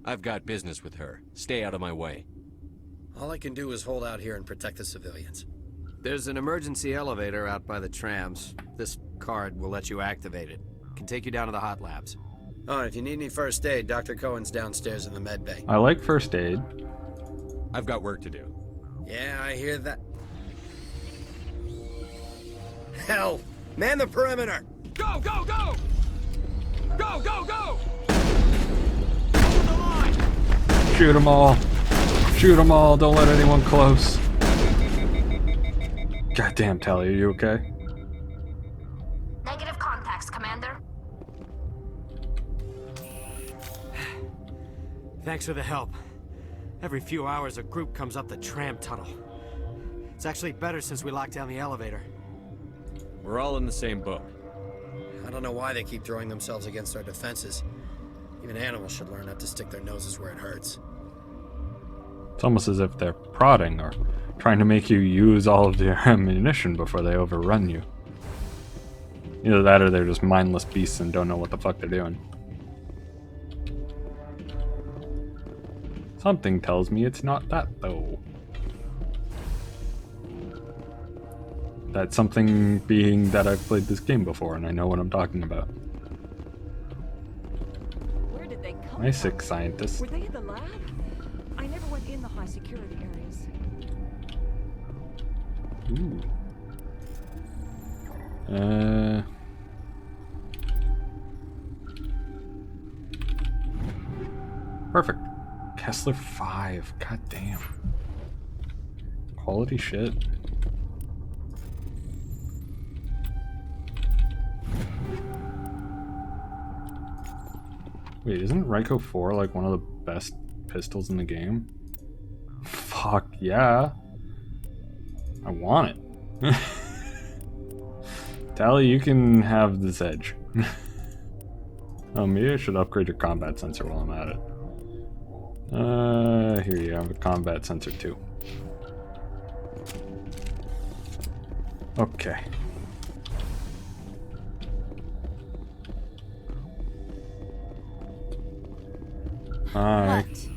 I've got business with her. Stay out of my way. All I can do is hold out here and protect the civilians. There's an emergency elevator out by the trams. This card will let you activate it. Can take you down to the hot labs. Oh, and if you need any first aid, Dr. Cohen's downstairs in the med bay. I like first aid. I've got work to do. Yeah, I hear that. Hell! Man the perimeter! Go, go, go! Go, go, go! Shoot them all. Shoot them all. Don't let anyone close. Goddamn, Tally, are you okay? Negative contacts, Commander. Thanks for the help. Every few hours, a group comes up the tram tunnel. It's actually better since we locked down the elevator. We're all in the same boat. I don't know why they keep throwing themselves against our defenses. Even animals should learn not to stick their noses where it hurts. It's almost as if they're prodding or trying to make you use all of your ammunition before they overrun you. Either that or they're just mindless beasts and don't know what the fuck they're doing. Something tells me it's not that, though. That something being that I've played this game before and I know what I'm talking about. Where did they come My from? sick scientist. Were they in the lab? I never went in the high security areas. Ooh. Perfect. Kessler 5. God damn. Quality shit. Wait, isn't Ryko 4 like one of the best pistols in the game? Fuck yeah. I want it. Tally, you can have this edge. Oh, maybe I should upgrade your combat sensor while I'm at it. Here you have a combat sensor too. Okay. Alright.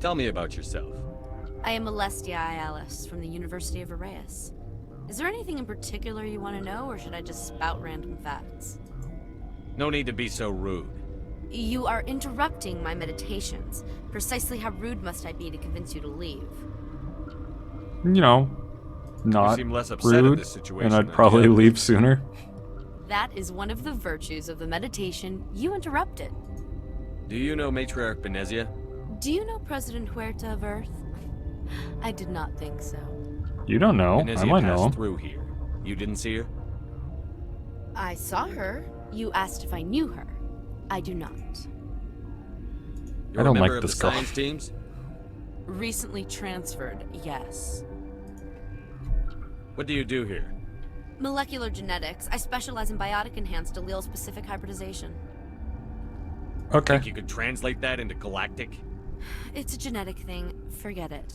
Tell me about yourself. I am Alestia Alice from the University of Arrayas. Is there anything in particular you want to know, or should I just spout random facts? No need to be so rude. You are interrupting my meditations. Precisely how rude must I be to convince you to leave? You know, not seem less upset at rude, this situation and than I'd the probably others. leave sooner. That is one of the virtues of the meditation you interrupted. Do you know Matriarch Benezia? Do you know President Huerta of Earth? I did not think so. You don't know. I Benezia might passed know him. through here. You didn't see her? I saw her. You asked if I knew her. I do not. You're I don't a member like of this the girl. science teams? Recently transferred, yes. What do you do here? Molecular genetics. I specialize in biotic-enhanced allele-specific hybridization. Okay. Think you could translate that into galactic? It's a genetic thing. Forget it.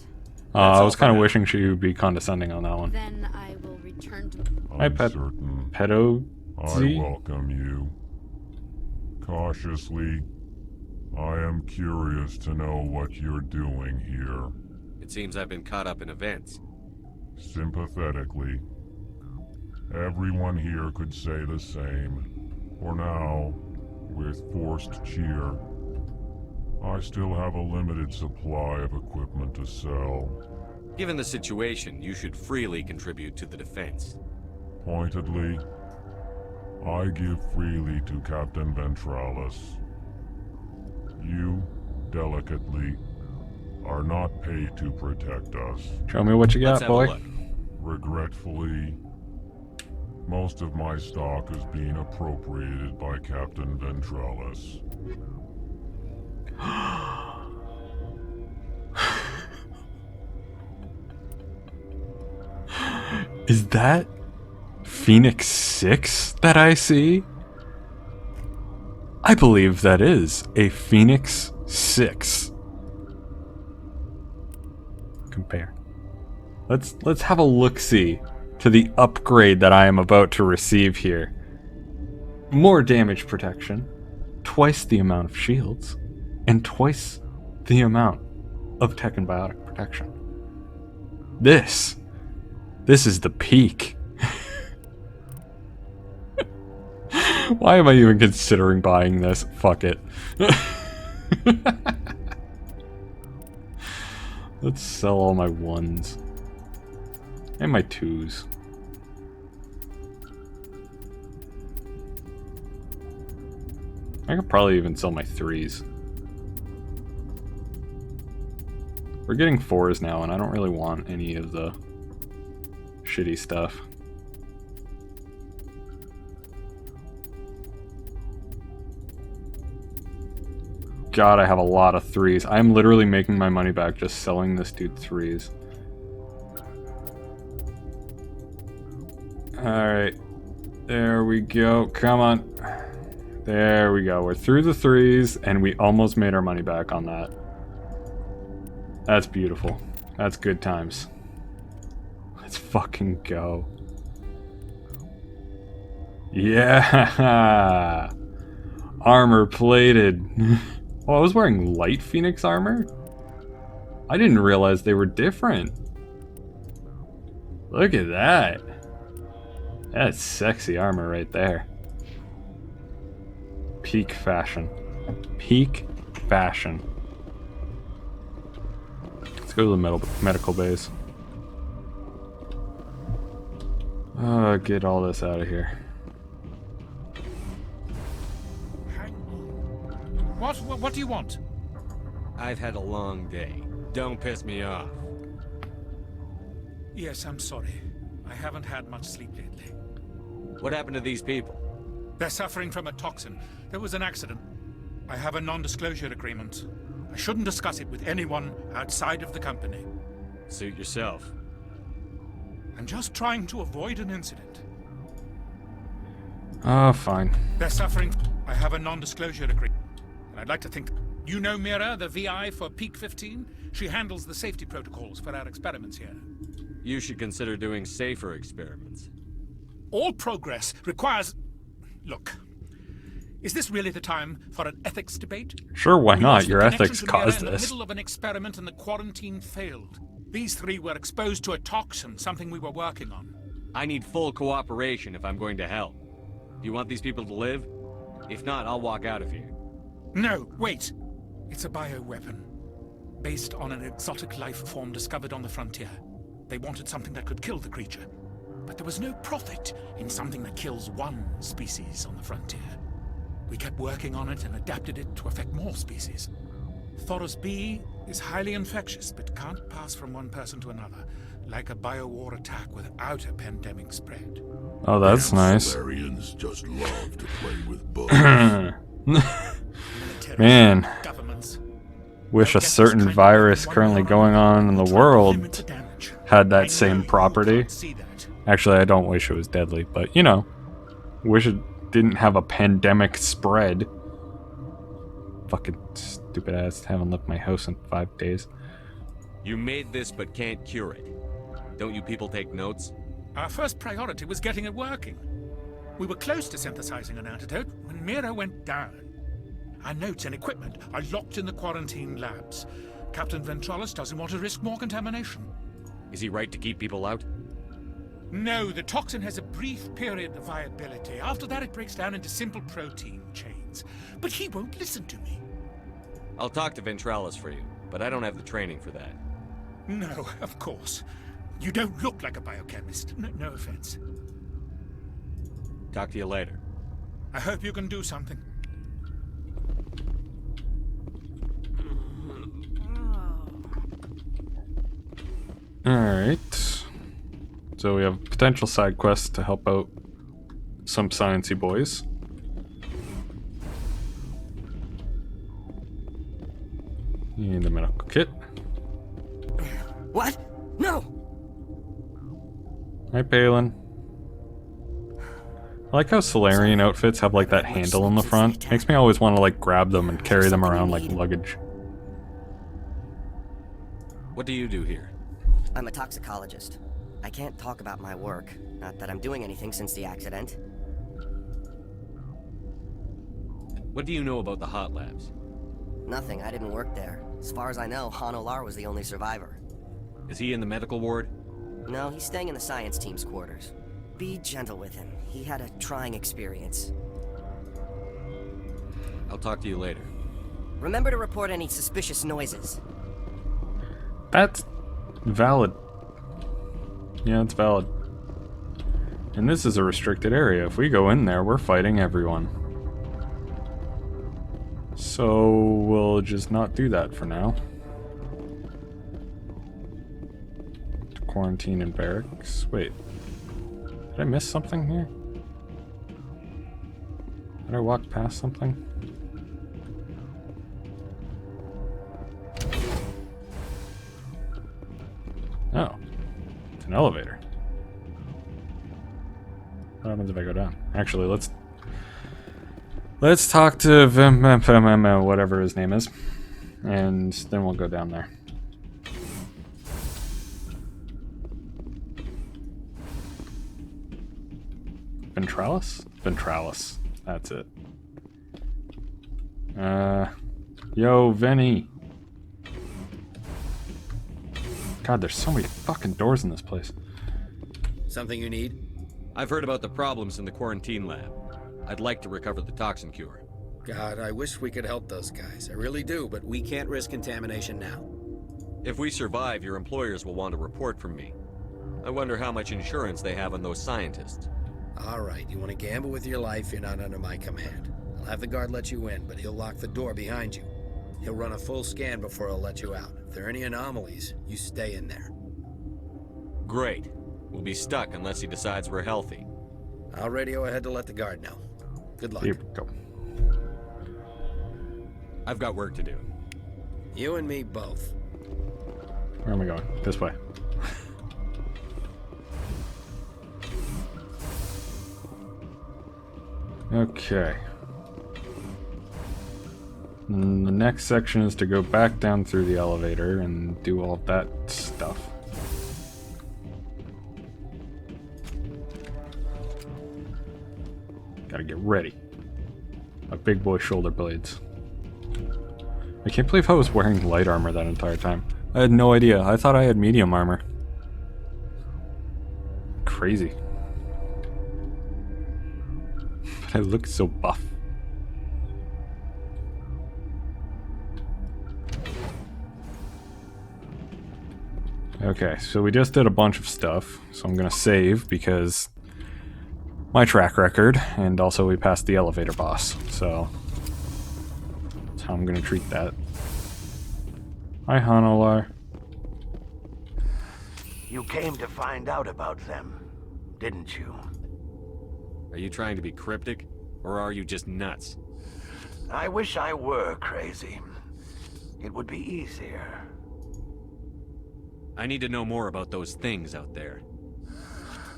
I was kind of wishing she would be condescending on that one. Then I will return to... Hi, pedo. I welcome you. Cautiously, I am curious to know what you're doing here. It seems I've been caught up in events. Sympathetically. Everyone here could say the same. For now, with forced cheer, I still have a limited supply of equipment to sell. Given the situation, you should freely contribute to the defense. Pointedly, I give freely to Captain Ventralis. You, delicately, are not paid to protect us. Show me what you got, boy. Regretfully, most of my stock is being appropriated by Captain Ventralis. Is that Phoenix 6 that I see? I believe that is a Phoenix 6. Compare. Let's have a look-see to the upgrade that I am about to receive here. More damage protection, twice the amount of shields, and twice the amount of tech and biotic protection. This is the peak. Why am I even considering buying this? Fuck it. Let's sell all my 1s. And my 2s. I could probably even sell my 3s. We're getting 4s now, and I don't really want any of the shitty stuff. God, I have a lot of 3s. I'm literally making my money back just selling this dude 3s. Alright. There we go. Come on. There we go. We're through the 3s, and we almost made our money back on that. That's beautiful. That's good times. Let's fucking go. Yeah! Armor plated. Oh, I was wearing light Phoenix armor? I didn't realize they were different. Look at that. That's sexy armor right there. Peak fashion. Peak fashion. Let's go to the medical base. Get all this out of here. What do you want? I've had a long day. Don't piss me off. Yes, I'm sorry. I haven't had much sleep lately. What happened to these people? They're suffering from a toxin. There was an accident. I have a non-disclosure agreement. I shouldn't discuss it with anyone outside of the company. Suit yourself. I'm just trying to avoid an incident. Oh, fine. They're suffering. I have a non-disclosure agreement. And I'd like to think... You know Mira, the VI for Peak 15? She handles the safety protocols for our experiments here. You should consider doing safer experiments. All progress requires... Look, is this really the time for an ethics debate? Sure, why We not? lost Your the ethics connection to Mira caused in the this. middle of an experiment and the quarantine failed. These 3 were exposed to a toxin, something we were working on. I need full cooperation if I'm going to help. Do you want these people to live? If not, I'll walk out of here. No, wait. It's a bioweapon. Based on an exotic life form discovered on the frontier. They wanted something that could kill the creature. But there was no profit in something that kills one species on the frontier. We kept working on it and adapted it to affect more species. Thoros B is highly infectious, but can't pass from one person to another, like a biowar attack without a pandemic spread. Oh, that's nice. Solarians just love to play with bugs. Man. Wish a certain virus currently going on in the world had that same property. Actually, I don't wish it was deadly, but you know, wish it didn't have a pandemic spread. Fucking stupid ass, haven't left my house in 5 days. You made this but can't cure it. Don't you people take notes? Our first priority was getting it working. We were close to synthesizing an antidote when Mira went down. Our notes and equipment are locked in the quarantine labs. Captain Ventralis doesn't want to risk more contamination. Is he right to keep people out? No, the toxin has a brief period of viability. After that, it breaks down into simple protein chains. But he won't listen to me. I'll talk to Ventralis for you, but I don't have the training for that. No, of course. You don't look like a biochemist. No offense. Talk to you later. I hope you can do something. Alright. So we have potential side quests to help out some sciencey boys. Need a medical kit. What? No! Hi, Palin. I like how Solarian outfits have like that handle in the front. Makes me always want to like grab them and carry them around like luggage. What do you do here? I'm a toxicologist. I can't talk about my work. Not that I'm doing anything since the accident. What do you know about the hot labs? Nothing. I didn't work there. As far as I know, Han Olar was the only survivor. Is he in the medical ward? No, he's staying in the science team's quarters. Be gentle with him. He had a trying experience. I'll talk to you later. Remember to report any suspicious noises. That's valid. Yeah, it's valid. And this is a restricted area. If we go in there, we're fighting everyone. So we'll just not do that for now. To quarantine in barracks. Wait. Did I miss something here? Did I walk past something? Oh. It's an elevator. What happens if I go down? Actually, let's talk to whatever his name is, and then we'll go down there. Ventralis? Ventralis. That's it. Yo, Venny. God, there's so many fucking doors in this place. Something you need? I've heard about the problems in the quarantine lab. I'd like to recover the toxin cure. God, I wish we could help those guys. I really do, but we can't risk contamination now. If we survive, your employers will want a report from me. I wonder how much insurance they have on those scientists. All right, you want to gamble with your life, you're not under my command. I'll have the guard let you in, but he'll lock the door behind you. He'll run a full scan before he'll let you out. If there are any anomalies, you stay in there. Great. We'll be stuck unless he decides we're healthy. I'll radio ahead to let the guard know. Good luck. Here we go. I've got work to do. You and me both. Where am I going? This way. Okay. And the next section is to go back down through the elevator and do all that stuff. Gotta get ready. My big boy shoulder blades. I can't believe I was wearing light armor that entire time. I had no idea. I thought I had medium armor. Crazy. But I look so buff. Okay, so we just did a bunch of stuff, so I'm gonna save because my track record, and also we passed the elevator boss, so that's how I'm gonna treat that. Hi, Hanolar. You came to find out about them, didn't you? Are you trying to be cryptic, or are you just nuts? I wish I were crazy. It would be easier. I need to know more about those things out there.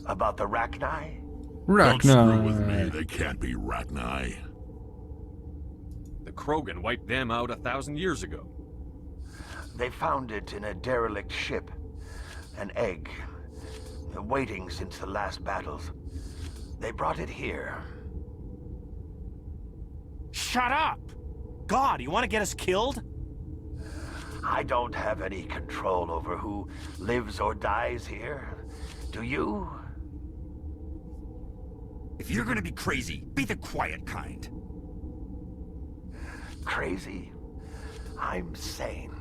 About the Rachni? Don't screw with me, they can't be Rachni. The Krogan wiped them out 1,000 years ago. They found it in a derelict ship. An egg. Waiting since the last battles. They brought it here. Shut up! God, you want to get us killed? I don't have any control over who lives or dies here. Do you? If you're gonna be crazy, be the quiet kind. Crazy? I'm sane.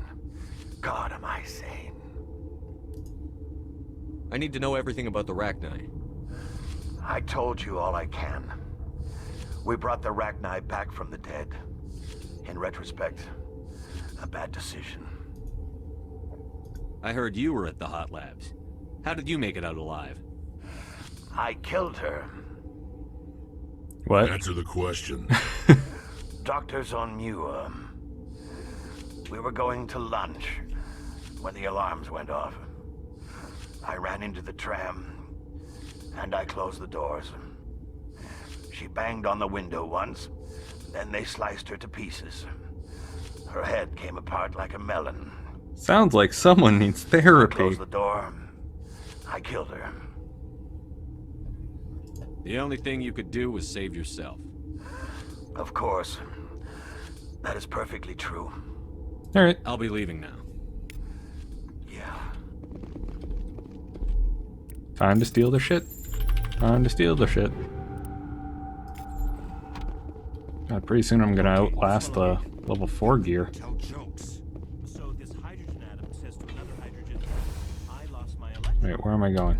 God, am I sane. I need to know everything about the Rachni. I told you all I can. We brought the Rachni back from the dead. In retrospect, a bad decision. I heard you were at the hot labs. How did you make it out alive? I killed her. What? Answer the question. Doctors on Muir. We were going to lunch when the alarms went off. I ran into the tram, and I closed the doors. She banged on the window once, then they sliced her to pieces. Her head came apart like a melon. Sounds like someone needs therapy. Closed the door. I killed her. The only thing you could do was save yourself. Of course. That is perfectly true. Alright. I'll be leaving now. Yeah. Time to steal the shit. Time to steal the shit. God, pretty soon I'm gonna outlast the level 4 gear. Tell jokes. So this hydrogen atom says to another hydrogen, I lost my Wait, where am I going?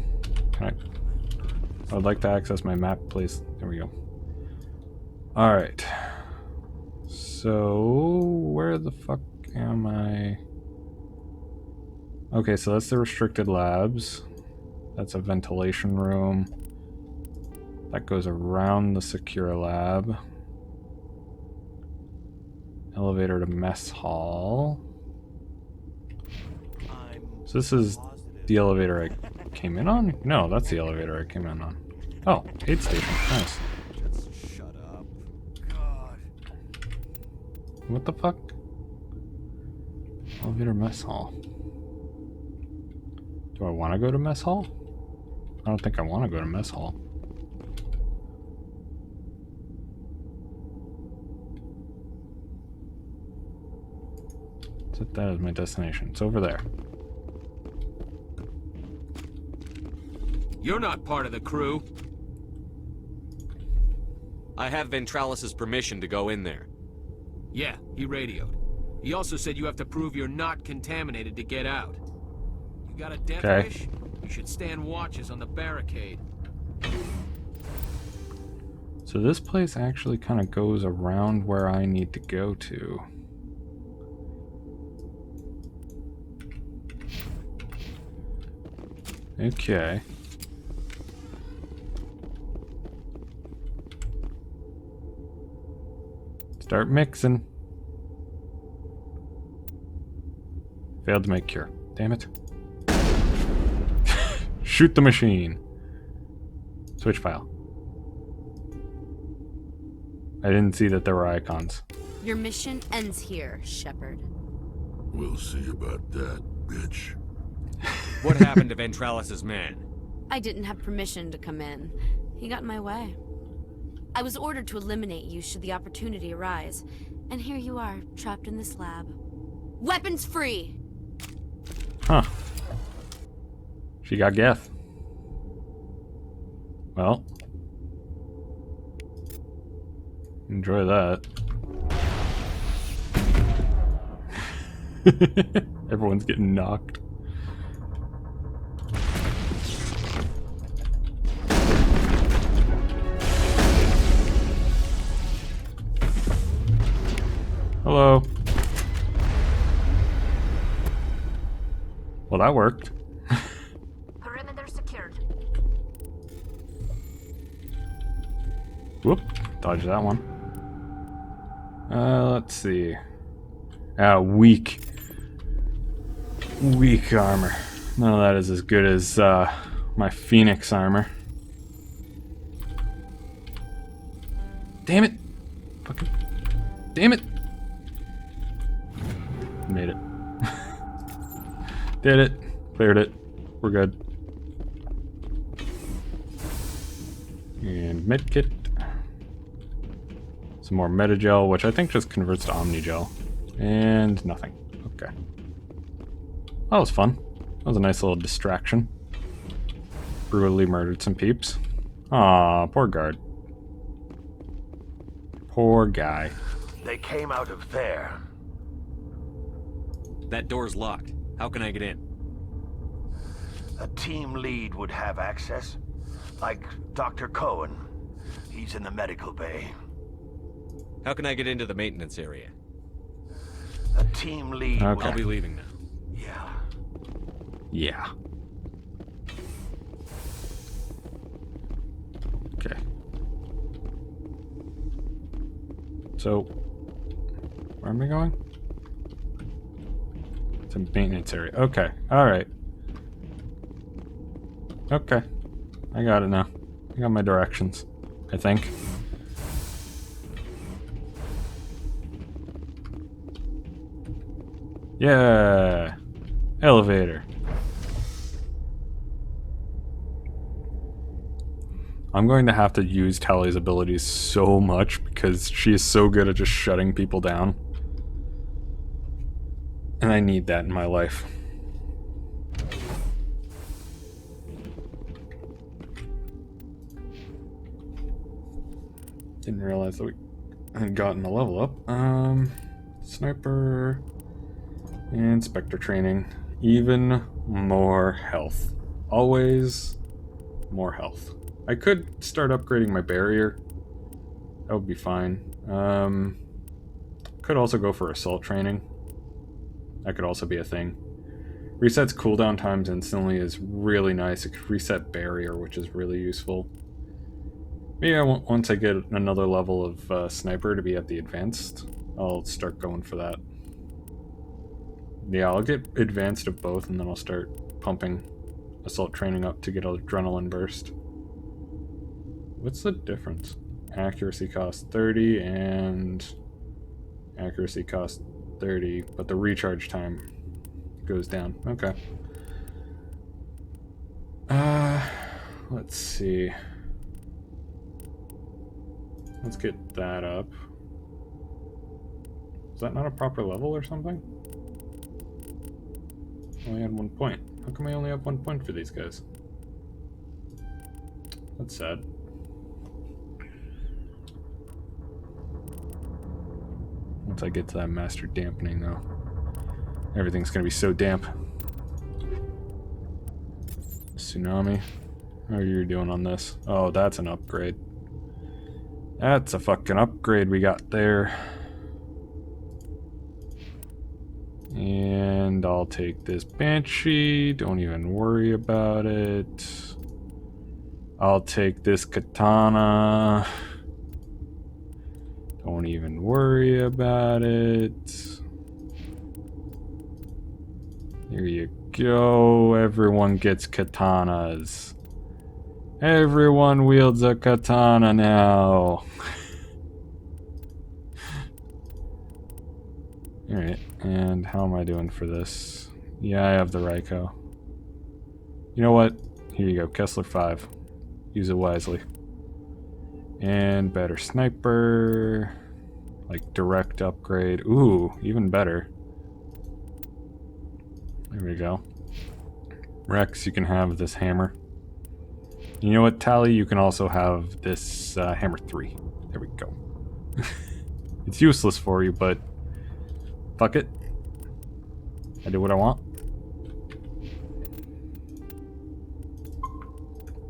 I would like to access my map, please. There we go. Alright. So, where the fuck am I? Okay, so that's the restricted labs. That's a ventilation room. That goes around the secure lab. Elevator to mess hall. So this is the elevator I came in on? No, that's the elevator I came in on. Oh, aid station. Nice. Just shut up. God. What the fuck? Elevator mess hall. Do I want to go to mess hall? I don't think I want to go to mess hall. Set that as my destination. It's over there. You're not part of the crew. I have Ventralis's permission to go in there. Yeah, he radioed. He also said you have to prove you're not contaminated to get out. You got a death wish? You should stand watches on the barricade. So this place actually kind of goes around where I need to go to. Okay. Start mixing. Failed to make cure. Damn it. Shoot the machine. Switch file. I didn't see that there were icons. Your mission ends here, Shepard. We'll see about that, bitch. What happened to Ventralis's man? I didn't have permission to come in. He got in my way. I was ordered to eliminate you should the opportunity arise. And here you are, trapped in this lab. Weapons free! Huh. She got Geth. Well. Enjoy that. Everyone's getting knocked. Hello. Well, that worked. Perimeter secured. Whoop. Dodge that one. Let's see. Weak. Weak armor. None of that is as good as my Phoenix armor. Damn it! Fucking. Damn it! Made it. Did it. Cleared it. We're good. And medkit. Some more metagel, which I think just converts to omnigel. And nothing. Okay. That was fun. That was a nice little distraction. Brutally murdered some peeps. Aw, poor guard. Poor guy. They came out of there. That door's locked. How can I get in? A team lead would have access. Like Dr. Cohen. He's in the medical bay. How can I get into the maintenance area? A team lead would... I'll be leaving now. Yeah. Yeah. Okay. So, where am I going? It's a maintenance area. Okay. Alright. Okay. I got it now. I got my directions, I think. Yeah. Elevator. I'm going to have to use Tally's abilities so much because she is so good at just shutting people down. And I need that in my life. Didn't realize that we had gotten a level up. Sniper and Spectre training. Even more health. Always more health. I could start upgrading my barrier. That would be fine. Could also go for assault training. That could also be a thing. Resets cooldown times instantly is really nice. It could reset barrier, which is really useful. Maybe once I get another level of sniper to be at the advanced, I'll start going for that. Yeah, I'll get advanced of both, and then I'll start pumping assault training up to get adrenaline burst. What's the difference? Accuracy costs 30 and accuracy costs 30, but the recharge time goes down. Okay. Let's see. Let's get that up. Is that not a proper level or something? I only had 1 point. How come I only have 1 point for these guys? That's sad. Once I get to that master dampening, though, everything's gonna be so damp. Tsunami. How are you doing on this? Oh, that's an upgrade. That's a fucking upgrade we got there. And I'll take this Banshee. Don't even worry about it. I'll take this Katana. Don't even worry about it. There you go. Everyone gets katanas. Everyone wields a katana now. Alright, and how am I doing for this? Yeah, I have the Raiko. You know what? Here you go, Kessler 5. Use it wisely. And better sniper. Like direct upgrade. Ooh, even better. There we go. Rex, you can have this hammer. You know what, Tally? You can also have this hammer 3. There we go. It's useless for you, but fuck it. I do what I want.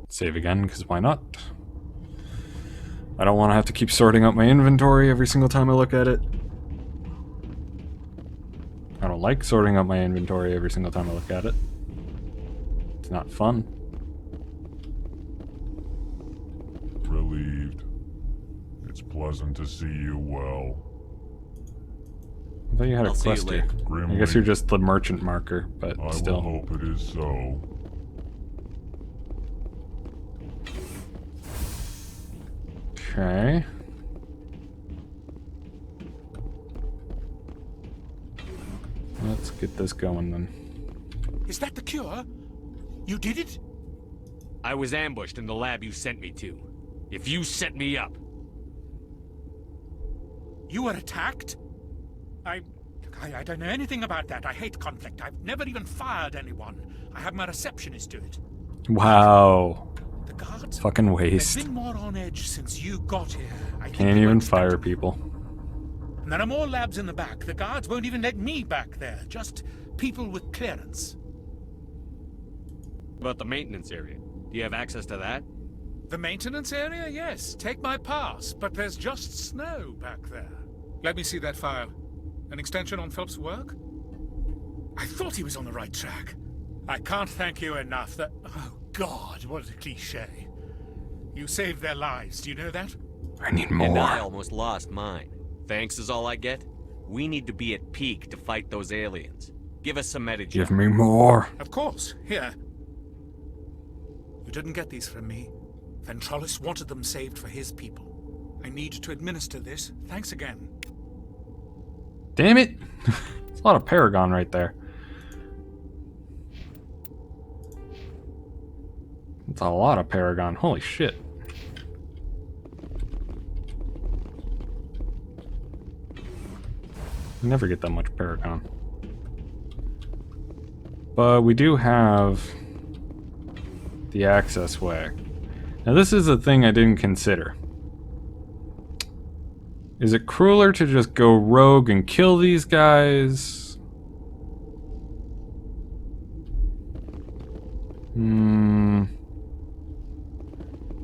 Save again, because why not? I don't want to have to keep sorting out my inventory every single time I look at it. I don't like sorting out my inventory every single time I look at it. It's not fun. Relieved. It's pleasant to see you well. I thought you had a quest here. I guess you're just the merchant marker, but still. I will hope it is so. Okay. Let's get this going then. Is that the cure? You did it? I was ambushed in the lab you sent me to. If you set me up... You were attacked? I don't know anything about that. I hate conflict. I've never even fired anyone. I have my receptionist do it. Wow. The guards? Fucking waste. They've been more on edge since you got here. Can't even fire people. And there are more labs in the back. The guards won't even let me back there. Just people with clearance. About the maintenance area. Do you have access to that? The maintenance area? Yes. Take my pass. But there's just snow back there. Let me see that file. An extension on Phelps' work? I thought he was on the right track. I can't thank you enough. That... Oh, God, what a cliché. You saved their lives. Do you know that? I need more. And I almost lost mine. Thanks is all I get? We need to be at peak to fight those aliens. Give us some metagel. Give me more. Of course. Here. You didn't get these from me. Ventrolis wanted them saved for his people. I need to administer this. Thanks again. Damn it! It's a lot of Paragon right there. It's a lot of Paragon. Holy shit. You never get that much Paragon. But we do have the access way. Now this is a thing I didn't consider. Is it crueler to just go rogue and kill these guys?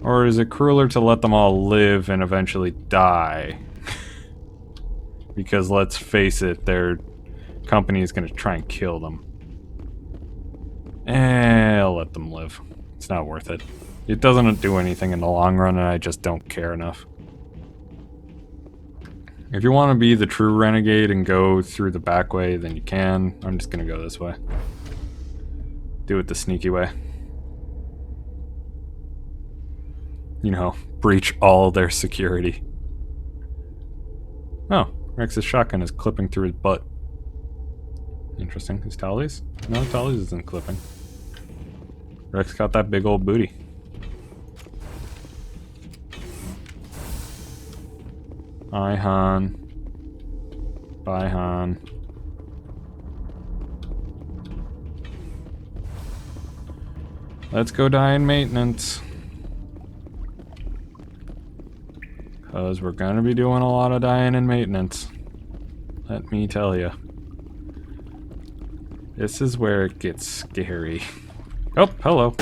Or is it crueler to let them all live and eventually die? Because let's face it, their company is going to try and kill them. I'll let them live. It's not worth it. It doesn't do anything in the long run, and I just don't care enough. If you want to be the true renegade and go through the back way, then you can. I'm just going to go this way. Do it the sneaky way. You know, breach all their security. Oh, Rex's shotgun is clipping through his butt. Interesting. Is Tally's? No, Tally's isn't clipping. Rex got that big old booty. Hi, Han. Bye, Han. Let's go die in maintenance. Because we're gonna be doing a lot of dying in maintenance. Let me tell you. This is where it gets scary. Oh, hello.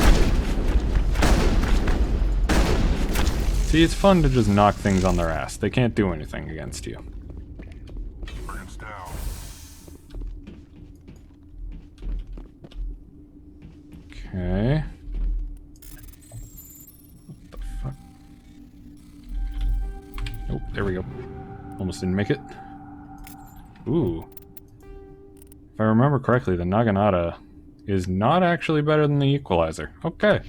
See, it's fun to just knock things on their ass. They can't do anything against you. Friends down. Okay. What the fuck? Oh, there we go. Almost didn't make it. Ooh. If I remember correctly, the Naginata is not actually better than the Equalizer. Okay.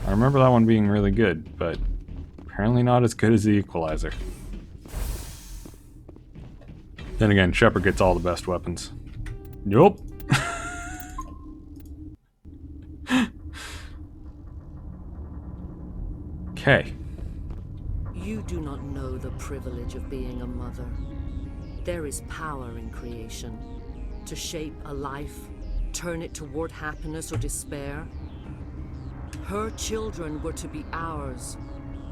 I remember that one being really good, but apparently not as good as the Equalizer. Then again, Shepard gets all the best weapons. Nope. Okay. You do not know the privilege of being a mother. There is power in creation. To shape a life, turn it toward happiness or despair. Her children were to be ours,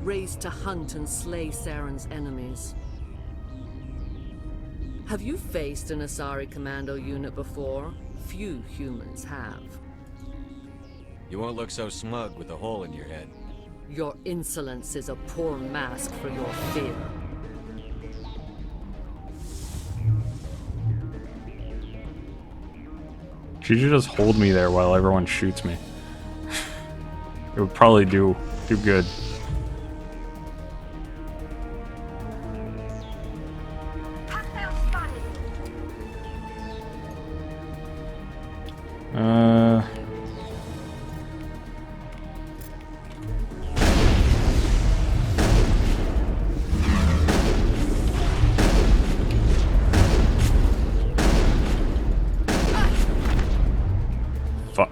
raised to hunt and slay Saren's enemies. Have you faced an Asari commando unit before? Few humans have. You won't look so smug with a hole in your head. Your insolence is a poor mask for your fear. She should just hold me there while everyone shoots me. It would probably do good. Fuck.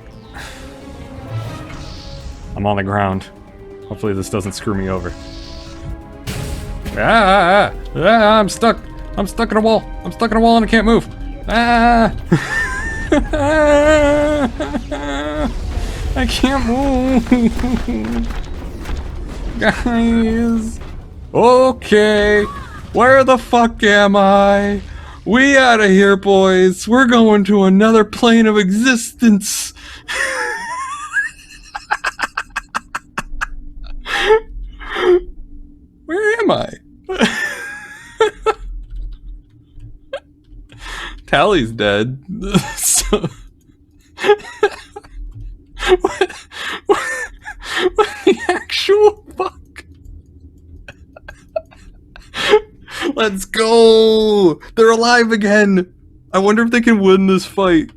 I'm on the ground. Hopefully this doesn't screw me over. I'm stuck. I'm stuck in a wall. I'm stuck in a wall and I can't move. I can't move. Guys. Okay. Where the fuck am I? We out of here, boys. We're going to another plane of existence. Where am I? Tally's dead. So... what the actual fuck? Let's go! They're alive again! I wonder if they can win this fight.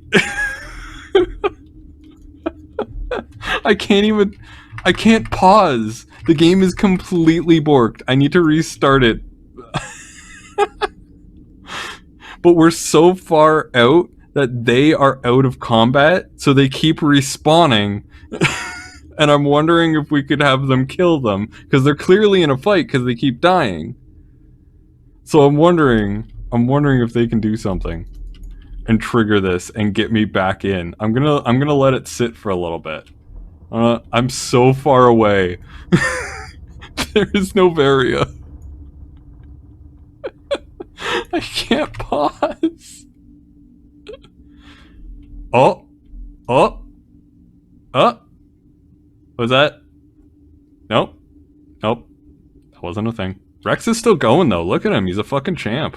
I can't pause. The game is completely borked. I need to restart it. But we're so far out that they are out of combat, so they keep respawning. And I'm wondering if we could have them kill them, because they're clearly in a fight because they keep dying. So I'm wondering if they can do something and trigger this and get me back in. I'm gonna let it sit for a little bit. I'm so far away. There is Noveria. I can't pause. Oh. Was that? Nope. That wasn't a thing. Rex is still going though. Look at him. He's a fucking champ.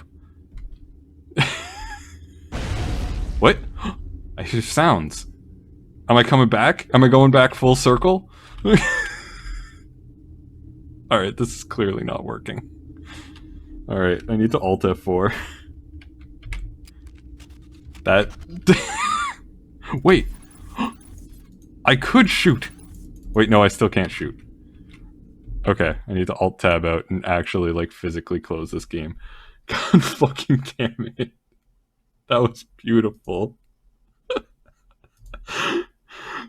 What? I hear sounds. Am I coming back? Am I going back full circle? Alright, this is clearly not working. Alright, I need to Alt F4. That... Wait! I could shoot! Wait, no, I still can't shoot. Okay, I need to Alt Tab out and actually, like, physically close this game. God fucking damn it. That was beautiful.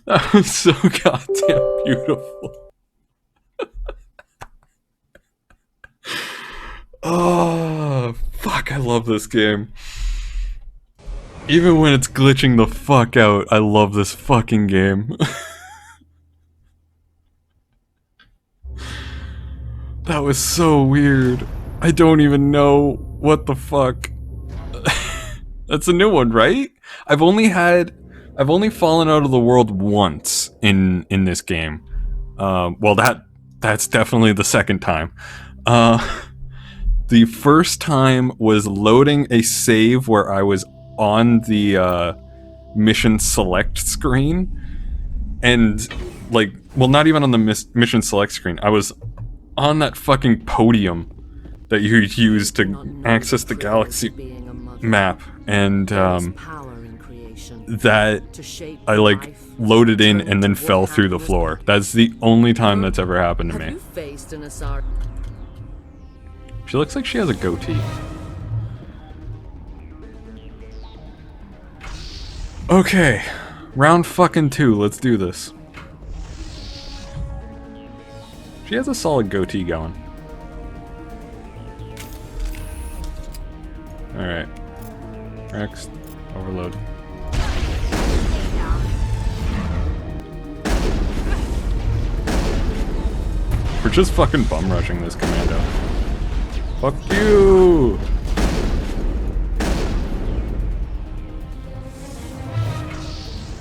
That was so goddamn beautiful. Oh, fuck, I love this game. Even when it's glitching the fuck out, I love this fucking game. That was so weird. I don't even know what the fuck. That's a new one, right? I've only fallen out of the world once in this game. Well, that's definitely the second time. The first time was loading a save where I was on the mission select screen, and like, well, not even on the mission select screen. I was on that fucking podium that you use to access the galaxy map, and that I like loaded in and then fell through the floor. That's the only time that's ever happened to me. She looks like she has a goatee. Okay, round fucking 2, let's do this. She has a solid goatee going. Alright. Rex, overload. We're just fucking bum rushing this commando. Fuck you!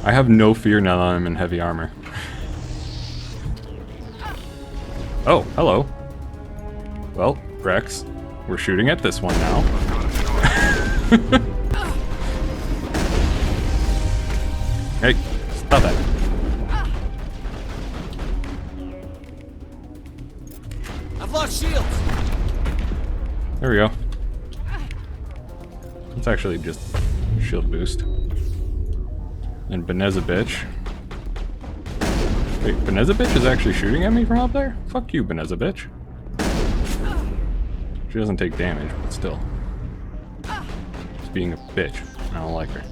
I have no fear now that I'm in heavy armor. Oh, hello. Well, Rex, we're shooting at this one now. Hey, stop that. I've lost shields. There we go. It's actually just shield boost. And Beneza bitch. Wait, Beneza bitch is actually shooting at me from up there? Fuck you, Beneza bitch. She doesn't take damage, but still. Just being a bitch. I don't like her.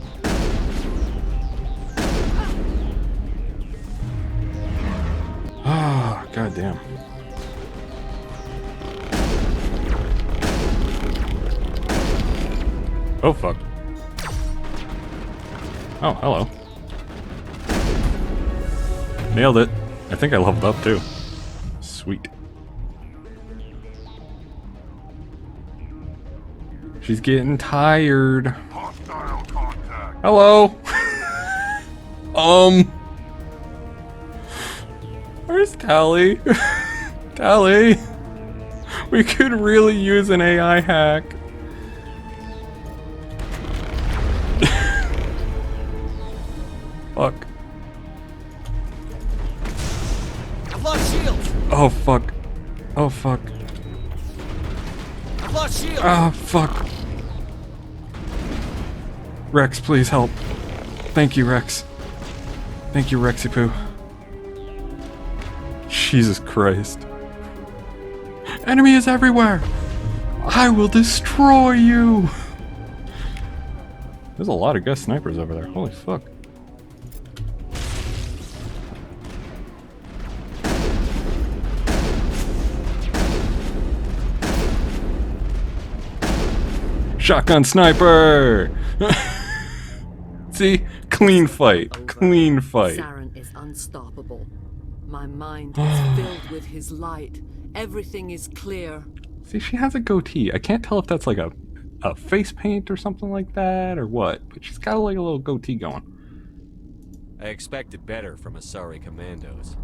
Ah, goddamn. Oh, fuck. Oh, hello. Nailed it. I think I leveled up, too. Sweet. She's getting tired. Hello? Where's Tally? Tally? We could really use an AI hack. Fuck. I've lost shields. Oh fuck. Oh fuck. I've lost shields. Ah, fuck. Rex, please help. Thank you, Rex. Thank you, Rexy Poo. Jesus Christ. Enemy is everywhere! I will destroy you! There's a lot of guest snipers over there. Holy fuck. Shotgun sniper! See? Clean fight. Clean fight. Saren is unstoppable. My mind is filled with his light. Everything is clear. See, she has a goatee. I can't tell if that's like a face paint or something like that or what, but she's got like a little goatee going. I expected better from Asari commandos.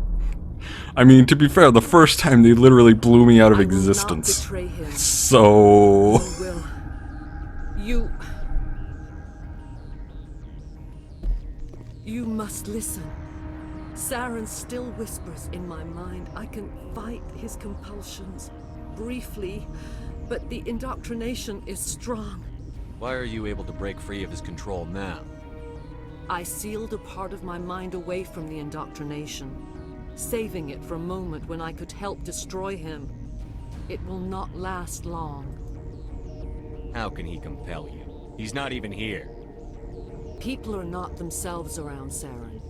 I mean, to be fair, the first time they literally blew me out of existence. Betray him. So... You must listen. Saren still whispers in my mind. I can fight his compulsions briefly, but the indoctrination is strong. Why are you able to break free of his control now? I sealed a part of my mind away from the indoctrination, saving it for a moment when I could help destroy him. It will not last long. How can he compel you? He's not even here. People are not themselves around Saren.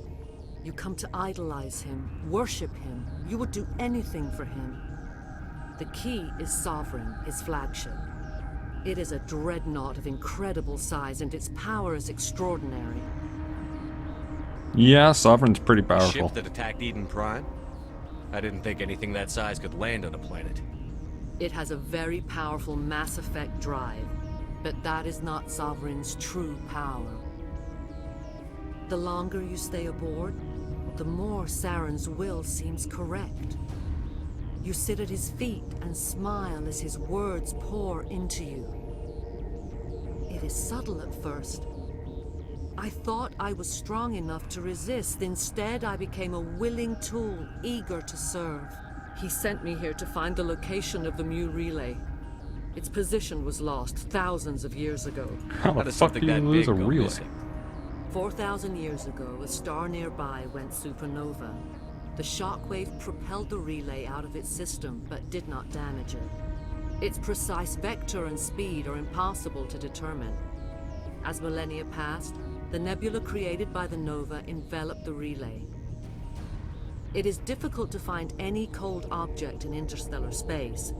You come to idolize him, worship him. You would do anything for him. The key is Sovereign, his flagship. It is a dreadnought of incredible size, and its power is extraordinary. Yeah, Sovereign's pretty A powerful. ship that attacked Eden Prime? I didn't think anything that size could land on a planet. It has a very powerful Mass Effect drive, but that is not Sovereign's true power. The longer you stay aboard, the more Saren's will seems correct. You sit at his feet and smile as his words pour into you. It is subtle at first. I thought I was strong enough to resist. Instead, I became a willing tool, eager to serve. He sent me here to find the location of the Mu relay. Its position was lost thousands of years ago. How the fuck do you lose a relay? 4,000 years ago, a star nearby went supernova. The shockwave propelled the relay out of its system, but did not damage it. Its precise vector and speed are impossible to determine. As millennia passed, the nebula created by the nova enveloped the relay. It is difficult to find any cold object in interstellar space,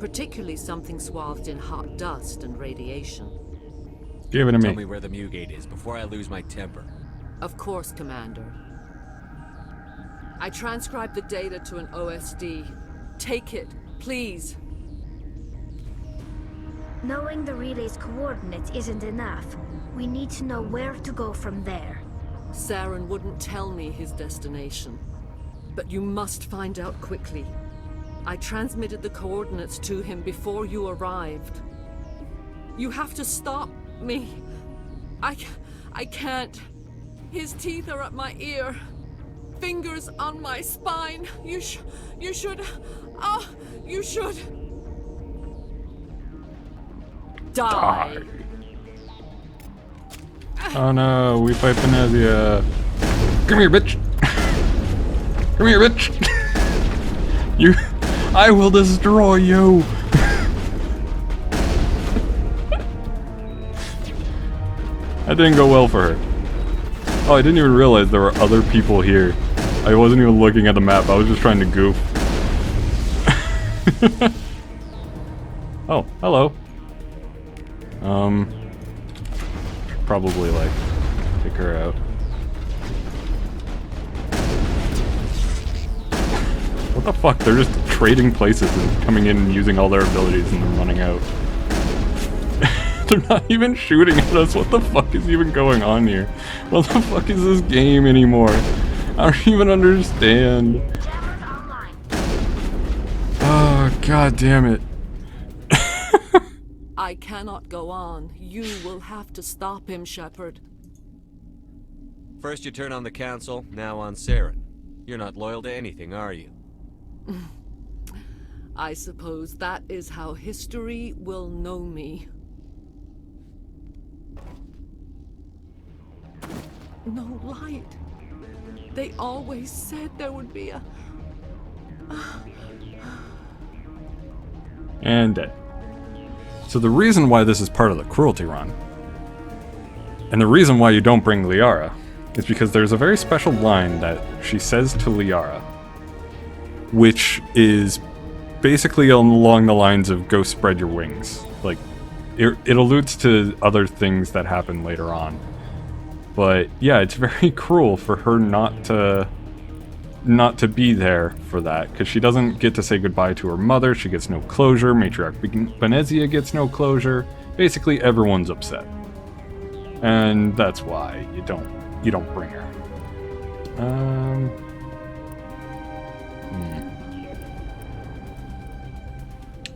particularly something swathed in hot dust and radiation. Give it to me. Tell me where the Mu gate is before I lose my temper. Of course, Commander. I transcribed the data to an OSD. Take it, please. Knowing the relay's coordinates isn't enough. We need to know where to go from there. Saren wouldn't tell me his destination. But you must find out quickly. I transmitted the coordinates to him before you arrived. You have to stop me. I can't. His teeth are at my ear. Fingers on my spine. You should. You should. Die. Oh no, we fight Venezia. Come here, bitch. Come here, bitch. I will destroy you. That didn't go well for her. Oh, I didn't even realize there were other people here. I wasn't even looking at the map, I was just trying to goof. Oh, hello. Probably, like, take her out. What the fuck? They're just trading places and coming in and using all their abilities and then running out. They're not even shooting at us. What the fuck is even going on here? What the fuck is this game anymore? I don't even understand. Oh, god damn it. I cannot go on. You will have to stop him, Shepard. First you turn on the Council, now on Saren. You're not loyal to anything, are you? I suppose that is how history will know me. No light. They always said there would be a... And dead. So the reason why this is part of the cruelty run, and the reason why you don't bring Liara, is because there's a very special line that she says to Liara, which is basically along the lines of "go spread your wings." Like, it alludes to other things that happen later on. But yeah, it's very cruel for her not to be there for that, because she doesn't get to say goodbye to her mother. She gets no closure. Matriarch Benezia gets no closure. Basically, everyone's upset, and that's why you don't bring her.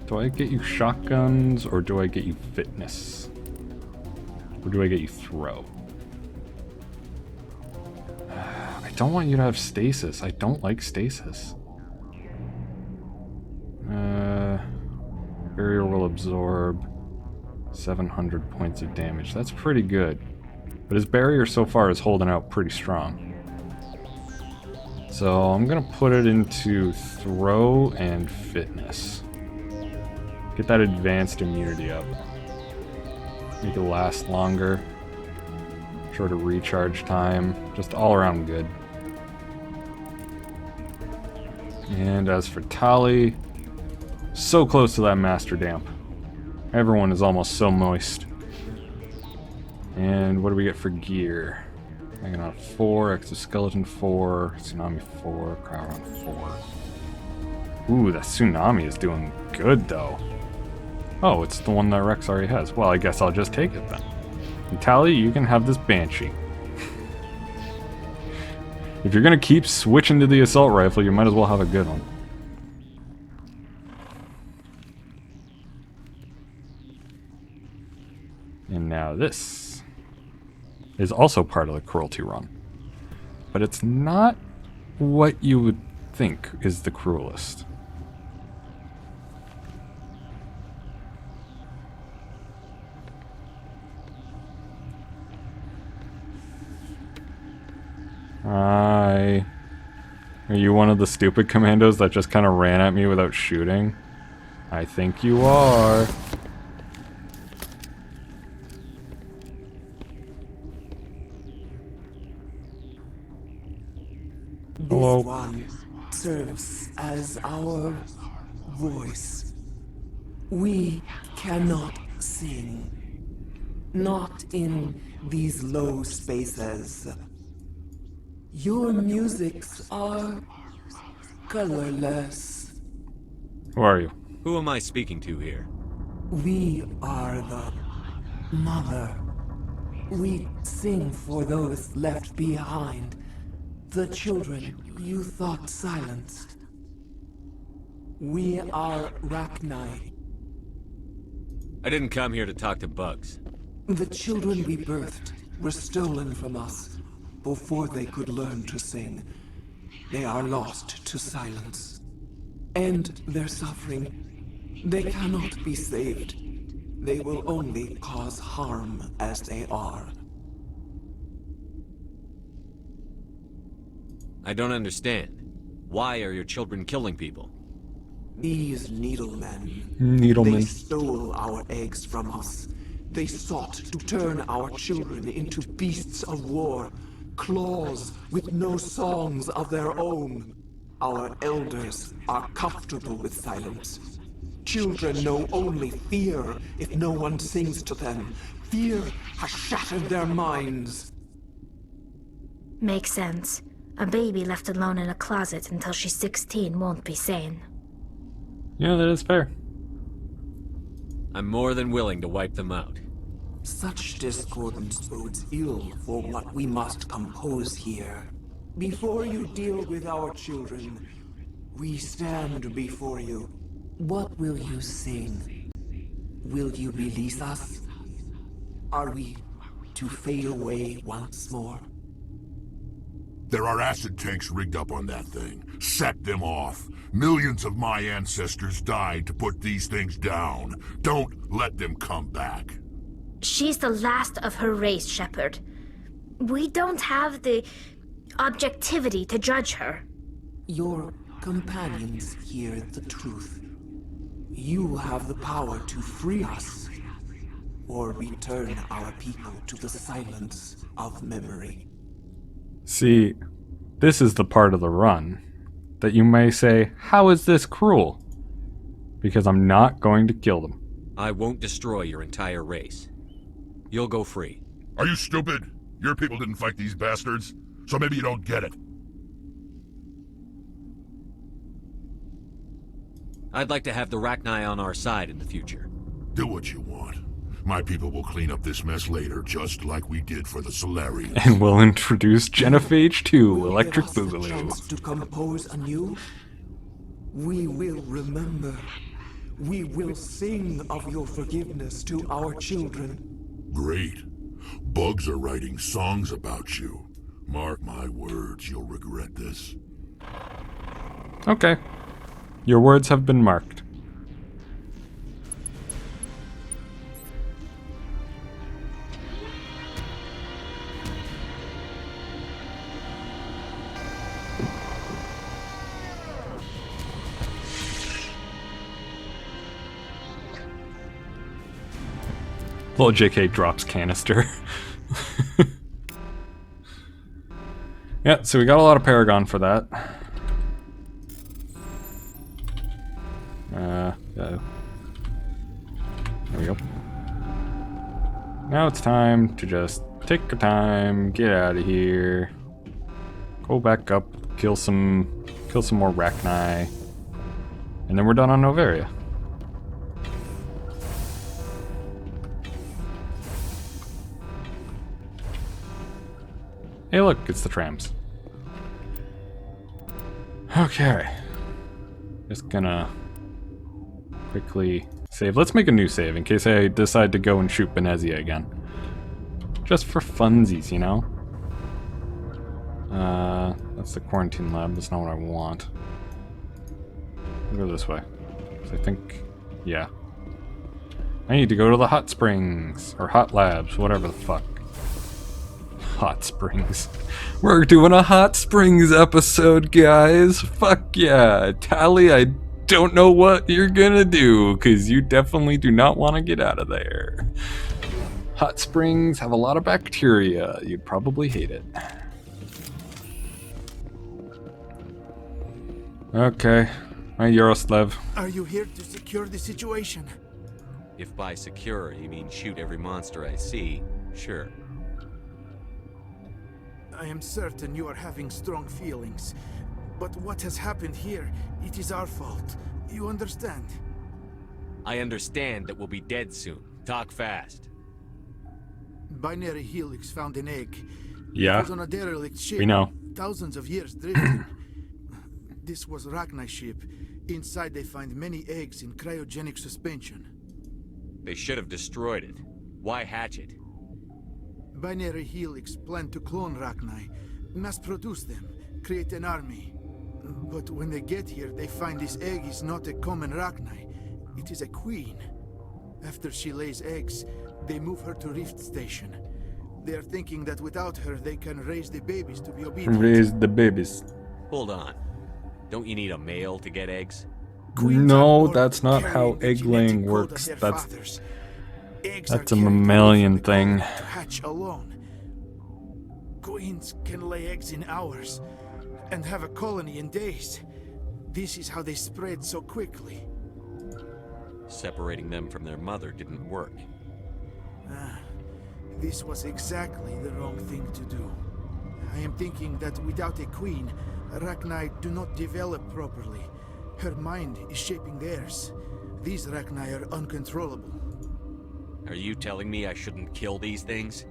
Do I get you shotguns, or do I get you fitness, or do I get you throw? I don't want you to have stasis. I don't like stasis. Barrier will absorb 700 points of damage. That's pretty good. But his barrier so far is holding out pretty strong. So I'm gonna put it into throw and fitness. Get that advanced immunity up. Make it last longer. Shorter recharge time. Just all around good. And as for Tali, so close to that master damp. Everyone is almost so moist. And what do we get for gear? Megonaut 4, Exoskeleton 4, Tsunami 4, Cryoron 4. Ooh, that Tsunami is doing good though. Oh, it's the one that Rex already has. Well, I guess I'll just take it then. And Tali, you can have this Banshee. If you're gonna keep switching to the assault rifle, you might as well have a good one. And now this is also part of the cruelty run. But it's not what you would think is the cruelest. Hi. Are you one of the stupid commandos that just kind of ran at me without shooting? I think you are. Hello. This one serves as our voice. We cannot sing. Not in these low spaces. Your musics are colorless. Who are you? Who am I speaking to here? We are the mother. We sing for those left behind. The children you thought silenced. We are Rachni. I didn't come here to talk to bugs. The children we birthed were stolen from us before they could learn to sing. They are lost to silence. And their suffering, they cannot be saved. They will only cause harm as they are. I don't understand. Why are your children killing people? These needlemen. Needlemen. They stole our eggs from us. They sought to turn our children into beasts of war. Claws with no songs of their own. Our elders are comfortable with silence. Children know only fear if no one sings to them. Fear has shattered their minds. Makes sense. A baby left alone in a closet until she's 16 won't be sane. Yeah, that is fair. I'm more than willing to wipe them out. Such discordance bodes ill for what we must compose here. Before you deal with our children, we stand before you. What will you sing? Will you release us? Are we to fade away once more? There are acid tanks rigged up on that thing. Set them off. Millions of my ancestors died to put these things down. Don't let them come back. She's the last of her race, Shepard. We don't have the objectivity to judge her. Your companions hear the truth. You have the power to free us, or return our people to the silence of memory. See, this is the part of the run that you may say, how is this cruel? Because I'm not going to kill them. I won't destroy your entire race. You'll go free. Are you stupid? Your people didn't fight these bastards, so maybe you don't get it. I'd like to have the Rachni on our side in the future. Do what you want. My people will clean up this mess later, just like we did for the Solarians. And we'll introduce Genophage 2, Electric Boogaloo. Chance to compose anew? We will remember. We will sing of your forgiveness to our children. Great. Bugs are writing songs about you. Mark my words, you'll regret this. Okay. Your words have been marked. Little JK drops canister. Yeah, so we got a lot of Paragon for that. There we go. Now it's time to just take our time, get out of here, go back up, kill some more Rachni, and then we're done on Noveria. Hey look, it's the trams. Okay. Just gonna quickly save. Let's make a new save in case I decide to go and shoot Benezia again. Just for funsies, you know? That's the quarantine lab. That's not what I want. I'll go this way. I think, yeah. I need to go to the hot springs, or hot labs, whatever the fuck. Hot springs. We're doing a hot springs episode, guys. Fuck yeah. Tally, I don't know what you're gonna do, because you definitely do not want to get out of there. Hot springs have a lot of bacteria. You'd probably hate it. Okay. Hi, Yaroslav. Are you here to secure the situation? If by secure you mean shoot every monster I see, sure. I am certain you are having strong feelings. But what has happened here, it is our fault. You understand? I understand that we'll be dead soon. Talk fast. Binary Helix found an egg. Yeah. It was on a derelict ship. We know. Thousands of years drifting. This was Rachni's ship. Inside they find many eggs in cryogenic suspension. They should have destroyed it. Why hatch it? Binary Helix planned to clone Rachni, mass-produce them, create an army. But when they get here, they find this egg is not a common Rachni. It is a queen. After she lays eggs, they move her to Rift Station. They are thinking that without her, they can raise the babies to be obedient. Raise the babies. Hold on. Don't you need a male to get eggs? No, that's not how egg laying works. That's a mammalian thing. To hatch alone. Queens can lay eggs in hours and have a colony in days. This is how they spread so quickly. Separating them from their mother didn't work. This was exactly the wrong thing to do. I am thinking that without a queen, Rachni do not develop properly. Her mind is shaping theirs. These Rachni are uncontrollable. Are you telling me I shouldn't kill these things?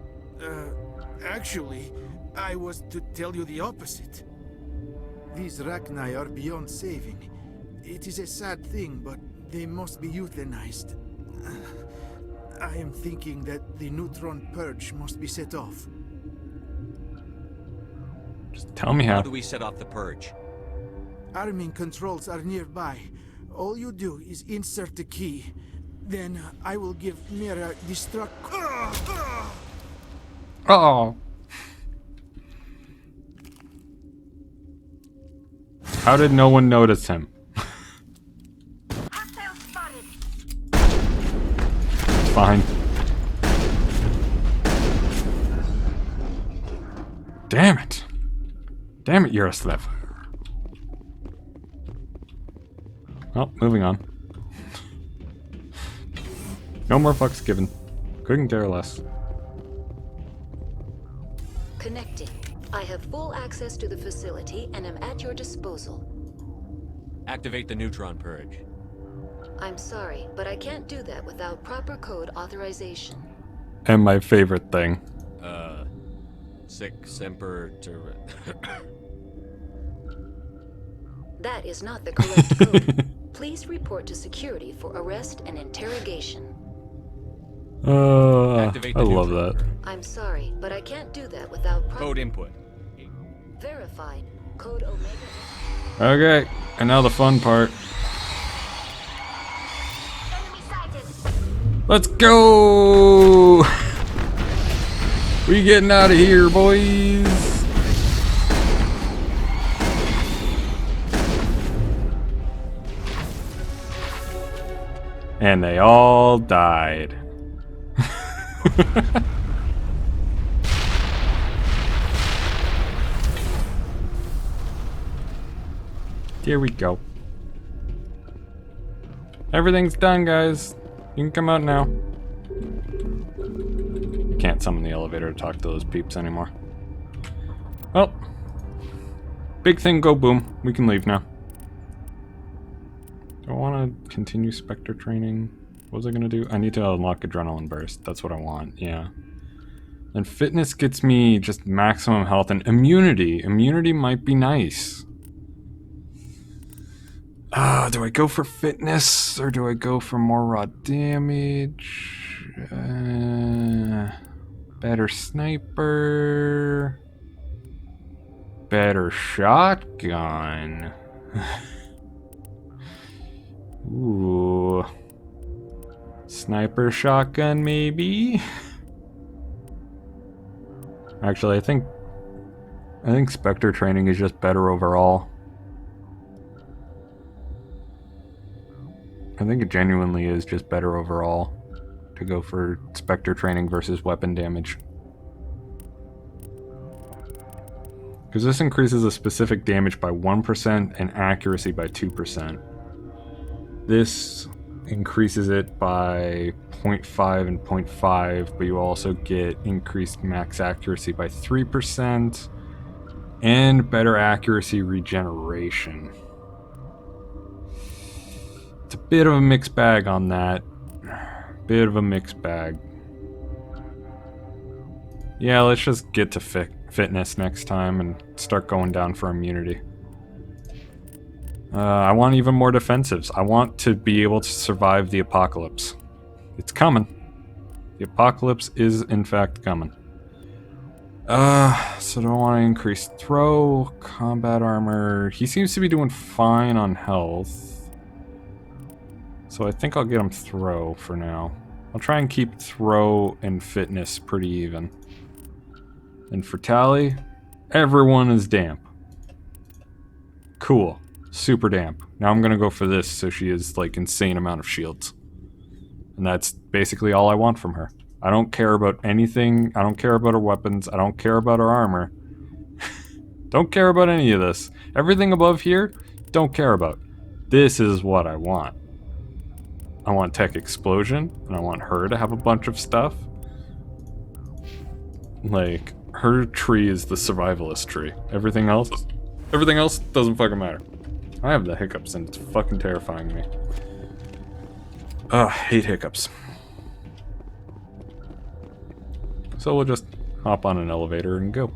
Actually, I was to tell you the opposite. These Rachni are beyond saving. It is a sad thing, but they must be euthanized. I am thinking that the neutron purge must be set off. Just tell me how. How do we set off the purge? Arming controls are nearby. All you do is insert the key. Then I will give Mira destruct. Oh. How did no one notice him? Fine. Damn it. Damn it, Yaroslav. Well, moving on. No more fucks given. Couldn't care less. Connecting. I have full access to the facility and am at your disposal. Activate the neutron purge. I'm sorry, but I can't do that without proper code authorization. And my favorite thing. Sic semper ter... That is not the correct code. Please report to security for arrest and interrogation. I love that. I'm sorry, but I can't do that without proper code input. Verified. Code Omega. Okay, and now the fun part. Let's go! We getting out of here, boys! And they all died. Here we go. Everything's done, guys. You can come out now. I can't summon the elevator to talk to those peeps anymore. Well, big thing go boom. We can leave now. Do I want to continue Spectre training? What was I going to do? I need to unlock Adrenaline Burst. That's what I want, yeah. And fitness gets me just maximum health and immunity. Immunity might be nice. Do I go for fitness or do I go for more raw damage? Better sniper. Better shotgun. Ooh. Sniper shotgun, maybe? Actually, I think Spectre training is just better overall. I think it genuinely is just better overall to go for Spectre training versus weapon damage. Because this increases a specific damage by 1% and accuracy by 2%. This increases it by 0.5 and 0.5, but you also get increased max accuracy by 3% and better accuracy regeneration. It's a bit of a mixed bag on that. Bit of a mixed bag. Yeah, let's just get to fitness next time and start going down for immunity. I want even more defensives. I want to be able to survive the apocalypse. It's coming. The apocalypse is in fact coming. So do I want to increase throw, combat armor? He seems to be doing fine on health. So I think I'll get him throw for now. I'll try and keep throw and fitness pretty even. And for tally, everyone is damp. Cool. Super damp. Now I'm gonna go for this so she has like insane amount of shields. And that's basically all I want from her. I don't care about anything. I don't care about her weapons. I don't care about her armor. Don't care about any of this. Everything above here, don't care about. This is what I want. I want Tech Explosion, and I want her to have a bunch of stuff. Like, her tree is the survivalist tree. Everything else doesn't fucking matter. I have the hiccups and it's fucking terrifying me. Ugh, hate hiccups. So we'll just hop on an elevator and go.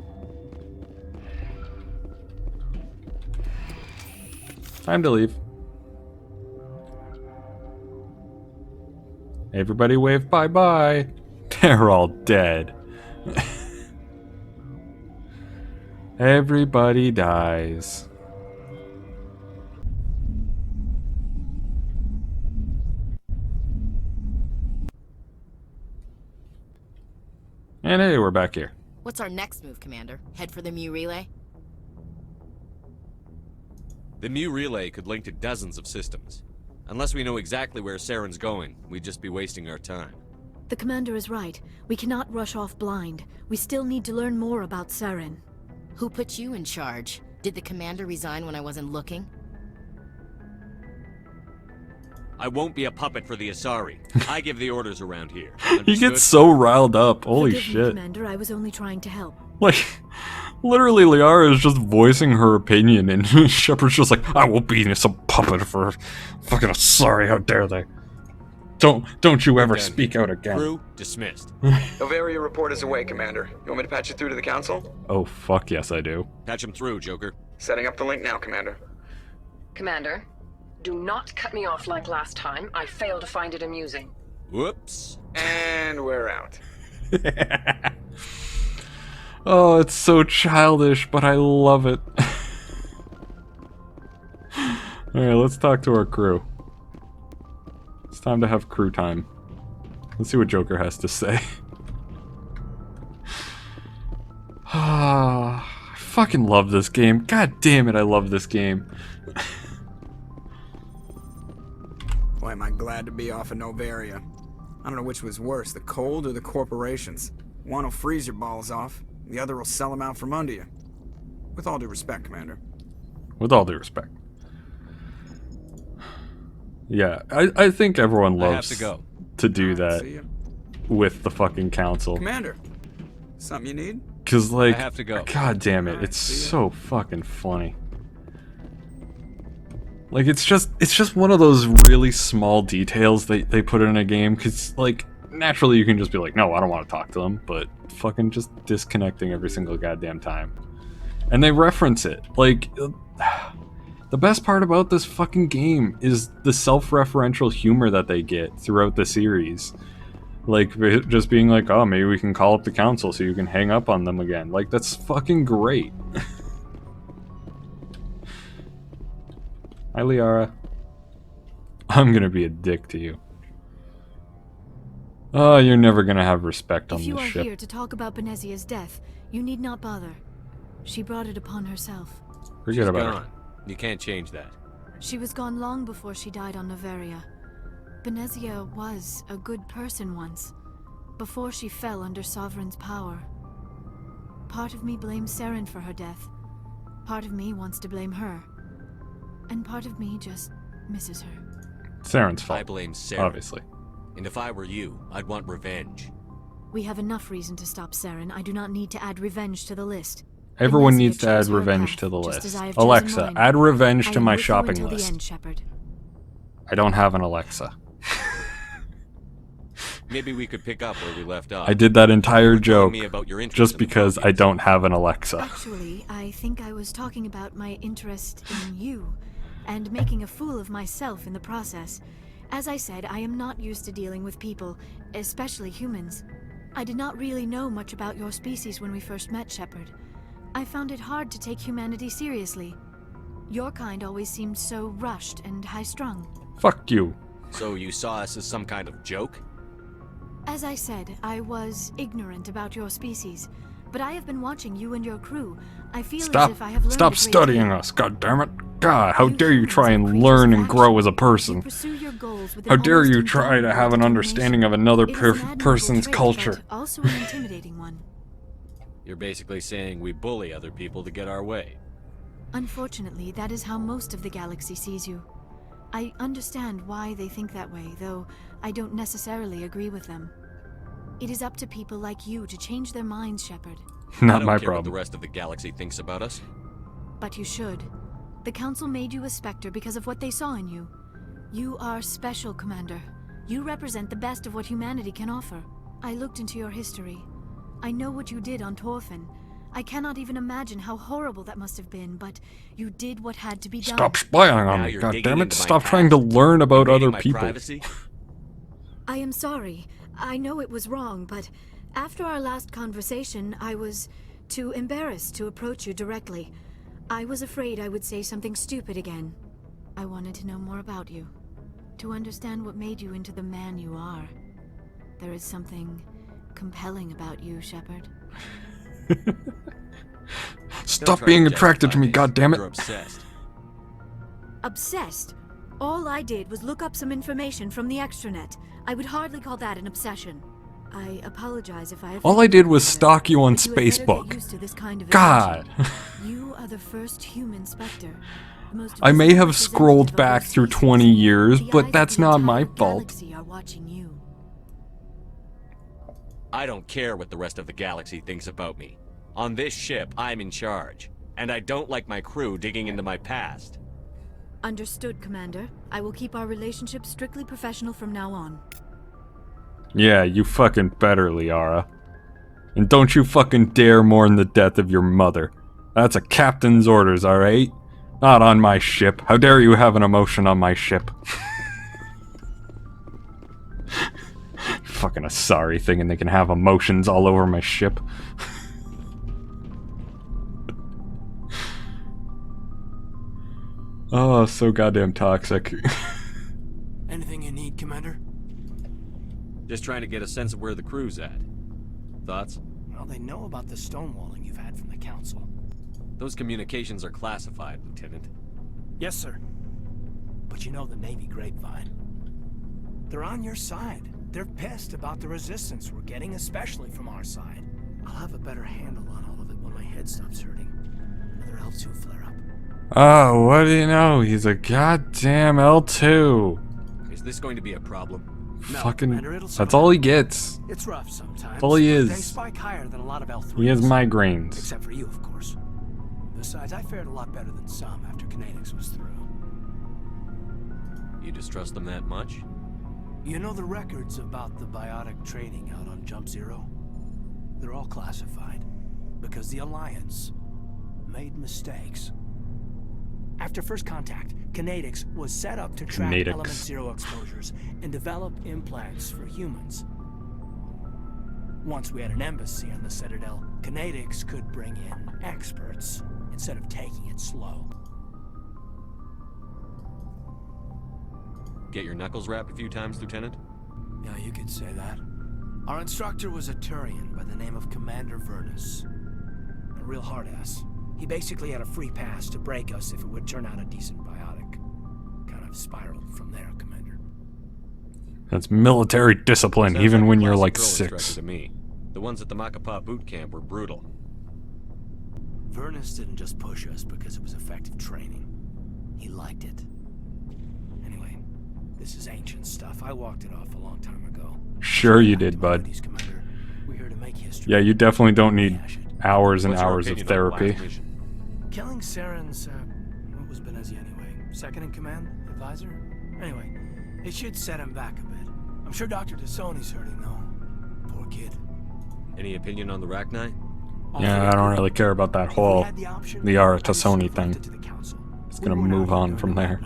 Time to leave. Everybody wave bye-bye. They're all dead. Everybody dies. And hey, we're back here. What's our next move, Commander? Head for the Mu relay? The Mu relay could link to dozens of systems. Unless we know exactly where Saren's going, we'd just be wasting our time. The commander is right. We cannot rush off blind. We still need to learn more about Saren. Who put you in charge? Did the commander resign when I wasn't looking? I won't be a puppet for the Asari. I give the orders around here. He Understood? gets so riled up. Holy Forgive me, shit. Commander, I was only trying to help. Like, literally, Liara is just voicing her opinion, and Shepard's just like, I will be some puppet for fucking Asari, how dare they. Don't you ever speak out again. Crew dismissed. Noveria report is away, Commander. You want me to patch you through to the Council? Oh, fuck yes, I do. Patch him through, Joker. Setting up the link now, Commander. Commander, do not cut me off like last time. I failed to find it amusing. Whoops. And we're out. Oh, it's so childish, but I love it. Alright, let's talk to our crew. It's time to have crew time. Let's see what Joker has to say. I fucking love this game. God damn it, I love this game. Boy, am I glad to be off of Noveria. I don't know which was worse, the cold or the corporations. One will freeze your balls off, the other will sell them out from under you. With all due respect, Commander. With all due respect. Yeah, I think everyone loves to do that with the fucking council. Commander, something you need? Cause like, I have to go. God damn it, it's so fucking funny. Like it's just one of those really small details they put in a game. Cause like naturally you can just be like, no, I don't want to talk to them, but fucking just disconnecting every single goddamn time. And they reference it like. The best part about this fucking game is the self-referential humor that they get throughout the series. Like, just being like, oh, maybe we can call up the council so you can hang up on them again. Like, that's fucking great. Hi, Liara. I'm gonna be a dick to you. Oh, you're never gonna have respect on this ship. If you are here to talk about Benezia's death, you need not bother. She brought it upon herself. Forget about her. You can't change that. She was gone long before she died on Noveria. Benezia was a good person once, before she fell under Sovereign's power. Part of me blames Saren for her death. Part of me wants to blame her. And part of me just misses her. Saren's fault. I blame Saren. Obviously. And if I were you, I'd want revenge. We have enough reason to stop Saren. I do not need to add revenge to the list. Everyone needs to add revenge to the list. Alexa, add revenge to my shopping list. I don't have an Alexa. Maybe we could pick up where we left off. I did that entire joke about your interest just in the because I don't have an Alexa. Actually, I think I was talking about my interest in you, and making a fool of myself in the process. As I said, I am not used to dealing with people, especially humans. I did not really know much about your species when we first met, Shepard. I found it hard to take humanity seriously. Your kind always seemed so rushed and high-strung. Fuck you. So you saw us as some kind of joke? As I said, I was ignorant about your species, but I have been watching you and your crew. I feel as if I have learned Stop a great studying deal. us, goddammit. God, how dare you try and learn and grow as a person? How dare you try to have an understanding of another person's culture? Also an intimidating one. You're basically saying we bully other people to get our way. Unfortunately, that is how most of the galaxy sees you. I understand why they think that way, though I don't necessarily agree with them. It is up to people like you to change their minds, Shepard. Not my I don't care what problem. the rest of the galaxy thinks about us. But you should. The Council made you a Spectre because of what they saw in you. You are special, Commander. You represent the best of what humanity can offer. I looked into your history. I know what you did on Torfin. I cannot even imagine how horrible that must have been, but you did what had to be done. Stop spying on me, goddammit. Stop trying to learn about other people. I am sorry. I know it was wrong, but after our last conversation, I was too embarrassed to approach you directly. I was afraid I would say something stupid again. I wanted to know more about you, to understand what made you into the man you are. There is something compelling about you, Shepard. Stop being attracted to me, goddammit. You're obsessed. Obsessed? All I did was look up some information from the extranet. I would hardly call that an obsession. I apologize if I... All I did was stalk you on Facebook. God. You are the first human Spectre. I may have scrolled back through 20 years, but that's not my fault. I don't care what the rest of the galaxy thinks about me. On this ship, I'm in charge. And I don't like my crew digging into my past. Understood, Commander. I will keep our relationship strictly professional from now on. Yeah, you fucking better, Liara. And don't you fucking dare mourn the death of your mother. That's a captain's orders, alright? Not on my ship. How dare you have an emotion on my ship? Fucking a sorry thinking they can have emotions all over my ship. Oh, so goddamn toxic. Anything you need, Commander? Just trying to get a sense of where the crew's at. Thoughts? Well, they know about the stonewalling you've had from the Council. Those communications are classified, Lieutenant. Yes, sir. But you know the Navy grapevine. They're on your side. They're pissed about the resistance we're getting, especially from our side. I'll have a better handle on all of it when my head stops hurting. Another L2 flare-up. Oh, what do you know? He's a goddamn L2. Is this going to be a problem? Fucking, that's all he gets. It's rough sometimes. That's all he is. They spike higher than a lot of L3s. He has migraines. Except for you, of course. Besides, I fared a lot better than some after Kinetics was through. You distrust them that much? You know the records about the biotic trading out on Jump Zero? They're all classified. Because the Alliance made mistakes. After first contact, Kinetics was set up to track Element Zero exposures and develop implants for humans. Once we had an embassy on the Citadel, Kinetics could bring in experts instead of taking it slow. Get your knuckles rapped a few times, Lieutenant? Yeah, you could say that. Our instructor was a Turian by the name of Commander Vernus. A real hard-ass. He basically had a free pass to break us if it would turn out a decent biotic. Kind of spiraled from there, Commander. That's military discipline, Sounds even like when a you're like classic Cruellest 6. to me. The ones at the Macapa boot camp were brutal. Vernus didn't just push us because it was effective training. He liked it. Anyway, this is ancient stuff. I walked it off a long time ago. Sure you did, bud. We're here to make history. Yeah, you definitely don't need hours and hours of therapy. Killing Saren's, what was Benezi anyway? Second in command? Advisor? Anyway, it should set him back a bit. I'm sure Dr. Tassoni's hurting, though. Poor kid. Any opinion on the Rachni? Yeah, I don't really care about that whole Liara Tassoni thing. It's gonna move on from there.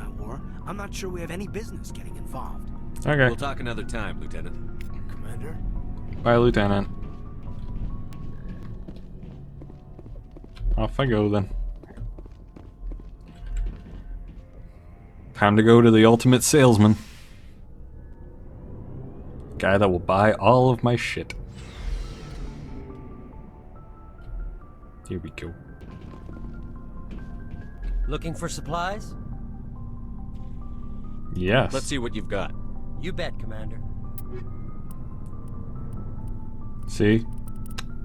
I'm not sure we have any business getting involved. Okay. We'll talk another time, Lieutenant. Commander? Bye, Lieutenant. Off I go then. Time to go to the ultimate salesman. Guy that will buy all of my shit. Here we go. Looking for supplies? Yes. Let's see what you've got. You bet, Commander. See?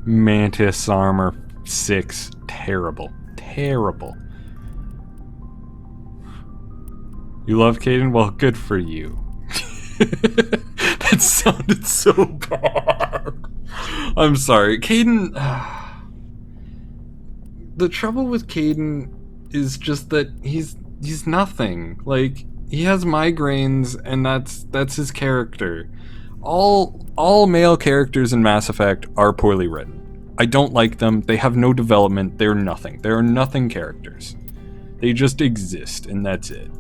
Mantis armor 6. Terrible. Terrible. You love Caden? Well, good for you. That sounded so bad. I'm sorry. Caden... The trouble with Caden is just that he's nothing. Like, He has migraines, and that's his character. All male characters in Mass Effect are poorly written. I don't like them. They have no development. They're nothing. They are nothing characters. They just exist, and that's it.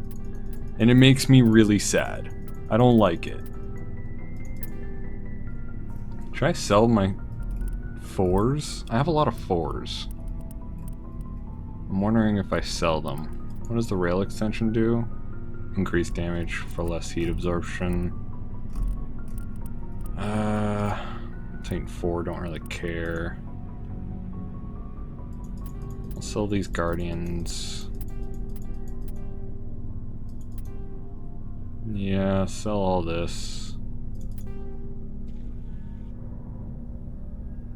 And it makes me really sad. I don't like it. Should I sell my 4s? I have a lot of 4s. I'm wondering if I sell them. What does the rail extension do? Increase damage for less heat absorption. Titan 4, don't really care. I'll sell these Guardians. Yeah, sell all this.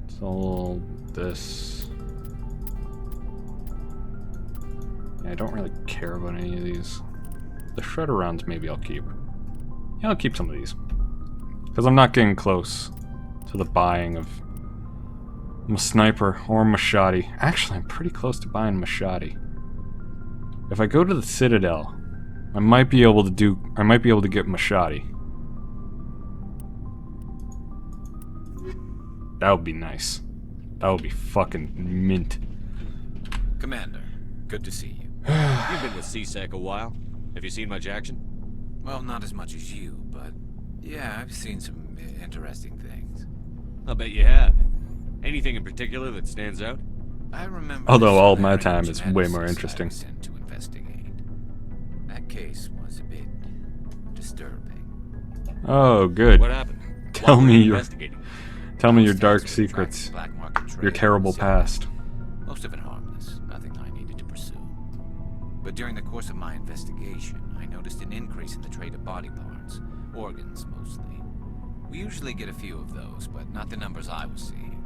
Sell this. Yeah, I don't really care about any of these. The shredder rounds maybe I'll keep. Yeah, I'll keep some of these. Because I'm not getting close to the buying of a sniper or machete. Actually, I'm pretty close to buying machete. If I go to the Citadel, I might be able to get machete. That would be nice. That would be fucking mint. Commander, good to see you. You've been with CSEC a while. Have you seen much action? Well, not as much as you, but yeah, I've seen some interesting things. I'll bet you have. Anything in particular that stands out? I remember. Although all my time is way more interesting. To investigate. That case was a bit disturbing. Oh, good. What happened? Tell me your Most dark things secrets. black market trade Your terrible and past. most of it harmless, nothing I needed to pursue. But during the course of my investigation, I noticed an increase in the trade of body parts, organs mostly. We usually get a few of those, but not the numbers I was seeing.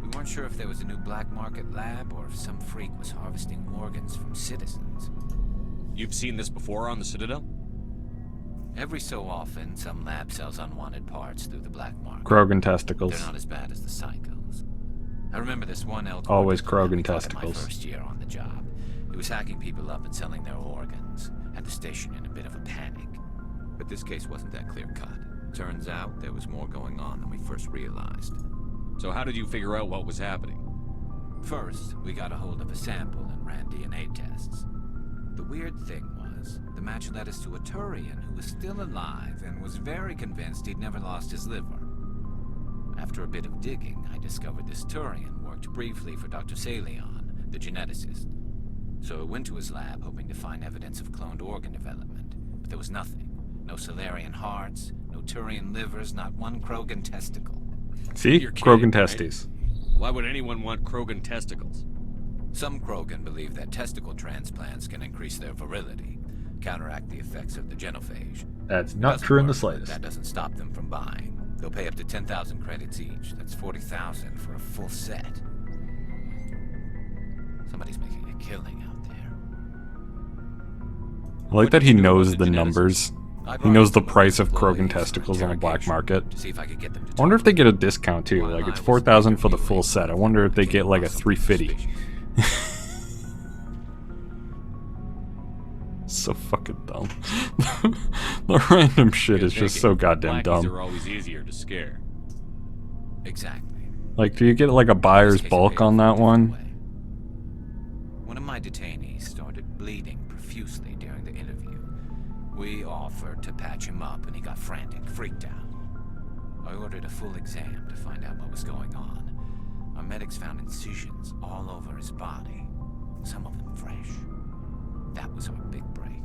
We weren't sure if there was a new black market lab or if some freak was harvesting organs from citizens. You've seen this before on the Citadel? Every so often, some lab sells unwanted parts through the black market. Krogan testicles. They're not as bad as the psychos. I remember this one elk. Always Krogan my testicles. first year on the job. He was hacking people up and selling their organs. Had the station in a bit of a panic. But this case wasn't that clear-cut. Turns out there was more going on than we first realized. So how did you figure out what was happening? First, we got a hold of a sample and ran DNA tests. The weird thing was, the match led us to a Turian who was still alive and was very convinced he'd never lost his liver. After a bit of digging, I discovered this Turian worked briefly for Dr. Salion, the geneticist. So I went to his lab hoping to find evidence of cloned organ development, but there was nothing. No Salarian hearts, no Turian livers, not one Krogan testicle. See? You're Krogan kidding, right? testes. Why would anyone want Krogan testicles? Some Krogan believe that testicle transplants can increase their virility, counteract the effects of the genophage. That's not true in the But slightest. that doesn't stop them from buying. They'll pay up to 10,000 credits each. That's 40,000 for a full set. Somebody's making a killing out there. I like that he knows the numbers. He knows the price of Krogan testicles on the black market. I wonder if they get a discount too. Like it's 4,000 for the full set. I wonder if they get like a 350. So fucking dumb. The random shit is just so goddamn Blackies dumb. are always easier to scare. Exactly. Like, do you get like a buyer's bulk on that one? One of my detainees started bleeding profusely during the interview. We offered to patch him up and he got frantic, freaked out. I ordered a full exam to find out what was going on. Our medics found incisions all over his body, some of them fresh. That was our big break.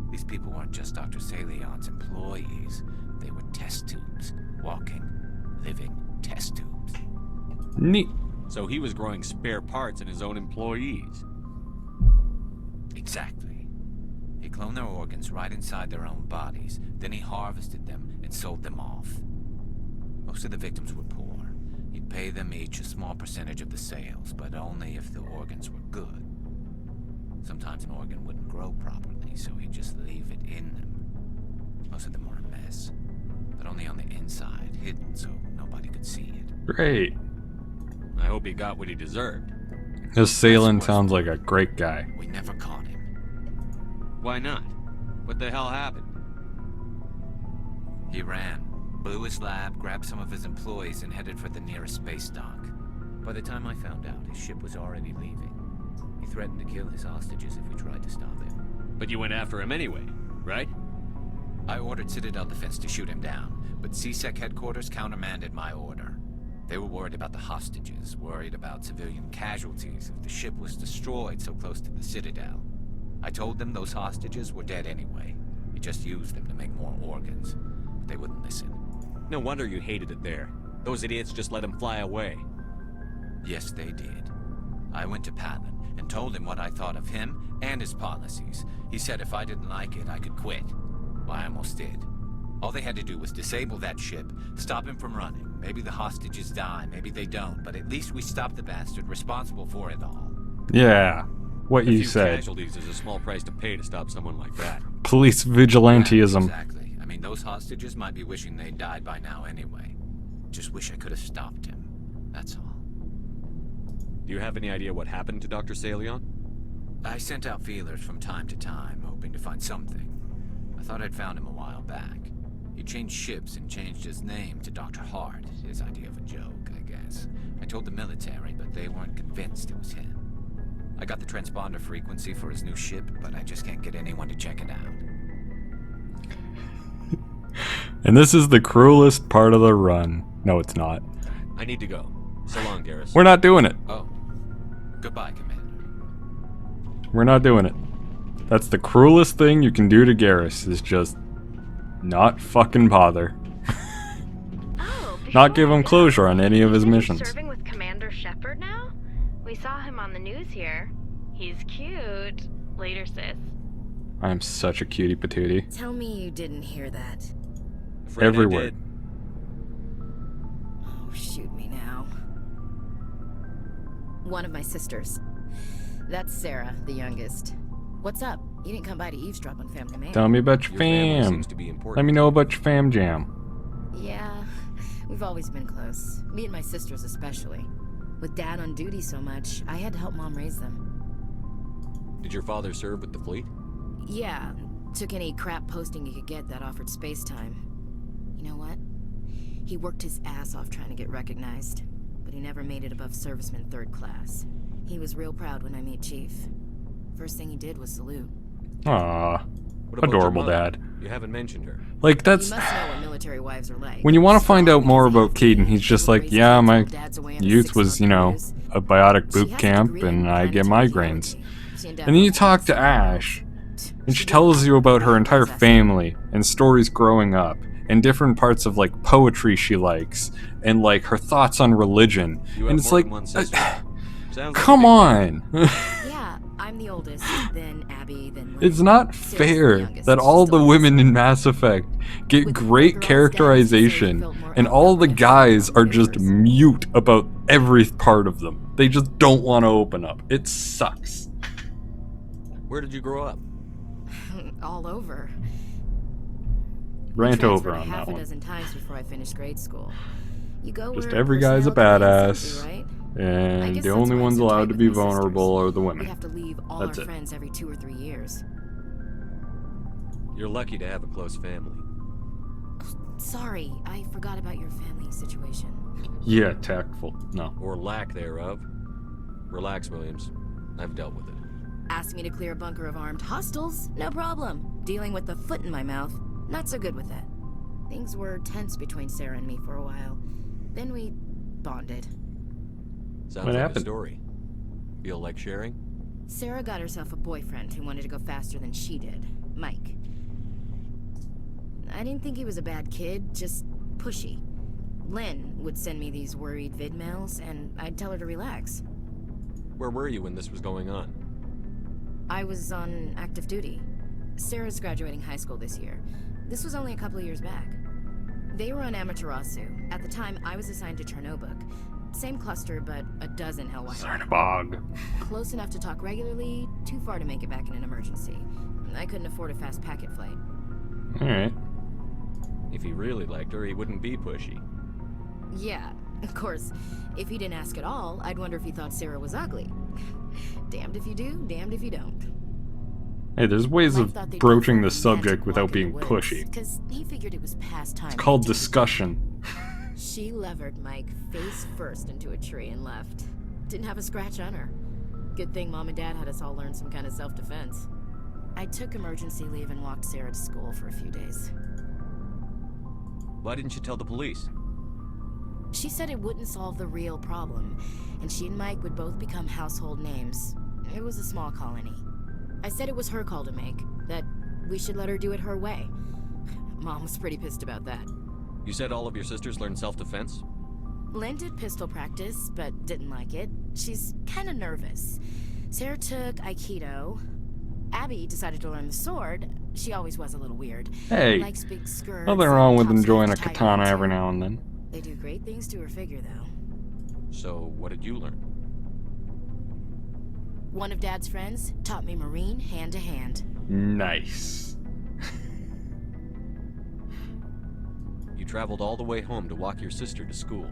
These people weren't just Dr. Salion's employees. They were test tubes. Walking, living test tubes. Neat. So he was growing spare parts in his own employees. Exactly. He cloned their organs right inside their own bodies. Then he harvested them and sold them off. Most of the victims were poor. He'd pay them each a small percentage of the sales, but only if the organs were good. Sometimes an organ wouldn't grow properly, so he'd just leave it in them. Most of them were a mess, but only on the inside, hidden so nobody could see it. Great. I hope he got what he deserved. This Salen sounds like a great guy. We never caught him. Why not? What the hell happened? He ran, blew his lab, grabbed some of his employees, and headed for the nearest space dock. By the time I found out, his ship was already leaving. He threatened to kill his hostages if we tried to stop him. But you went after him anyway, right? I ordered Citadel Defense to shoot him down, but CSEC headquarters countermanded my order. They were worried about the hostages, worried about civilian casualties if the ship was destroyed so close to the Citadel. I told them those hostages were dead anyway. We just used them to make more organs. But they wouldn't listen. No wonder you hated it there. Those idiots just let him fly away. Yes, they did. I went to Palin and told him what I thought of him and his policies. He said if I didn't like it, I could quit. Well, I almost did. All they had to do was disable that ship, stop him from running. Maybe the hostages die, maybe they don't, but at least we stopped the bastard responsible for it all. Yeah, what you A few said. casualties is a small price to pay to stop someone like that. Police vigilantism. Yeah, exactly. I mean, those hostages might be wishing they'd died by now anyway. Just wish I could have stopped him. That's all. Do you have any idea what happened to Dr. Salion? I sent out feelers from time to time, hoping to find something. I thought I'd found him a while back. He changed ships and changed his name to Dr. Hart, his idea of a joke, I guess. I told the military, but they weren't convinced it was him. I got the transponder frequency for his new ship, but I just can't get anyone to check it out. And this is the cruelest part of the run. No, it's not. I need to go. So long, Garrus. We're not doing it. Oh. Goodbye, Commander. We're not doing it. That's the cruelest thing you can do to Garrus, is just not fucking bother. Not give him closure on any of his missions. Serving with Commander Shepard now? We saw him on the news here. He's cute. Later, sis. I'm such a cutie patootie. Tell me you didn't hear that. Every word. Oh, shoot me now. One of my sisters. That's Sarah, the youngest. What's up? You didn't come by to eavesdrop on Family Man. Tell me about your fam. Let me know about your fam jam. Yeah, we've always been close. Me and my sisters especially. With Dad on duty so much, I had to help Mom raise them. Did your father serve with the fleet? Yeah, took any crap posting he could get that offered space time. You know what? He worked his ass off trying to get recognized, but he never made it above serviceman 3rd class. He was real proud when I met Chief. First thing he did was salute. Aww. What about Adorable your mother? dad. You haven't mentioned her. Like, that's... You must know what military wives are like. When you want to find out more about Caden, he's just like, yeah, my youth was, you know, a biotic boot camp, and I get migraines. And then you talk to Ash, and she tells you about her entire family, and stories growing up, and different parts of, like, poetry she likes, and, like, her thoughts on religion. And it's like, come on! Yeah, I'm the oldest, then Abby, then Lynn. It's not fair that all the women in Mass Effect get great characterization and all the guys are just mute about every part of them. They just don't want to open up. It sucks. Where did you grow up? All over. Rant over Transferred on that half a one. dozen times before I finished grade school. You go Just where every guy's a personnel commands badass, you, right? I and guess the that's only why I'm ones so allowed tight to with be my sisters. vulnerable are the We women. have to leave all That's our it. friends every 2 or 3 years. You're lucky to have a close family. Sorry, I forgot about your family situation. Yeah, tactful. No. Or lack thereof. Relax, Williams. I've dealt with it. Asked me to clear a bunker of armed hostiles? No problem. Dealing with the foot in my mouth? Not so good with that. Things were tense between Sarah and me for a while. Then we bonded. Sounds What like happened? a story. Feel like sharing? Sarah got herself a boyfriend who wanted to go faster than she did. Mike. I didn't think he was a bad kid, just pushy. Lynn would send me these worried vid mails, and I'd tell her to relax. Where were you when this was going on? I was on active duty. Sarah's graduating high school this year. This was only a couple of years back. They were on Amaterasu. At the time, I was assigned to Chernobog. Same cluster, but a dozen Hellwire. Cernabog. Close enough to talk regularly, too far to make it back in an emergency. I couldn't afford a fast packet flight. Alright. If he really liked her, he wouldn't be pushy. Yeah, of course. If he didn't ask at all, I'd wonder if he thought Sarah was ugly. Damned if you do, damned if you don't. Hey, there's ways Mike of thought they'd broaching go the for a subject romantic without walk in being the pushy. woods, 'cause he figured it was past time. It's called discussion. She levered Mike face first into a tree and left. Didn't have a scratch on her. Good thing Mom and Dad had us all learn some kind of self-defense. I took emergency leave and walked Sarah to school for a few days. Why didn't you tell the police? She said it wouldn't solve the real problem, and she and Mike would both become household names. It was a small colony. I said it was her call to make, that we should let her do it her way. Mom was pretty pissed about that. You said all of your sisters learned self-defense? Lynn did pistol practice, but didn't like it. She's kind of nervous. Sarah took Aikido. Abby decided to learn the sword. She always was a little weird. Hey, Likes big skirts. nothing wrong with enjoying a katana every now and then. They do great things to her figure, though. So, what did you learn? One of Dad's friends taught me Marine hand to hand. Nice. You traveled all the way home to walk your sister to school.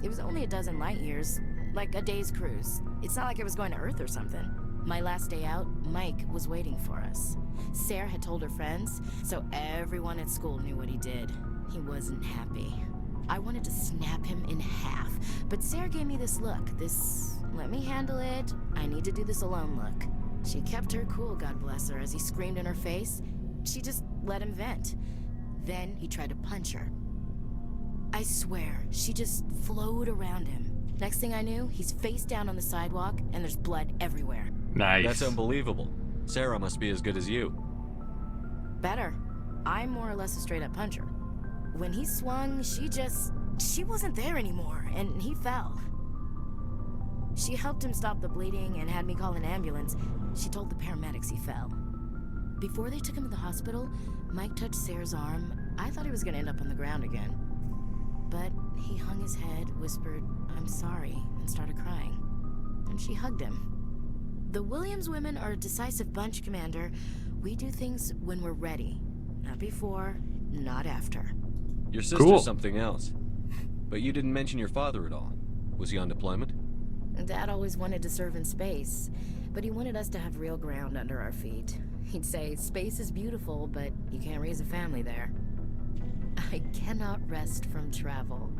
It was only a dozen light years, like a day's cruise. It's not like I was going to Earth or something. My last day out, Mike was waiting for us. Sarah had told her friends, so everyone at school knew what he did. He wasn't happy. I wanted to snap him in half, but Sarah gave me this look, this let me handle it, I need to do this alone look. She kept her cool, God bless her, as he screamed in her face. She just let him vent. Then he tried to punch her. I swear, she just flowed around him. Next thing I knew, he's face down on the sidewalk, and there's blood everywhere. Nice. That's unbelievable. Sarah must be as good as you. Better. I'm more or less a straight-up puncher. When he swung, she wasn't there anymore, and he fell. She helped him stop the bleeding and had me call an ambulance. She told the paramedics he fell. Before they took him to the hospital, Mike touched Sarah's arm. I thought he was gonna end up on the ground again. But he hung his head, whispered, "I'm sorry," and started crying. And she hugged him. The Williams women are a decisive bunch, Commander. We do things when we're ready. Not before, not after. Your sister's something else. But you didn't mention your father at all. Was he on deployment? Dad always wanted to serve in space, but he wanted us to have real ground under our feet. He'd say, space is beautiful, but you can't raise a family there. I cannot rest from travel.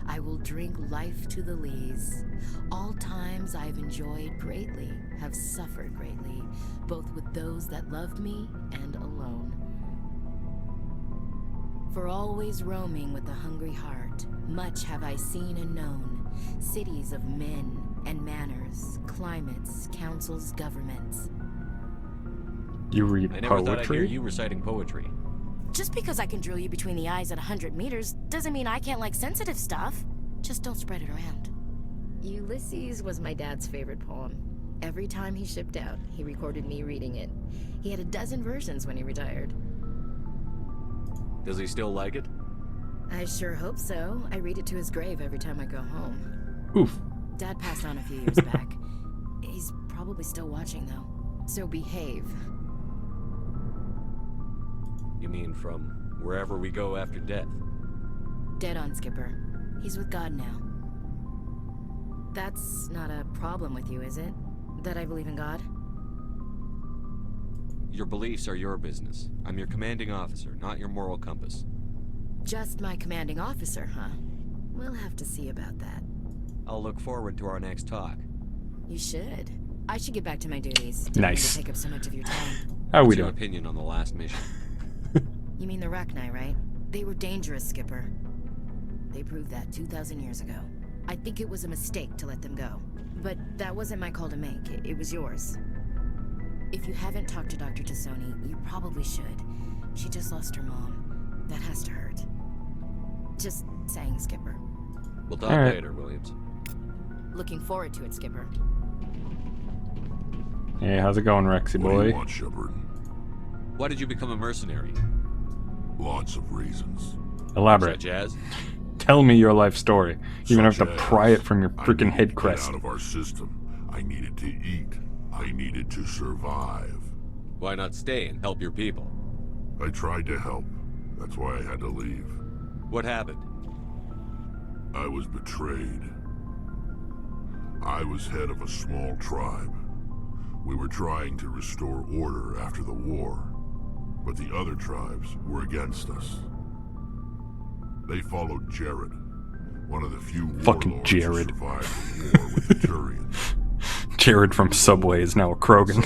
I will drink life to the lees. All times I've enjoyed greatly, have suffered greatly, both with those that loved me and alone. For always roaming with a hungry heart, much have I seen and known, cities of men and manners, climates, councils, governments. You read I never thought I'd hear poetry? you reciting poetry. Just because I can drill you between the eyes at 100 meters doesn't mean I can't like sensitive stuff. Just don't spread it around. Ulysses was my dad's favorite poem. Every time he shipped out, he recorded me reading it. He had a dozen versions when he retired. Does he still like it? I sure hope so. I read it to his grave every time I go home. Oof. Dad passed on a few years back. He's probably still watching, though. So behave. You mean from wherever we go after death? Dead on, Skipper. He's with God now. That's not a problem with you, is it? That I believe in God? Your beliefs are your business. I'm your commanding officer, not your moral compass. Just my commanding officer, huh? We'll have to see about that. I'll look forward to our next talk. You should. I should get back to my duties. Don't Nice. mean to take up so much of your time. How we What's your doing? opinion on the last mission? You mean the Rachni, right? They were dangerous, Skipper. They proved that 2,000 years ago. I think it was a mistake to let them go. But that wasn't my call to make. It was yours. If you haven't talked to Dr. Tassoni, you probably should. She just lost her mom. That has to hurt. Just saying, Skipper. We'll talk later, Williams. Looking forward to it, Skipper. Hey, how's it going, Rexy What do boy? you want, Shepard? Why did you become a mercenary? Lots of reasons. Elaborate. Such as? Tell me your life story. You even have to Such as, pry it from your I freaking needed head to crest. Get out of our system. I needed to eat. I needed to survive. Why not stay and help your people? I tried to help. That's why I had to leave. What happened? I was betrayed. I was head of a small tribe. We were trying to restore order after the war, but the other tribes were against us. They followed Jared, one of the few warlords who survived the war with the Turians. Jared from Subway is now a Krogan.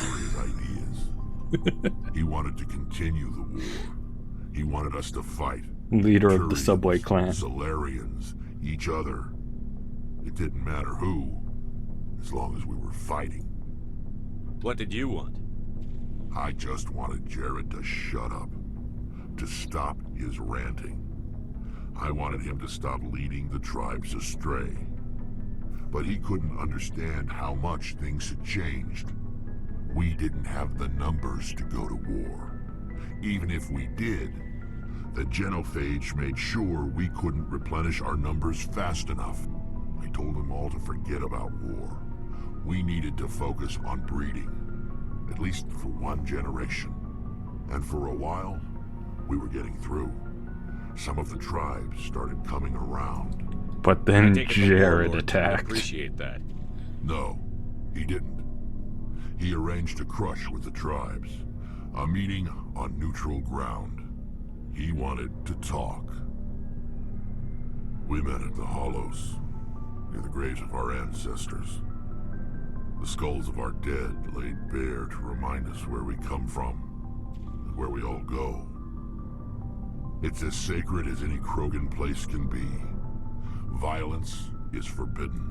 He wanted to continue the war. He wanted us to fight. Leader of the Subway clan. Solarians, each other. It didn't matter who, as long as we were fighting. What did you want? I just wanted Jared to shut up, to stop his ranting. I wanted him to stop leading the tribes astray. But he couldn't understand how much things had changed. We didn't have the numbers to go to war. Even if we did, the genophage made sure we couldn't replenish our numbers fast enough. I told them all to forget about war. We needed to focus on breeding, at least for one generation. And for a while, we were getting through. Some of the tribes started coming around. But then Jared attacked. Appreciate that. No, he didn't. He arranged a crush with the tribes, a meeting on neutral ground. He wanted to talk. We met at the Hollows, near the graves of our ancestors. The skulls of our dead laid bare to remind us where we come from, and where we all go. It's as sacred as any Krogan place can be. Violence is forbidden.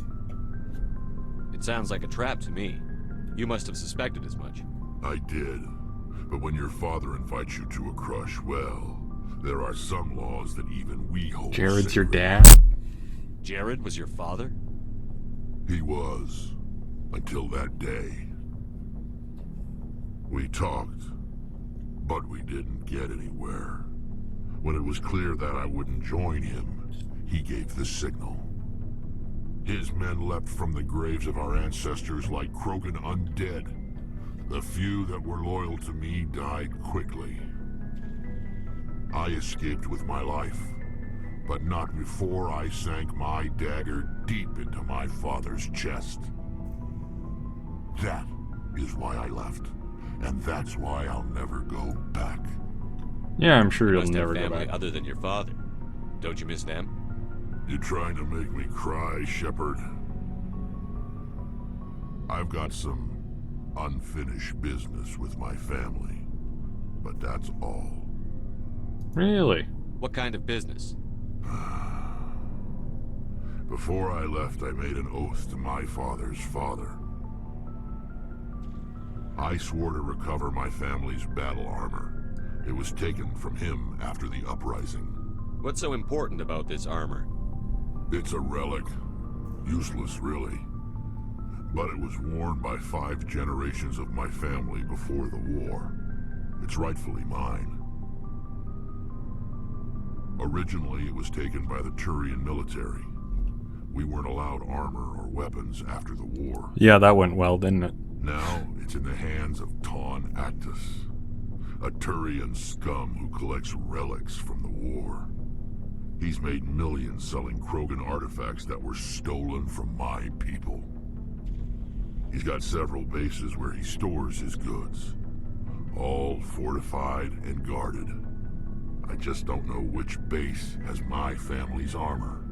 It sounds like a trap to me. You must have suspected as much. I did. But when your father invites you to a crush, well, there are some laws that even we hold Jared's sacred. your dad? Jared was your father? He was. Until that day. We talked, but we didn't get anywhere. When it was clear that I wouldn't join him, he gave the signal. His men leapt from the graves of our ancestors like Krogan undead. The few that were loyal to me died quickly. I escaped with my life, but not before I sank my dagger deep into my father's chest. That is why I left, and that's why I'll never go back. Yeah, I'm sure you'll must have never go family back. other than your father. Don't you miss them? You're trying to make me cry, Shepard. I've got some unfinished business with my family, but that's all. Really? What kind of business? Before I left, I made an oath to my father's father. I swore to recover my family's battle armor. It was taken from him after the uprising. What's so important about this armor? It's a relic. Useless, really. But it was worn by 5 generations of my family before the war. It's rightfully mine. Originally, it was taken by the Turian military. We weren't allowed armor or weapons after the war. Yeah, that went well, didn't it? Now, it's in the hands of Taun Actus, a Turian scum who collects relics from the war. He's made millions selling Krogan artifacts that were stolen from my people. He's got several bases where he stores his goods, all fortified and guarded. I just don't know which base has my family's armor.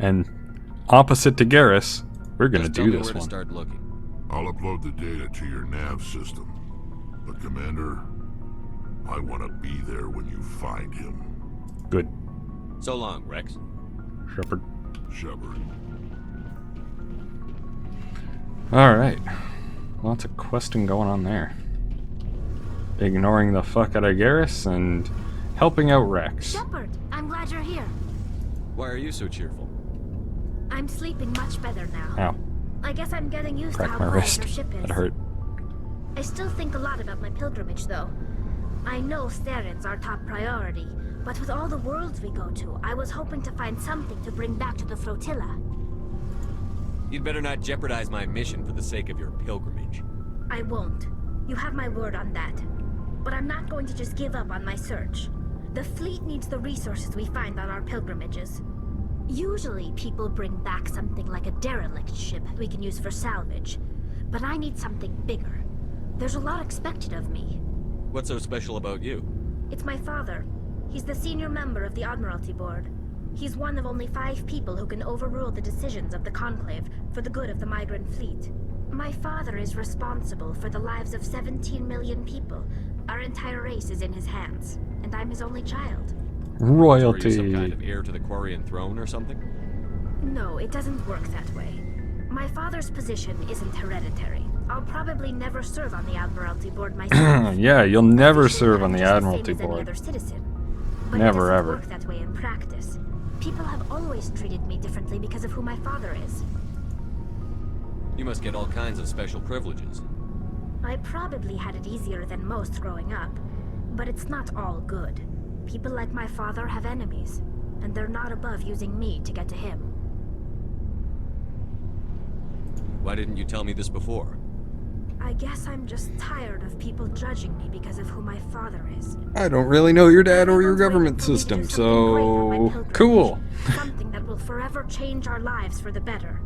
And opposite to Garrus, we're gonna Just tell do me this where to one. start looking. I'll upload the data to your nav system. But Commander, I want to be there when you find him. Good. So long, Rex. Shepard. Shepard. Alright. Lots of questing going on there. Ignoring the fuck out of Garrus and helping out Rex. Shepard, I'm glad you're here. Why are you so cheerful? I'm sleeping much better now. Ow. I guess I'm getting used to Cracked how my quiet wrist. your ship is. That hurt. I still think a lot about my pilgrimage, though. I know Steren's our top priority, but with all the worlds we go to, I was hoping to find something to bring back to the flotilla. You'd better not jeopardize my mission for the sake of your pilgrimage. I won't. You have my word on that. But I'm not going to just give up on my search. The fleet needs the resources we find on our pilgrimages. Usually, people bring back something like a derelict ship we can use for salvage. but I need something bigger. There's a lot expected of me. What's so special about you? It's my father. He's the senior member of the Admiralty Board. He's one of only 5 people who can overrule the decisions of the Conclave for the good of the migrant fleet. My father is responsible for the lives of 17 million people. Our entire race is in his hands, and I'm his only child. Royalty. So are you some kind of heir to the Quarian throne or something? No, it doesn't work that way. My father's position isn't hereditary. I'll probably never serve on the Admiralty Board myself. Yeah, you'll never serve on the Just the Admiralty same as any Board. other citizen. But Never, it doesn't ever. work that way in practice. People have always treated me differently because of who my father is. You must get all kinds of special privileges. I probably had it easier than most growing up, but it's not all good. People like my father have enemies, and they're not above using me to get to him. Why didn't you tell me this before? I guess I'm just tired of people judging me because of who my father is. I don't really know your dad or your government system, so cool. Something that will forever change our lives for the better.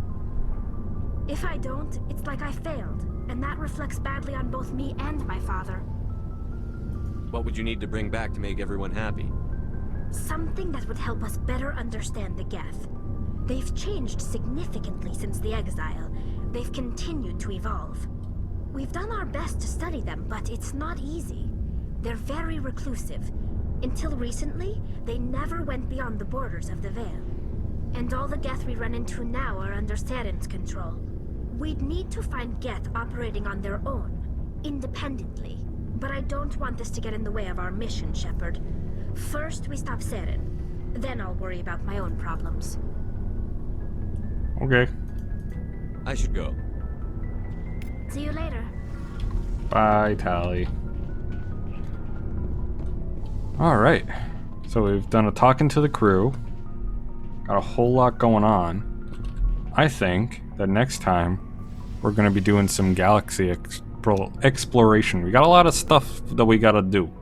If I don't, it's like I failed, and that reflects badly on both me and my father. What would you need to bring back to make everyone happy? Something that would help us better understand the Geth. They've changed significantly since the exile. They've continued to evolve. We've done our best to study them, but it's not easy. They're very reclusive. Until recently, they never went beyond the borders of the Veil. And all the Geth we run into now are under Saren's control. We'd need to find Geth operating on their own, independently. But I don't want this to get in the way of our mission, Shepard. First, we stop Saren. Then I'll worry about my own problems. Okay. I should go. See you later. Bye, Tally. Alright. So we've done a talking to the crew. Got a whole lot going on. I think that next time we're going to be doing some galaxy exploration. We got a lot of stuff that we got to do.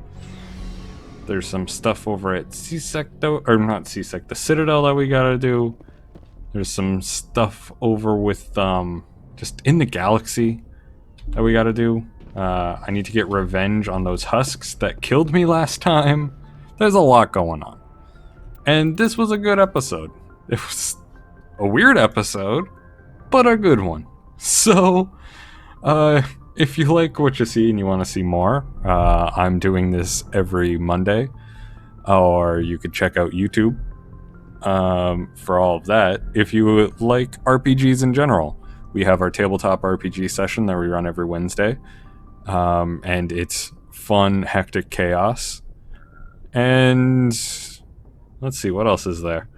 There's some stuff over at C-Sec, though, or not C-Sec, the Citadel that we got to do. There's some stuff over with, just in the galaxy that we got to do. I need to get revenge on those husks that killed me last time. There's a lot going on. And this was a good episode. It was a weird episode, but a good one. So, if you like what you see and you want to see more, I'm doing this every Monday. Or you could check out YouTube for all of that. If you like RPGs in general, we have our tabletop RPG session that we run every Wednesday. And it's fun, hectic chaos. And let's see, what else is there?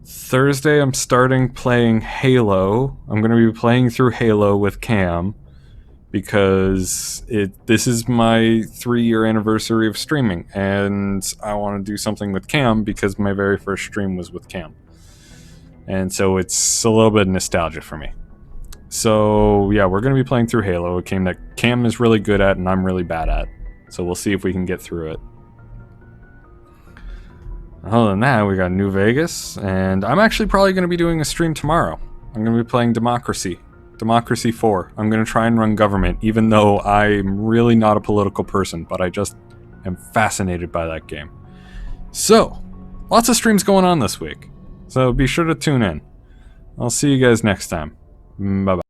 Thursday, I'm starting playing Halo. I'm going to be playing through Halo with Cam because this is my 3-year anniversary of streaming, and I want to do something with Cam because my very first stream was with Cam. And so it's a little bit of nostalgia for me. So yeah, we're going to be playing through Halo, a game that Cam is really good at and I'm really bad at. So we'll see if we can get through it. Other than that, we got New Vegas, and I'm actually probably going to be doing a stream tomorrow. I'm going to be playing Democracy 4. I'm going to try and run government, even though I'm really not a political person, but I just am fascinated by that game. So, lots of streams going on this week, so be sure to tune in. I'll see you guys next time. Bye-bye.